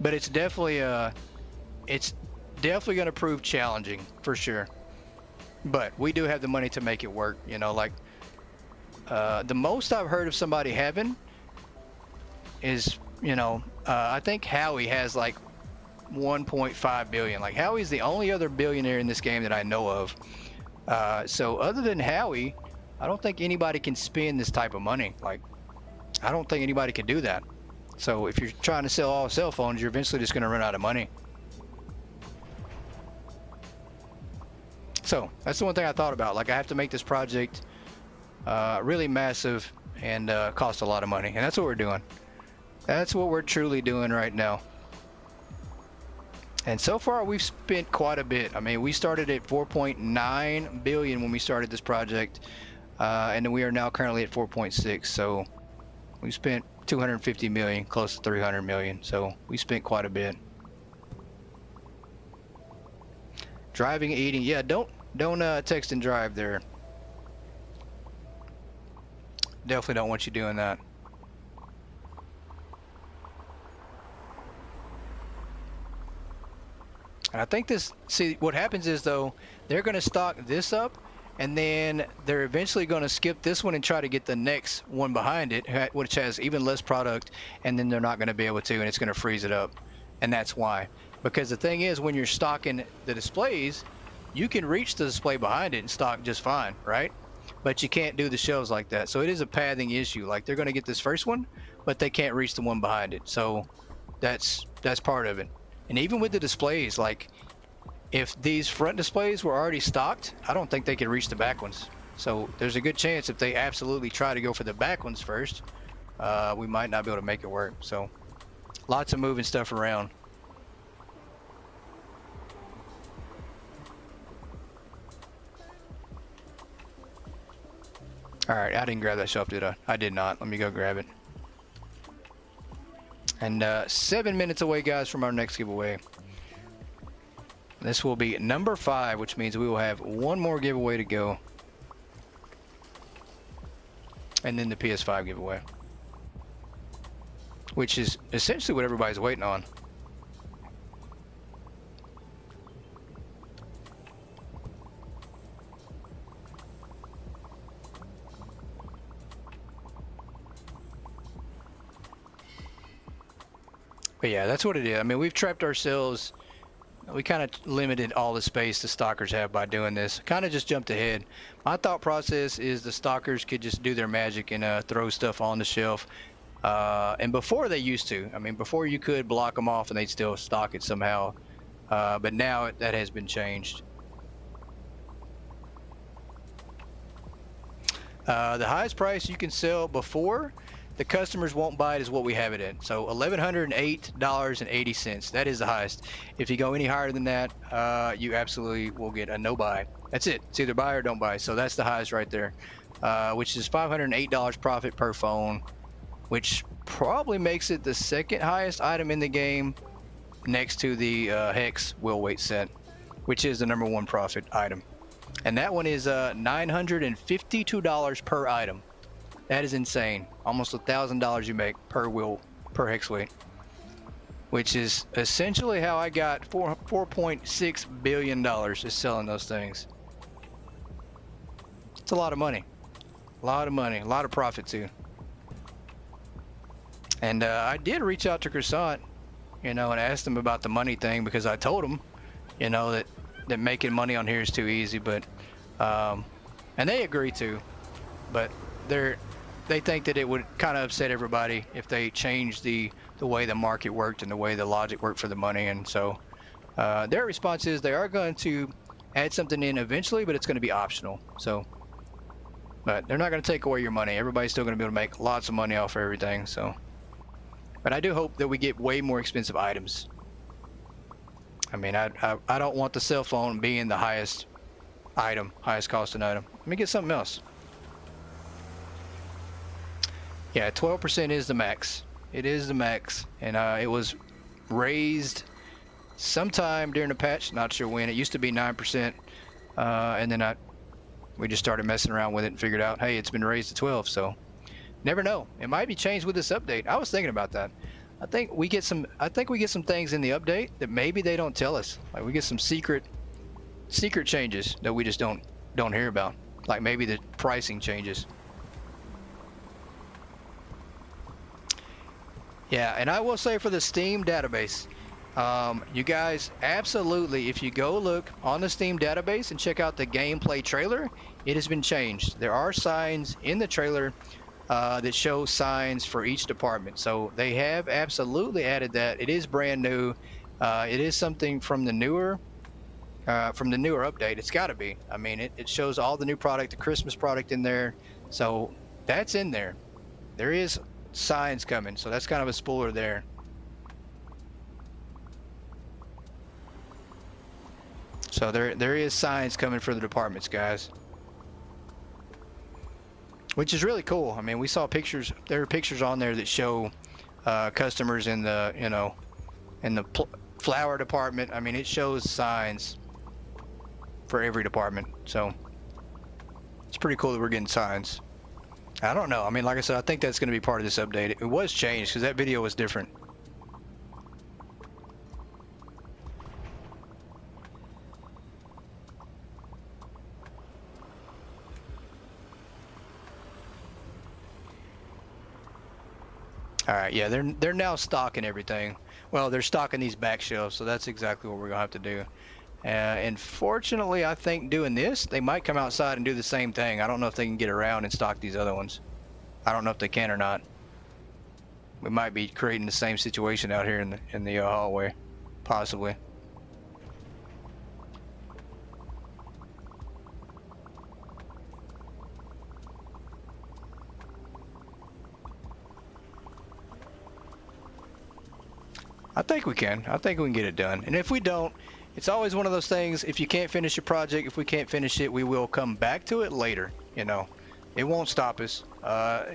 But it's definitely going to prove challenging for sure. But we do have the money to make it work. You know, like the most I've heard of somebody having is, you know, I think Howie has like 1.5 billion. Like, Howie's the only other billionaire in this game that I know of. So other than Howie, I don't think anybody can spend this type of money. Like, I don't think anybody can do that. So if you're trying to sell all cell phones, you're eventually just going to run out of money. So that's the one thing I thought about. Like, I have to make this project really massive and cost a lot of money. And that's what we're doing. That's what we're truly doing right now. And so far, we've spent quite a bit. I mean, we started at 4.9 billion when we started this project. And then we are now currently at 4.6. So we spent 250 million, close to 300 million. So we spent quite a bit. Driving, eating. Yeah, don't text and drive there. Definitely don't want you doing that. And I think this, see, what happens is, though, they're going to stock this up, and then they're eventually going to skip this one and try to get the next one behind it, which has even less product, and then they're not going to be able to, and it's going to freeze it up. And that's why. Because the thing is, when you're stocking the displays, you can reach the display behind it and stock just fine, right? But you can't do the shelves like that. So it is a pathing issue. Like, they're going to get this first one, but they can't reach the one behind it. So that's part of it. And even with the displays, like, if these front displays were already stocked, I don't think they could reach the back ones. So there's a good chance if they absolutely try to go for the back ones first, we might not be able to make it work. So lots of moving stuff around. All right, I didn't grab that shelf, did I? I did not. Let me go grab it. And 7 minutes away, guys, from our next giveaway. This will be number 5, which means we will have one more giveaway to go. And then the PS5 giveaway, which is essentially what everybody's waiting on. But yeah, that's what it is. I mean, we've trapped ourselves. We kind of limited all the space the stalkers have by doing this. Kind of just jumped ahead. My thought process is the stalkers could just do their magic and throw stuff on the shelf. And before they used to. I mean, before you could block them off and they'd still stock it somehow. But now that has been changed. The highest price you can sell before the customers won't buy it is what we have it at. So $1,108.80. That is the highest. If you go any higher than that, you absolutely will get a no buy. That's it. It's either buy or don't buy. So that's the highest right there, which is $508 profit per phone, which probably makes it the second highest item in the game next to the Hex wheel weight set, which is the #1 profit item. And that one is $952 per item. That is insane. Almost $1,000 you make per hex weight, which is essentially how I got $4.6 billion just selling those things. It's a lot of money. A lot of money. A lot of profit too. And I did reach out to Croissant, you know, and asked him about the money thing, because I told him, you know, that making money on here is too easy, but and they agree to, but they think that it would kind of upset everybody if they changed the way the market worked and the way the logic worked for the money. And so their response is they are going to add something in eventually, but it's going to be optional. So, but they're not going to take away your money. Everybody's still going to be able to make lots of money off of everything. So, but I do hope that we get way more expensive items. I mean, I don't want the cell phone being the highest costing item. Let me get something else. Yeah, 12% is the max. It is the max, and it was raised sometime during the patch. Not sure when. It used to be 9%, and then we just started messing around with it and figured out, hey, it's been raised to 12. So, never know. It might be changed with this update. I was thinking about that. I think we get some things in the update that maybe they don't tell us. Like we get some secret changes that we just don't hear about. Like maybe the pricing changes. Yeah, and I will say for the Steam database, you guys absolutely, if you go look on the Steam database and check out the gameplay trailer, it has been changed. There are signs in the trailer that show signs for each department. So they have absolutely added that. It is brand new. It is something from the newer update. It's got to be. I mean, it shows all the new product, the Christmas product in there. So that's in there. There is signs coming. So that's kind of a spoiler there. So there is signs coming for the departments, guys. Which is really cool. I mean, we saw pictures. There are pictures on there that show customers in the, you know, in the flower department. I mean, it shows signs for every department. So it's pretty cool that we're getting signs. I don't know. I mean, like I said, I think that's going to be part of this update. It was changed because that video was different. All right, yeah, they're now stocking everything. Well, they're stocking these back shelves, so that's exactly what we're gonna have to do. And fortunately, I think doing this, they might come outside and do the same thing. I don't know if they can get around and stock these other ones. I don't know if they can or not. We might be creating the same situation out here in the hallway, possibly. I think we can. I think we can get it done. And if we don't, it's always one of those things. If you can't finish your project, if we can't finish it, we will come back to it later. You know, it won't stop us.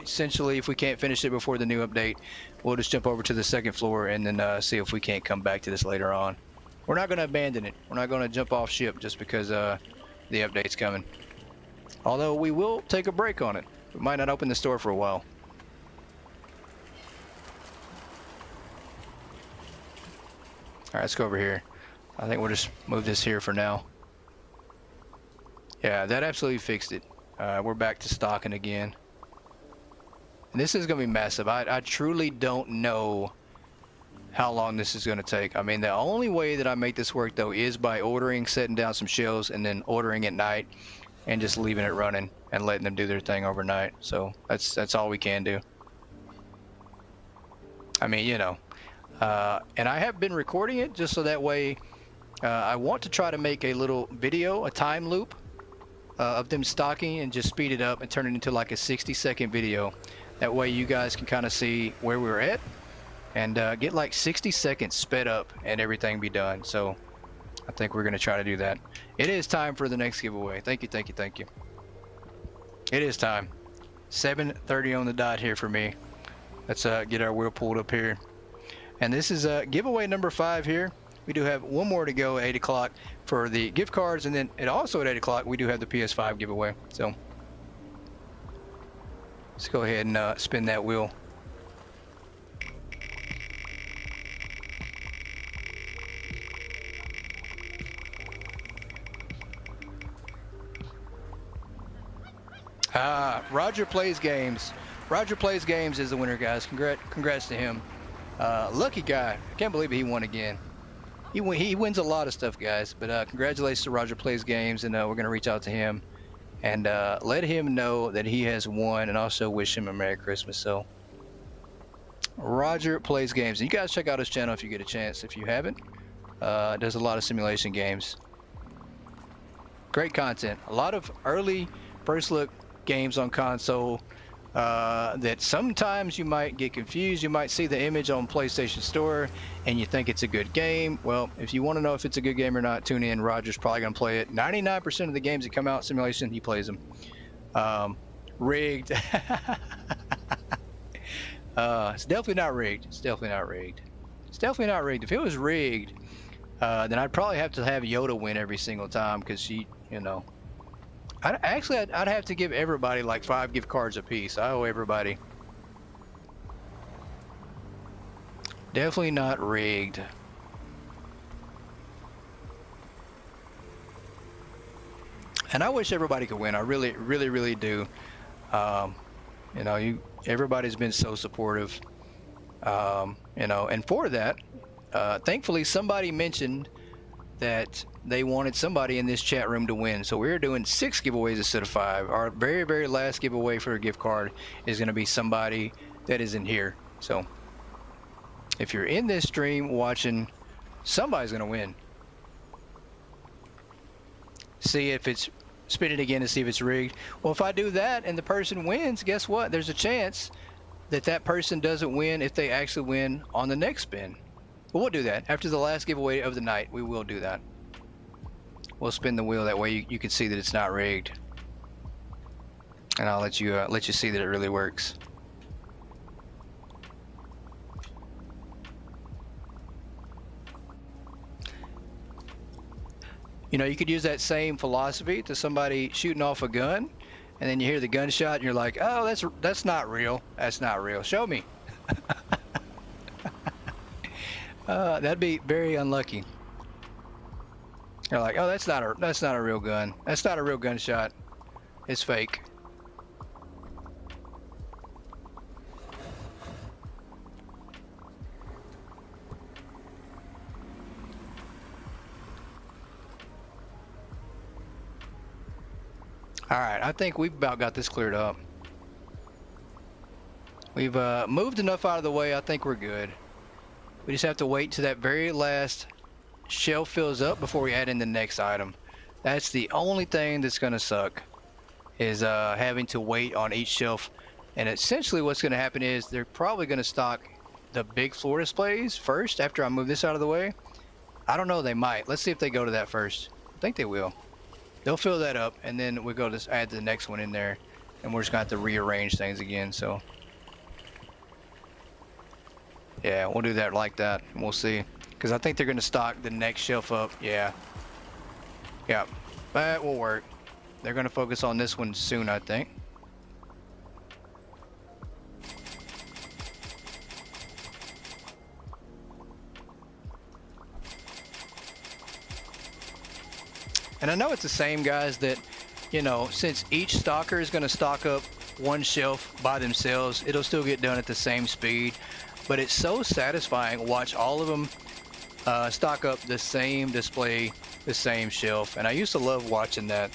Essentially, if we can't finish it before the new update, we'll just jump over to the second floor and then see if we can't come back to this later on. We're not going to abandon it. We're not going to jump off ship just because the update's coming. Although we will take a break on it. We might not open the store for a while. All right, let's go over here. I think we'll just move this here for now. Yeah, that absolutely fixed it. We're back to stocking again. And this is going to be massive. I truly don't know how long this is going to take. I mean, the only way that I make this work, though, is by ordering, setting down some shelves, and then ordering at night and just leaving it running and letting them do their thing overnight. So that's all we can do. I mean, you know. And I have been recording it just so that way I want to try to make a little video, a time loop, of them stocking and just speed it up and turn it into like a 60-second video. That way you guys can kind of see where we're at and get like 60 seconds sped up and everything be done. So I think we're going to try to do that. It is time for the next giveaway. Thank you, thank you, thank you. It is time. 7:30 on the dot here for me. Let's get our wheel pulled up here. And this is giveaway number 5 here. We do have one more to go at 8 o'clock for the gift cards, and then also at 8 o'clock we do have the PS5 giveaway. So let's go ahead and spin that wheel. Roger Plays Games. Roger Plays Games is the winner, guys. Congrats to him. Lucky guy. I can't believe he won again. He wins a lot of stuff, guys. But congratulations to Roger Plays Games, and we're going to reach out to him and let him know that he has won, and also wish him a Merry Christmas. So, Roger Plays Games. And you guys check out his channel if you get a chance. If you haven't, does a lot of simulation games. Great content. A lot of early first look games on console that sometimes you might get confused. You might see the image on PlayStation Store and you think it's a good game. Well, if you want to know if it's a good game or not, tune in. Roger's probably going to play it. 99% of the games that come out simulation, he plays them. Rigged. It's definitely not rigged. It's definitely not rigged. It's definitely not rigged. If it was rigged, then I'd probably have to have Yoda win every single time, because she, you know, I'd have to give everybody like 5 gift cards apiece. I owe everybody. Definitely not rigged. And I wish everybody could win. I really, really, really do. You know, everybody's been so supportive. You know, and for that, thankfully somebody mentioned that they wanted somebody in this chat room to win. So we're doing 6 giveaways instead of 5. Our very, very last giveaway for a gift card is going to be somebody that is in here. So if you're in this stream watching, somebody's going to win. See if it's, spin it again to see if it's rigged. Well, if I do that and the person wins, guess what? There's a chance that that person doesn't win if they actually win on the next spin. But we'll do that after the last giveaway of the night. We will do that. We'll spin the wheel, that way you can see that it's not rigged, and I'll let you see that it really works. You know, you could use that same philosophy to somebody shooting off a gun, and then you hear the gunshot and you're like, oh, that's not real. That's not real. Show me. That'd be very unlucky. They're like, oh, that's not a real gun. That's not a real gunshot. It's fake. All right, I think we've about got this cleared up. We've moved enough out of the way. I think we're good. We just have to wait till that very last shelf fills up before we add in the next item. That's the only thing that's going to suck, is having to wait on each shelf. And essentially what's going to happen is they're probably going to stock the big floor displays first after I move this out of the way. I don't know, they might. Let's see if they go to that first. I think they will. They'll fill that up, and then we'll go to add the next one in there, and we're just going to have to rearrange things again. So yeah, we'll do that like that, and we'll see. Because I think they're going to stock the next shelf up. Yeah. Yeah. That will work. They're going to focus on this one soon, I think. And I know it's the same guys that, you know, since each stocker is going to stock up one shelf by themselves, it'll still get done at the same speed. But it's so satisfying to watch all of them stock up the same display, the same shelf. And I used to love watching that.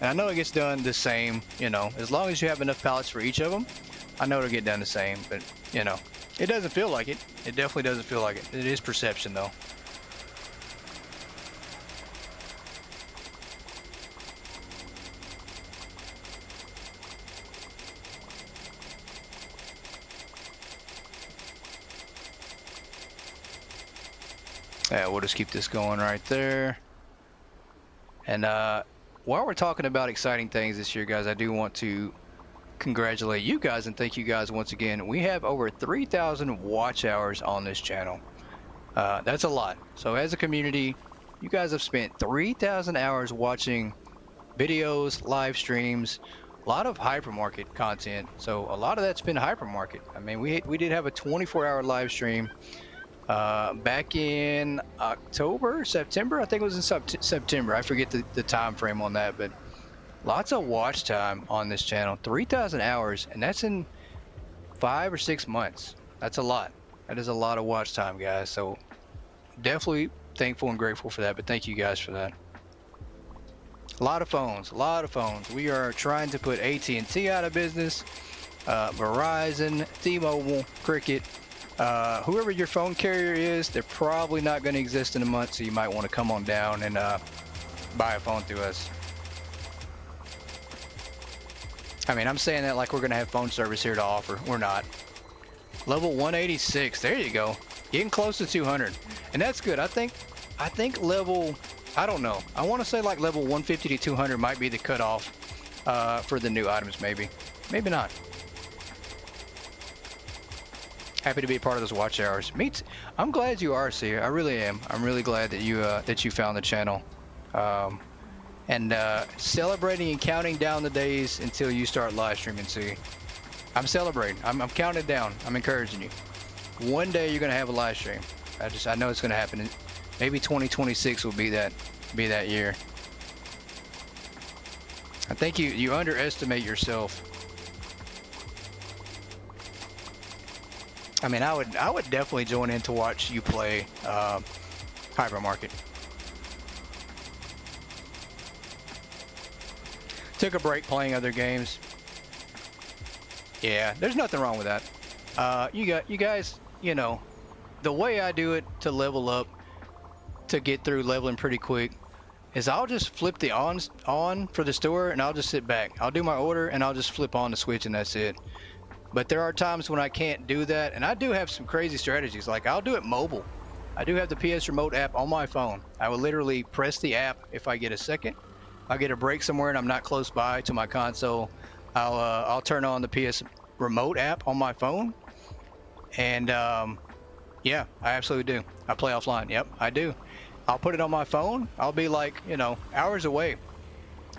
And I know it gets done the same, you know, as long as you have enough pallets for each of them, I know it'll get done the same. But, you know, it doesn't feel like it. It definitely doesn't feel like it. It is perception, though. Yeah, we'll just keep this going right there. And while we're talking about exciting things this year, guys, I do want to congratulate you guys and thank you guys once again. We have over 3,000 watch hours on this channel. That's a lot. So as a community, you guys have spent 3,000 hours watching videos, live streams, a lot of hypermarket content. So a lot of that's been hypermarket. I mean, we did have a 24-hour live stream back in September. I think it was in September. I forget the time frame on that, but lots of watch time on this channel. 3,000 hours, and that's in 5 or 6 months. That's a lot. That is a lot of watch time, guys. So definitely thankful and grateful for that, but thank you guys for that. A lot of phones, a lot of phones. We are trying to put AT&T out of business, Verizon, T-Mobile, Cricket, whoever your phone carrier is, they're probably not going to exist in a month, so you might want to come on down and buy a phone through us. I mean, I'm saying that like we're going to have phone service here to offer. We're not. Level 186, there you go. Getting close to 200, and that's good. I think level, I don't know. I want to say like level 150 to 200 might be the cutoff for the new items, maybe not. Happy to be a part of those watch hours. I'm glad you are, Sia. I really am. I'm really glad that you found the channel, and celebrating and counting down the days until you start live streaming, Sia. I'm celebrating. I'm counting down. I'm encouraging you. One day you're gonna have a live stream. I know it's gonna happen. Maybe 2026 will be that year. I think you underestimate yourself. I mean, I would definitely join in to watch you play Hypermarket. Took a break playing other games. Yeah, there's nothing wrong with that. You guys, you know, the way I do it to level up, to get through leveling pretty quick, is I'll just flip the on for the store and I'll just sit back. I'll do my order and I'll just flip on the switch and that's it. But there are times when I can't do that, and I do have some crazy strategies. Like I'll do it mobile. I do have the PS Remote app on my phone. I will literally press the app if I get a second. I get a break somewhere and I'm not close by to my console. I'll turn on the PS Remote app on my phone, and yeah, I absolutely do. I play offline. Yep, I do. I'll put it on my phone. I'll be like, you know, hours away,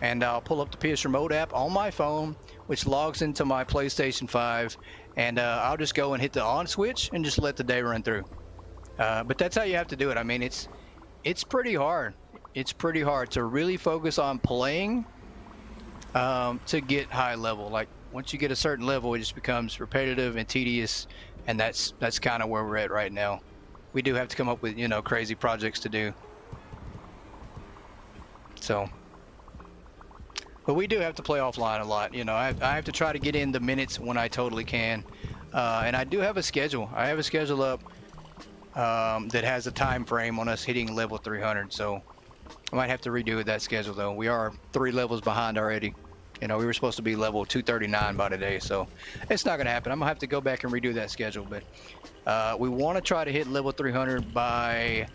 and I'll pull up the PS Remote app on my phone, which logs into my PlayStation 5, and I'll just go and hit the on switch and just let the day run through. But that's how you have to do it. I mean, it's pretty hard. It's pretty hard to really focus on playing to get high level. Like once you get a certain level, it just becomes repetitive and tedious, and that's kind of where we're at right now. We do have to come up with, you know, crazy projects to do. So, but we do have to play offline a lot. You know, I have to try to get in the minutes when I totally can, and I do have a schedule. I have a schedule up that has a time frame on us hitting level 300. So I might have to redo that schedule though. We are 3 levels behind already. You know, we were supposed to be level 239 by today, so it's not gonna happen. I'm gonna have to go back and redo that schedule, but we want to try to hit level 300 by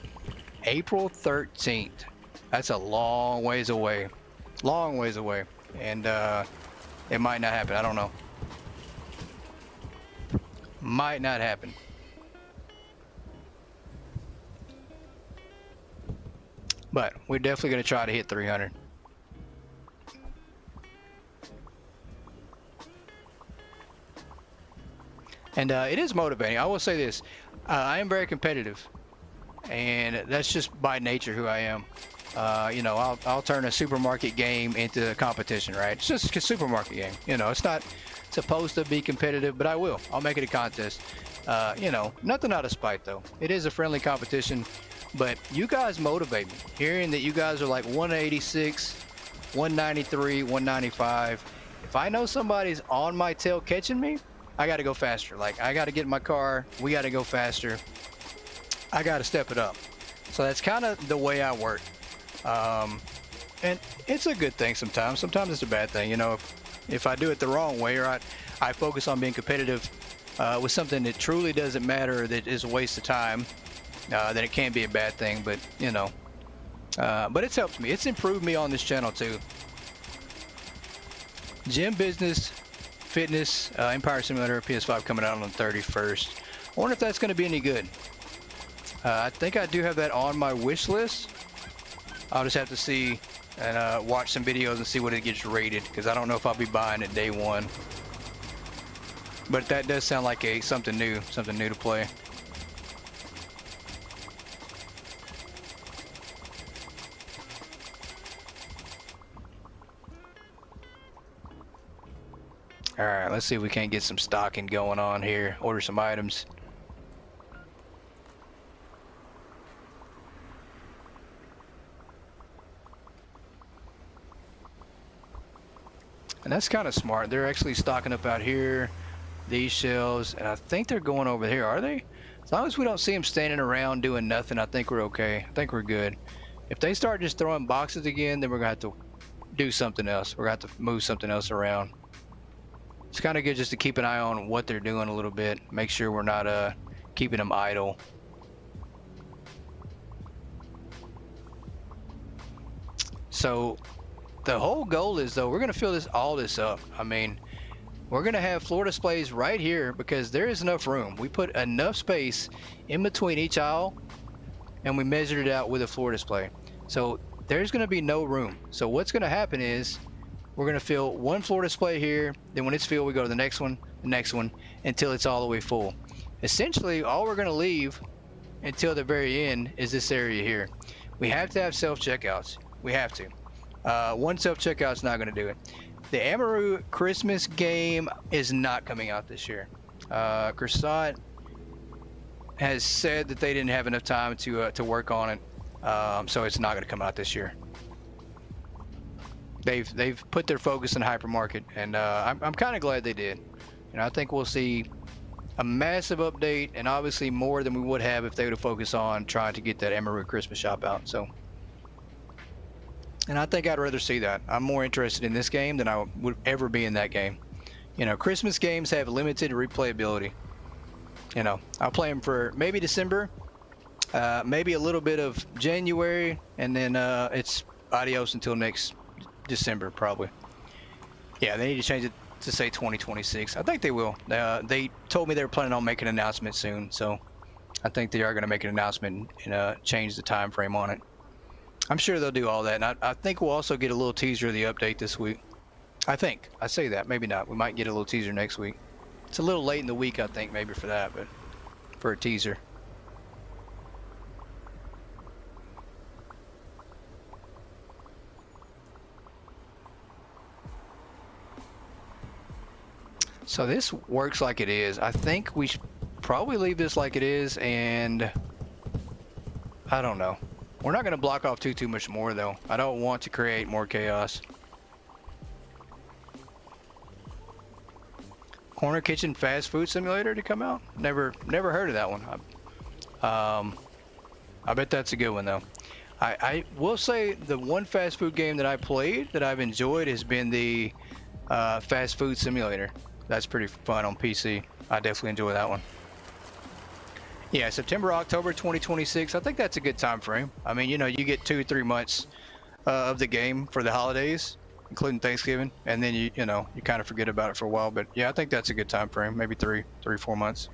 April 13th. That's a long ways away. Long ways away, and it might not happen. I don't know. Might not happen. But we're definitely going to try to hit 300. And it is motivating. I will say this. I am very competitive, and that's just by nature who I am. You know, I'll turn a supermarket game into a competition, right? It's just a supermarket game. You know, it's not supposed to be competitive, but I will. I'll make it a contest. You know, nothing out of spite though. It is a friendly competition, but you guys motivate me. Hearing that you guys are like 186, 193, 195. If I know somebody's on my tail catching me, I got to go faster. Like I got to get in my car. We got to go faster. I got to step it up. So that's kind of the way I work. And it's a good thing sometimes. Sometimes it's a bad thing. You know, if I do it the wrong way, or I focus on being competitive with something that truly doesn't matter, that is a waste of time, then it can be a bad thing, but you know. But it's helped me. It's improved me on this channel too. Gym Business, Fitness, Empire Simulator, PS5 coming out on the 31st. I wonder if that's going to be any good. I think I do have that on my wish list. I'll just have to see and watch some videos and see what it gets rated, because I don't know if I'll be buying it day one. But that does sound like something new to play. All right, let's see if we can't get some stocking going on here. Order some items. And that's kind of smart. They're actually stocking up out here, these shelves, and I think they're going over here. Are they? As long as we don't see them standing around doing nothing, I think we're okay. I think we're good. If they start just throwing boxes again, then we're gonna have to do something else. We're gonna have to move something else around. It's kind of good just to keep an eye on what they're doing a little bit. Make sure we're not keeping them idle. So the whole goal is, though, we're going to fill all this up. I mean, we're going to have floor displays right here because there is enough room. We put enough space in between each aisle, and we measured it out with a floor display. So there's going to be no room. So what's going to happen is we're going to fill one floor display here. Then when it's filled, we go to the next one, until it's all the way full. Essentially, all we're going to leave until the very end is this area here. We have to have self-checkouts. We have to. One self-checkout is not going to do it. The Amaru Christmas game is not coming out this year. Croissant has said that they didn't have enough time to work on it, so it's not going to come out this year. They've put their focus in Hypermarket, and I'm kind of glad they did. You know, I think we'll see a massive update, and obviously more than we would have if they would have focused on trying to get that Amaru Christmas shop out. So. And I think I'd rather see that. I'm more interested in this game than I would ever be in that game. You know, Christmas games have limited replayability. You know, I'll play them for maybe December, maybe a little bit of January, and then it's adios until next December, probably. Yeah, they need to change it to say 2026. I think they will. They told me they were planning on making an announcement soon, so I think they are going to make an announcement and change the time frame on it. I'm sure they'll do all that, and I think we'll also get a little teaser of the update this week. I think. I say that. Maybe not. We might get a little teaser next week. It's a little late in the week, I think, maybe for that, but for a teaser. So this works like it is. I think we should probably leave this like it is, and I don't know. We're not going to block off too much more, though. I don't want to create more chaos. Corner Kitchen Fast Food Simulator to come out? Never heard of that one. I bet that's a good one, though. I will say the one fast food game that I played that I've enjoyed has been the Fast Food Simulator. That's pretty fun on PC. I definitely enjoy that one. Yeah, September, October 2026. I think that's a good time frame. I mean, you know, you get 2-3 months of the game for the holidays, including Thanksgiving, and then you know, you kind of forget about it for a while. But yeah, I think that's a good time frame. Maybe 3-4 months.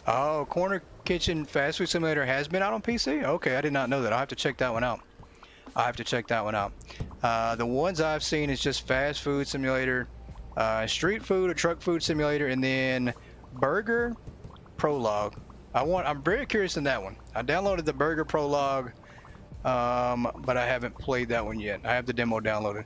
Oh, Corner Kitchen Fast Food Simulator has been out on PC? Okay, I did not know that. I'll have to check that one out. The ones I've seen is just Fast Food Simulator, Street Food or Truck Food Simulator, and then Burger Prologue. I'm very curious in that one. I downloaded the Burger Prologue, but I haven't played that one yet. I have the demo downloaded.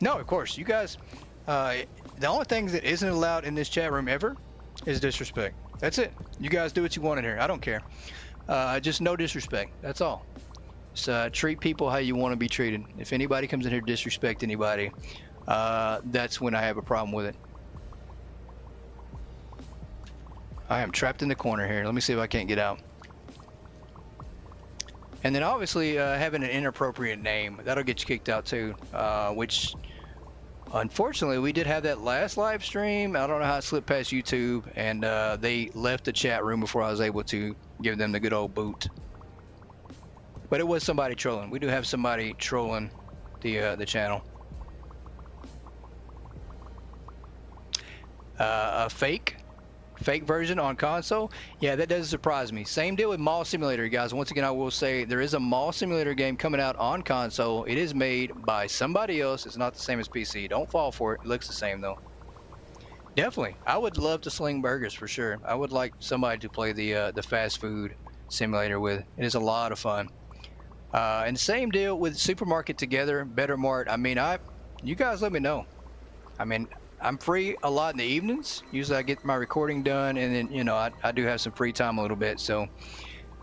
No, of course, you guys, the only thing that isn't allowed in this chat room ever is disrespect. That's it. You guys do what you want in here. I don't care. Just no disrespect. That's all. Just treat people how you want to be treated. If anybody comes in here to disrespect anybody, that's when I have a problem with it. I am trapped in the corner here. Let me see if I can't get out. And then obviously having an inappropriate name, that'll get you kicked out too, which unfortunately we did have that last live stream. I don't know how it slipped past YouTube, and they left the chat room before I was able to give them the good old boot. But it was somebody trolling. We do have somebody trolling the channel. A fake version on console. Yeah, that doesn't surprise me. Same deal with Mall Simulator, guys. Once again, I will say there is a Mall Simulator game coming out on console. It is made by somebody else. It's not the same as PC. Don't fall for it. It looks the same though. Definitely, I would love to sling burgers for sure. I would like somebody to play the fast food simulator with. It is a lot of fun. And same deal with Supermarket Together, Better Mart. I mean, you guys let me know. I mean, I'm free a lot in the evenings. Usually I get my recording done, and then, you know, I do have some free time a little bit. So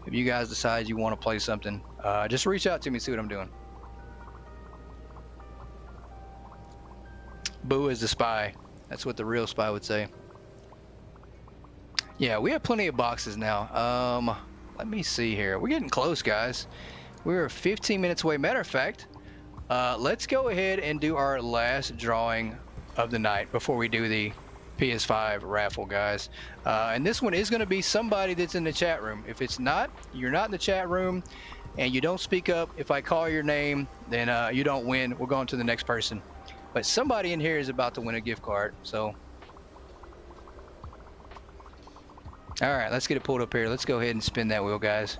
if you guys decide you want to play something, just reach out to me, see what I'm doing. Boo is the spy. That's what the real spy would say. Yeah, we have plenty of boxes now. Let me see here. We're getting close, guys. We're 15 minutes away. Matter of fact, let's go ahead and do our last drawing of the night before we do the PS5 raffle, guys. And this one is going to be somebody that's in the chat room. If it's not, you're not in the chat room and you don't speak up, if I call your name, then you don't win. We're going to the next person. But somebody in here is about to win a gift card, so. All right, let's get it pulled up here. Let's go ahead and spin that wheel, guys.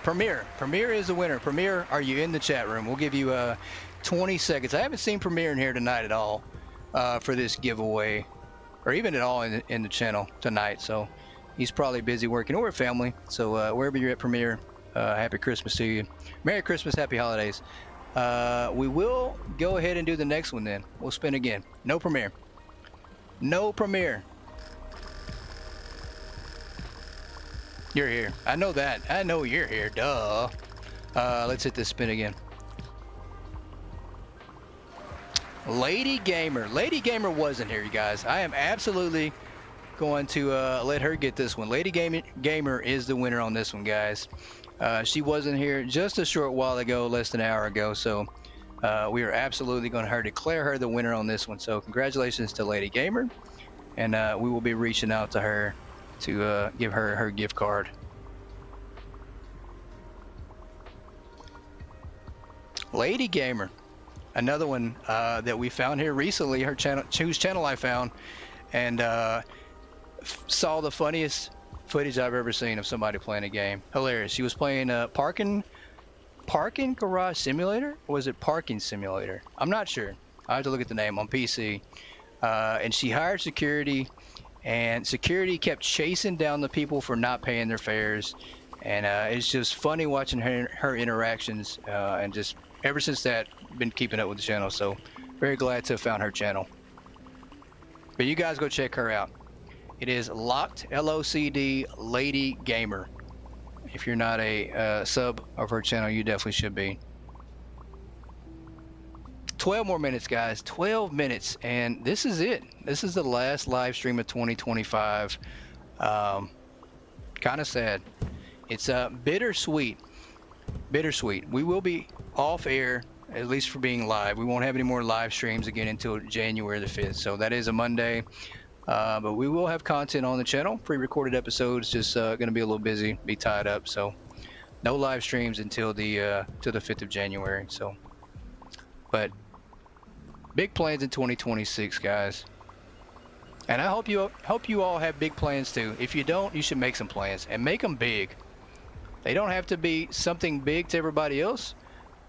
Premier is the winner. Premier, are you in the chat room? We'll give you 20 seconds. I haven't seen Premier in here tonight at all for this giveaway, or even at all in the channel tonight. So he's probably busy working, or family. So wherever you're at, Premier, happy Christmas to you. Merry Christmas, happy holidays. We will go ahead and do the next one then. We'll spin again. No Premier. No Premier. You're here. I know that. I know you're here. Duh. Let's hit this spin again. Lady Gamer. Lady Gamer wasn't here, you guys. I am absolutely going to let her get this one. Lady Gamer is the winner on this one, guys. She wasn't here just a short while ago, less than an hour ago. So we are absolutely going to declare her the winner on this one. So congratulations to Lady Gamer. And we will be reaching out to her to give her her gift card. Lady Gamer, another one that we found here recently. Her channel, whose channel I found, and saw the funniest footage I've ever seen of somebody playing a game. Hilarious. She was playing parking garage simulator, or was it parking simulator? I'm not sure. I have to look at the name on PC. And she hired security. And security kept chasing down the people for not paying their fares, and it's just funny watching her interactions. And just ever since that, been keeping up with the channel. So very glad to have found her channel. But you guys go check her out. It is Locked LOCD Lady Gamer. If you're not a sub of her channel, you definitely should be. 12 more minutes, guys. 12 minutes, and this is it. This is the last live stream of 2025. Kind of sad. It's bittersweet. Bittersweet. We will be off air, at least for being live. We won't have any more live streams again until January the 5th. So that is a Monday. But we will have content on the channel. Pre-recorded episodes. Just going to be a little busy, be tied up. So no live streams until the 5th of January. So, but big plans in 2026, guys. And I hope you all have big plans too. If you don't, you should make some plans and make them big. They don't have to be something big to everybody else,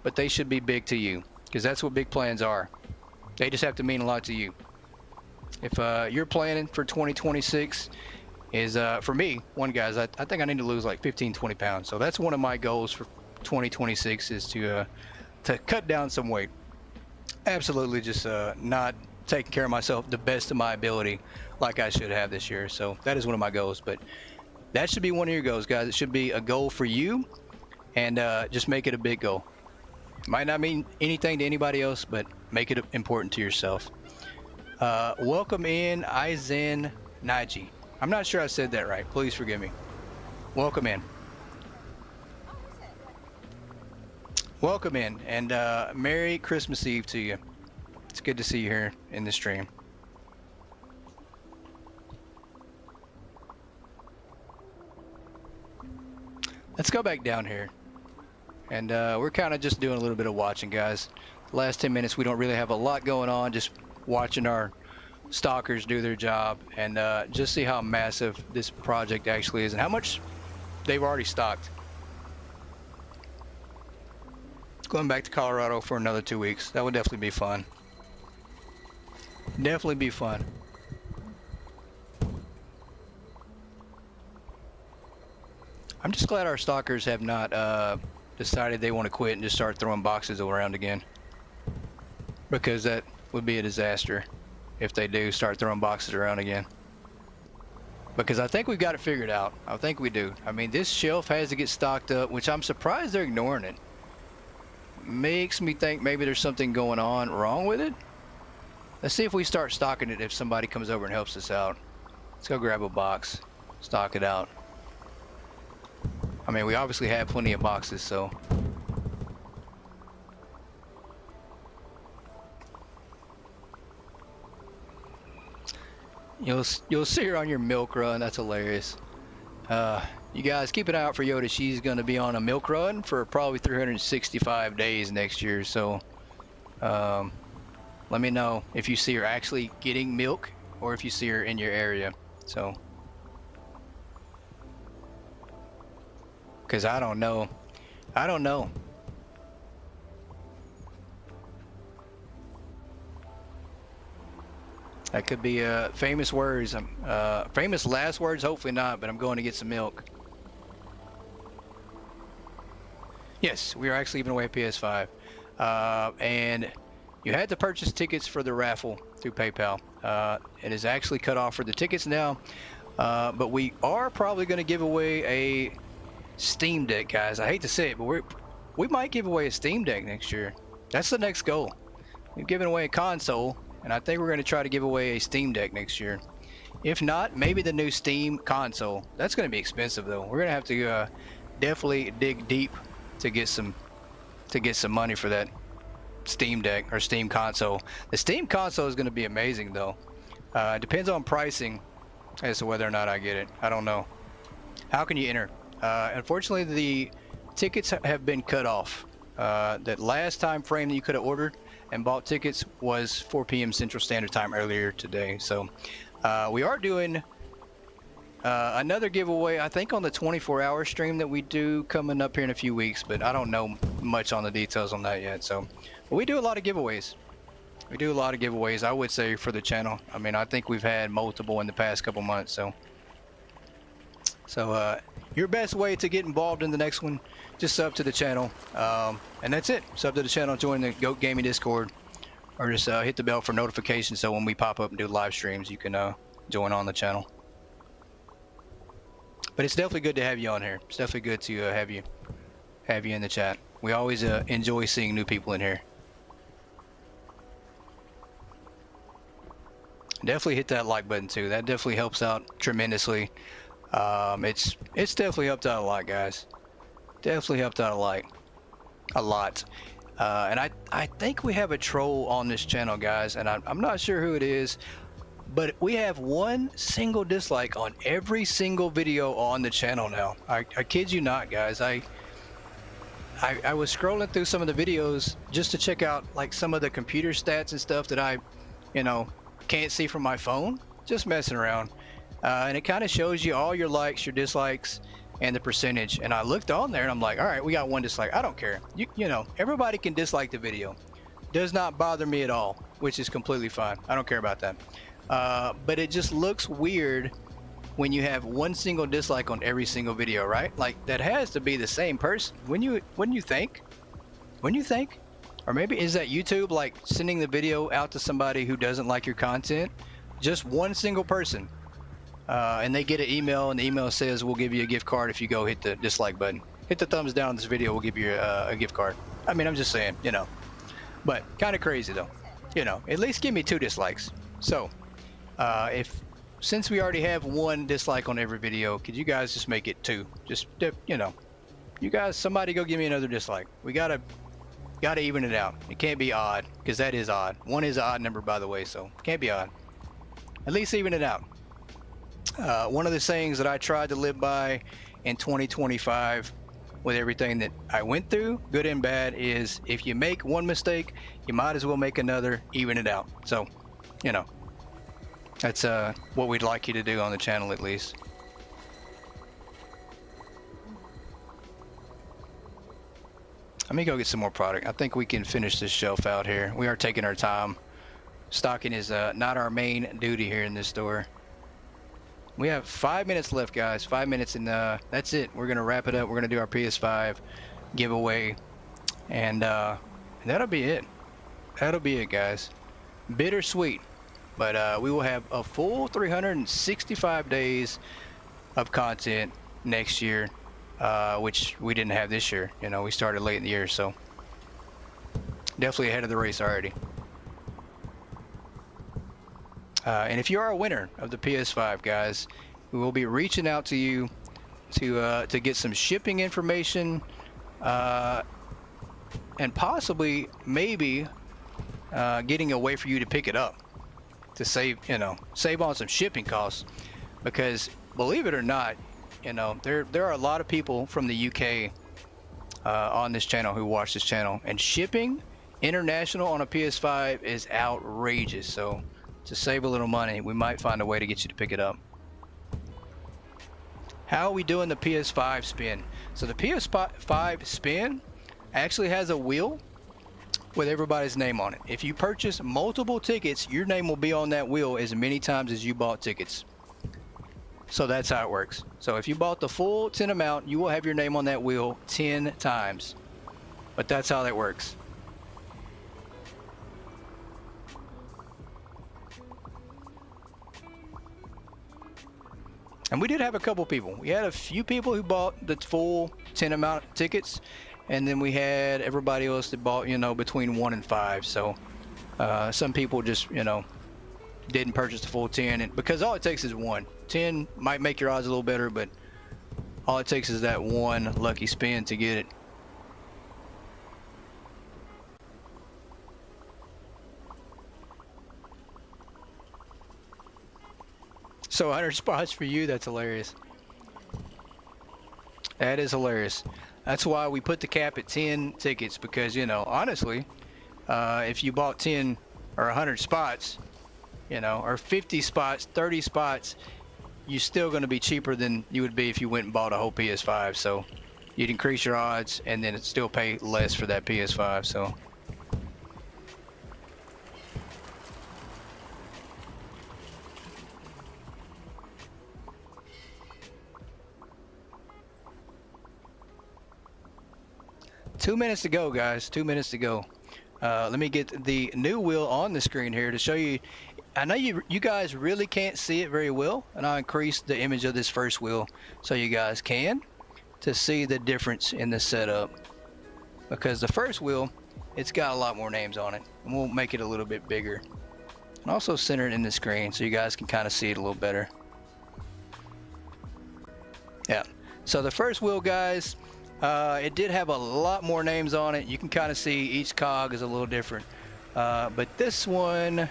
but they should be big to you, because that's what big plans are. They just have to mean a lot to you. If you're planning for 2026 is for me, guys, I think I need to lose like 15-20 pounds. So that's one of my goals for 2026 is to cut down some weight. Absolutely, just not taking care of myself the best of my ability like I should have this year. So that is one of my goals. But that should be one of your goals, guys. It should be a goal for you, and just make it a big goal. Might not mean anything to anybody else, but make it important to yourself. Welcome in Aizen Naji. I'm not sure I said that right. Please forgive me. Welcome in. Welcome in, and Merry Christmas Eve to you. It's good to see you here in the stream. Let's go back down here. And we're kind of just doing a little bit of watching, guys. The last 10 minutes, we don't really have a lot going on, just watching our stalkers do their job and just see how massive this project actually is and how much they've already stocked. Going back to Colorado for another 2 weeks. That would definitely be fun. Definitely be fun. I'm just glad our stalkers have not decided they want to quit and just start throwing boxes around again. Because that would be a disaster if they do start throwing boxes around again. Because I think we've got it figured out. I think we do. I mean, this shelf has to get stocked up, which I'm surprised they're ignoring it. Makes me think maybe there's something going on wrong with it. Let's see if we start stocking it if somebody comes over and helps us out. Let's go grab a box, stock it out. I mean, we obviously have plenty of boxes, so. You'll see her on your milk run. That's hilarious. You guys keep an eye out for Yoda. She's going to be on a milk run for probably 365 days next year. So let me know if you see her actually getting milk or if you see her in your area. So, because I don't know. I don't know. That could be famous words. Famous last words, hopefully not, but I'm going to get some milk. Yes, we are actually giving away a PS5. And you had to purchase tickets for the raffle through PayPal. It is actually cut off for the tickets now. But we are probably going to give away a Steam Deck, guys. I hate to say it, but we might give away a Steam Deck next year. That's the next goal. We've given away a console, and I think we're going to try to give away a Steam Deck next year. If not, maybe the new Steam console. That's going to be expensive, though. We're going to have to definitely dig deep to get some money for that Steam Deck or Steam console. The Steam console is going to be amazing, though. It depends on pricing as to whether or not I get it. I don't know. How can you enter? Unfortunately, the tickets have been cut off. That last time frame that you could have ordered and bought tickets was 4 p.m. Central Standard Time earlier today. So we are doing another giveaway, I think, on the 24-hour stream that we do coming up here in a few weeks, but I don't know much on the details on that yet. So but we do a lot of giveaways. We do a lot of giveaways, I would say, for the channel. I mean, I think we've had multiple in the past couple months. So your best way to get involved in the next one, just sub to the channel, and that's it. Sub to the channel, join the Goat Gaming Discord, or just hit the bell for notifications so when we pop up and do live streams, you can join on the channel. But it's definitely good to have you on here. It's definitely good to have you in the chat. We always enjoy seeing new people in here. Definitely hit that like button too. That definitely helps out tremendously. It's definitely helped out a lot, guys. Definitely helped out a lot. And I think we have a troll on this channel, guys, and I'm not sure who it is, but we have one single dislike on every single video on the channel now. I kid you not, guys. I was scrolling through some of the videos just to check out like some of the computer stats and stuff that I, can't see from my phone. Just messing around. And it kind of shows you all your likes, your dislikes, and the percentage. And I looked on there and I'm like, all right, we got one dislike. I don't care. You know, everybody can dislike the video. Does not bother me at all, which is completely fine. I don't care about that. But it just looks weird when you have one single dislike on every single video, right? Like that has to be the same person. Wouldn't you think? Or maybe is that YouTube like sending the video out to somebody who doesn't like your content? Just one single person. And they get an email, and the email says, we'll give you a gift card if you go hit the dislike button. Hit the thumbs down on this video, we'll give you a gift card. I mean, I'm just saying, you know. But kind of crazy though. You know, at least give me 2 dislikes. So, if since we already have 1 dislike on every video, could you guys just make it 2? Just you know, you guys, somebody go give me another dislike. We gotta even it out. It can't be odd, because that is odd. 1 is an odd number, by the way, so it can't be odd. At least even it out. One of the sayings that I tried to live by in 2025 with everything that I went through, good and bad, is if you make 1 mistake, you might as well make another, even it out. So, you know, that's what we'd like you to do on the channel, at least. Let me go get some more product. I think we can finish this shelf out here. We are taking our time. Stocking is not our main duty here in this store. We have 5 minutes left, guys. 5 minutes, and that's it. We're gonna wrap it up. We're gonna do our PS5 giveaway, and that'll be it. That'll be it, guys. Bittersweet, but we will have a full 365 days of content next year, which we didn't have this year. You know, we started late in the year, so definitely ahead of the race already. And if you are a winner of the PS5, guys, we will be reaching out to you to get some shipping information, and possibly, maybe, getting a way for you to pick it up to save, you know, save on some shipping costs. Because believe it or not, you know, there are a lot of people from the UK on this channel who watch this channel, and shipping international on a PS5 is outrageous. So to save a little money, we might find a way to get you to pick it up. How are we doing the PS5 spin? So the PS5 spin actually has a wheel with everybody's name on it. If you purchase multiple tickets, your name will be on that wheel as many times as you bought tickets. So that's how it works. So if you bought the full 10 amount, you will have your name on that wheel 10 times. But that's how that works. And we did have a couple people. We had a few people who bought the full 10 amount tickets, and then we had everybody else that bought, you know, between 1 and 5. So some people just, you know, didn't purchase the full 10, and because all it takes is 1. 10 might make your odds a little better, but all it takes is that 1 lucky spin to get it. So 100 spots for you, that's hilarious. That is hilarious. That's why we put the cap at 10 tickets, because, you know, honestly, if you bought 10 or 100 spots, you know, or 50 spots, 30 spots, you're still going to be cheaper than you would be if you went and bought a whole PS5. So you'd increase your odds and then still pay less for that PS5. So two minutes to go, guys. 2 minutes to go. Let me get the new wheel on the screen here to show you. I know you guys really can't see it very well, and I'll increase the image of this first wheel so you guys can, to see the difference in the setup. Because the first wheel, it's got a lot more names on it, and we'll make it a little bit bigger. And also center it in the screen so you guys can kind of see it a little better. Yeah, so the first wheel, guys, it did have a lot more names on it. You can kind of see each cog is a little different, but this one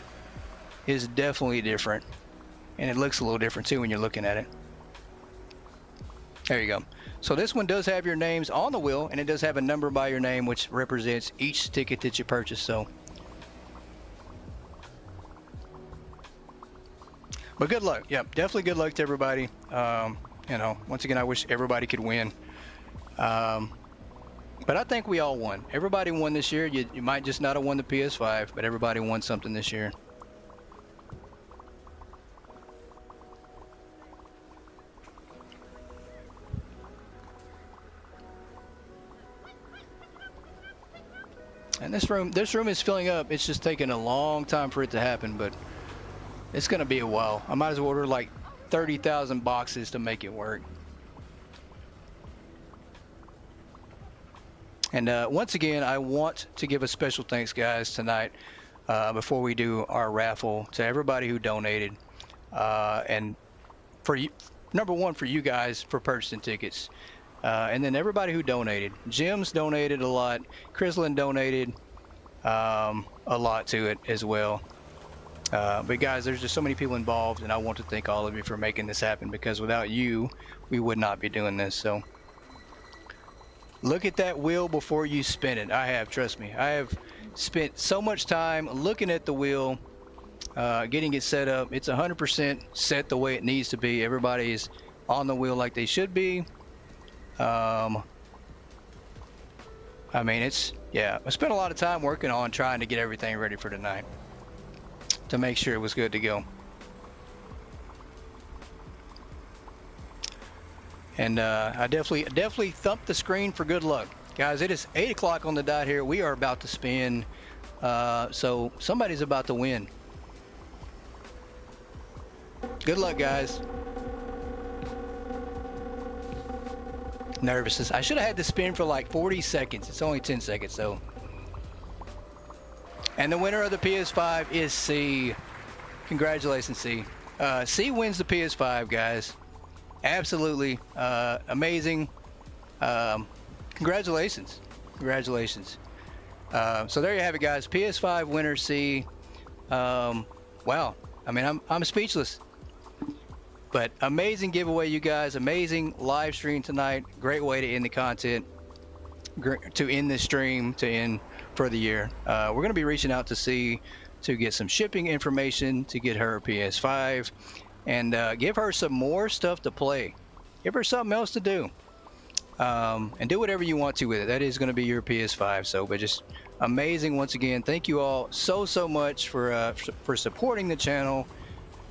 is definitely different, and it looks a little different too when you're looking at it. There you go. So this one does have your names on the wheel, and it does have a number by your name, which represents each ticket that you purchase. So, but good luck. Yep, definitely good luck to everybody. You know, once again, I wish everybody could win. But I think we all won. Everybody won this year. You might just not have won the PS5, but everybody won something this year. And this room is filling up. It's just taking a long time for it to happen, but it's gonna be a while. I might as well order like 30,000 boxes to make it work. And once again, I want to give a special thanks, guys, tonight before we do our raffle to everybody who donated. And for you, number one, for you guys for purchasing tickets. And then everybody who donated. Jim's donated a lot. Chrislyn donated a lot to it as well. But guys, there's just so many people involved, and I want to thank all of you for making this happen, because without you, we would not be doing this. So look at that wheel before you spin it. I have, trust me. I have spent so much time looking at the wheel, getting it set up. It's 100% set the way it needs to be. Everybody is on the wheel like they should be. I mean, yeah, I spent a lot of time working on trying to get everything ready for tonight to make sure it was good to go. And I definitely thumped the screen for good luck. Guys, it is 8 o'clock on the dot here. We are about to spin, so somebody's about to win. Good luck, guys. Nervousness. I should have had to spin for like 40 seconds. It's only 10 seconds though. And the winner of the PS5 is C. Congratulations, C. C wins the PS5, guys. Absolutely amazing. Congratulations. Congratulations. So there you have it, guys. PS5 winner C. Wow. I mean, I'm speechless. But amazing giveaway, you guys. Amazing live stream tonight. Great way to end the content, to end this stream, to end for the year. We're going to be reaching out to C to get some shipping information, to get her a PS5, and give her some more stuff to play. Give her something else to do. And do whatever you want to with it. That is going to be your PS5. So, but just amazing once again. Thank you all so much for supporting the channel,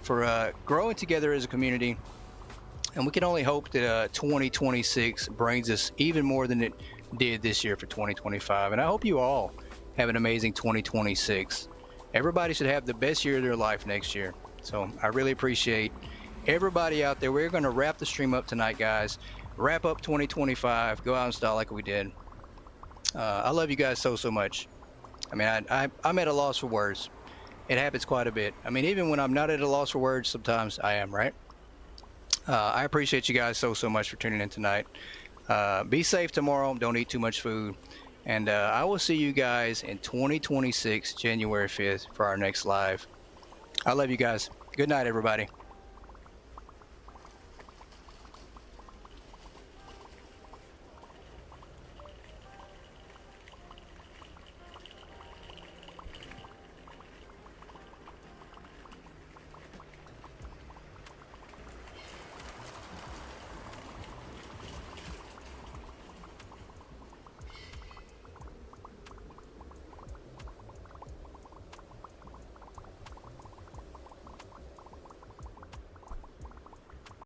for growing together as a community. And we can only hope that 2026 brings us even more than it did this year for 2025. And I hope you all have an amazing 2026. Everybody should have the best year of their life next year. So I really appreciate everybody out there. We're going to wrap the stream up tonight, guys. Wrap up 2025. Go out in style like we did. I love you guys so much. I mean, I'm at a loss for words. It happens quite a bit. I mean, even when I'm not at a loss for words, sometimes I am, right? I appreciate you guys so much for tuning in tonight. Be safe tomorrow. Don't eat too much food. And I will see you guys in 2026, January 5th, for our next live. I love you guys. Good night, everybody.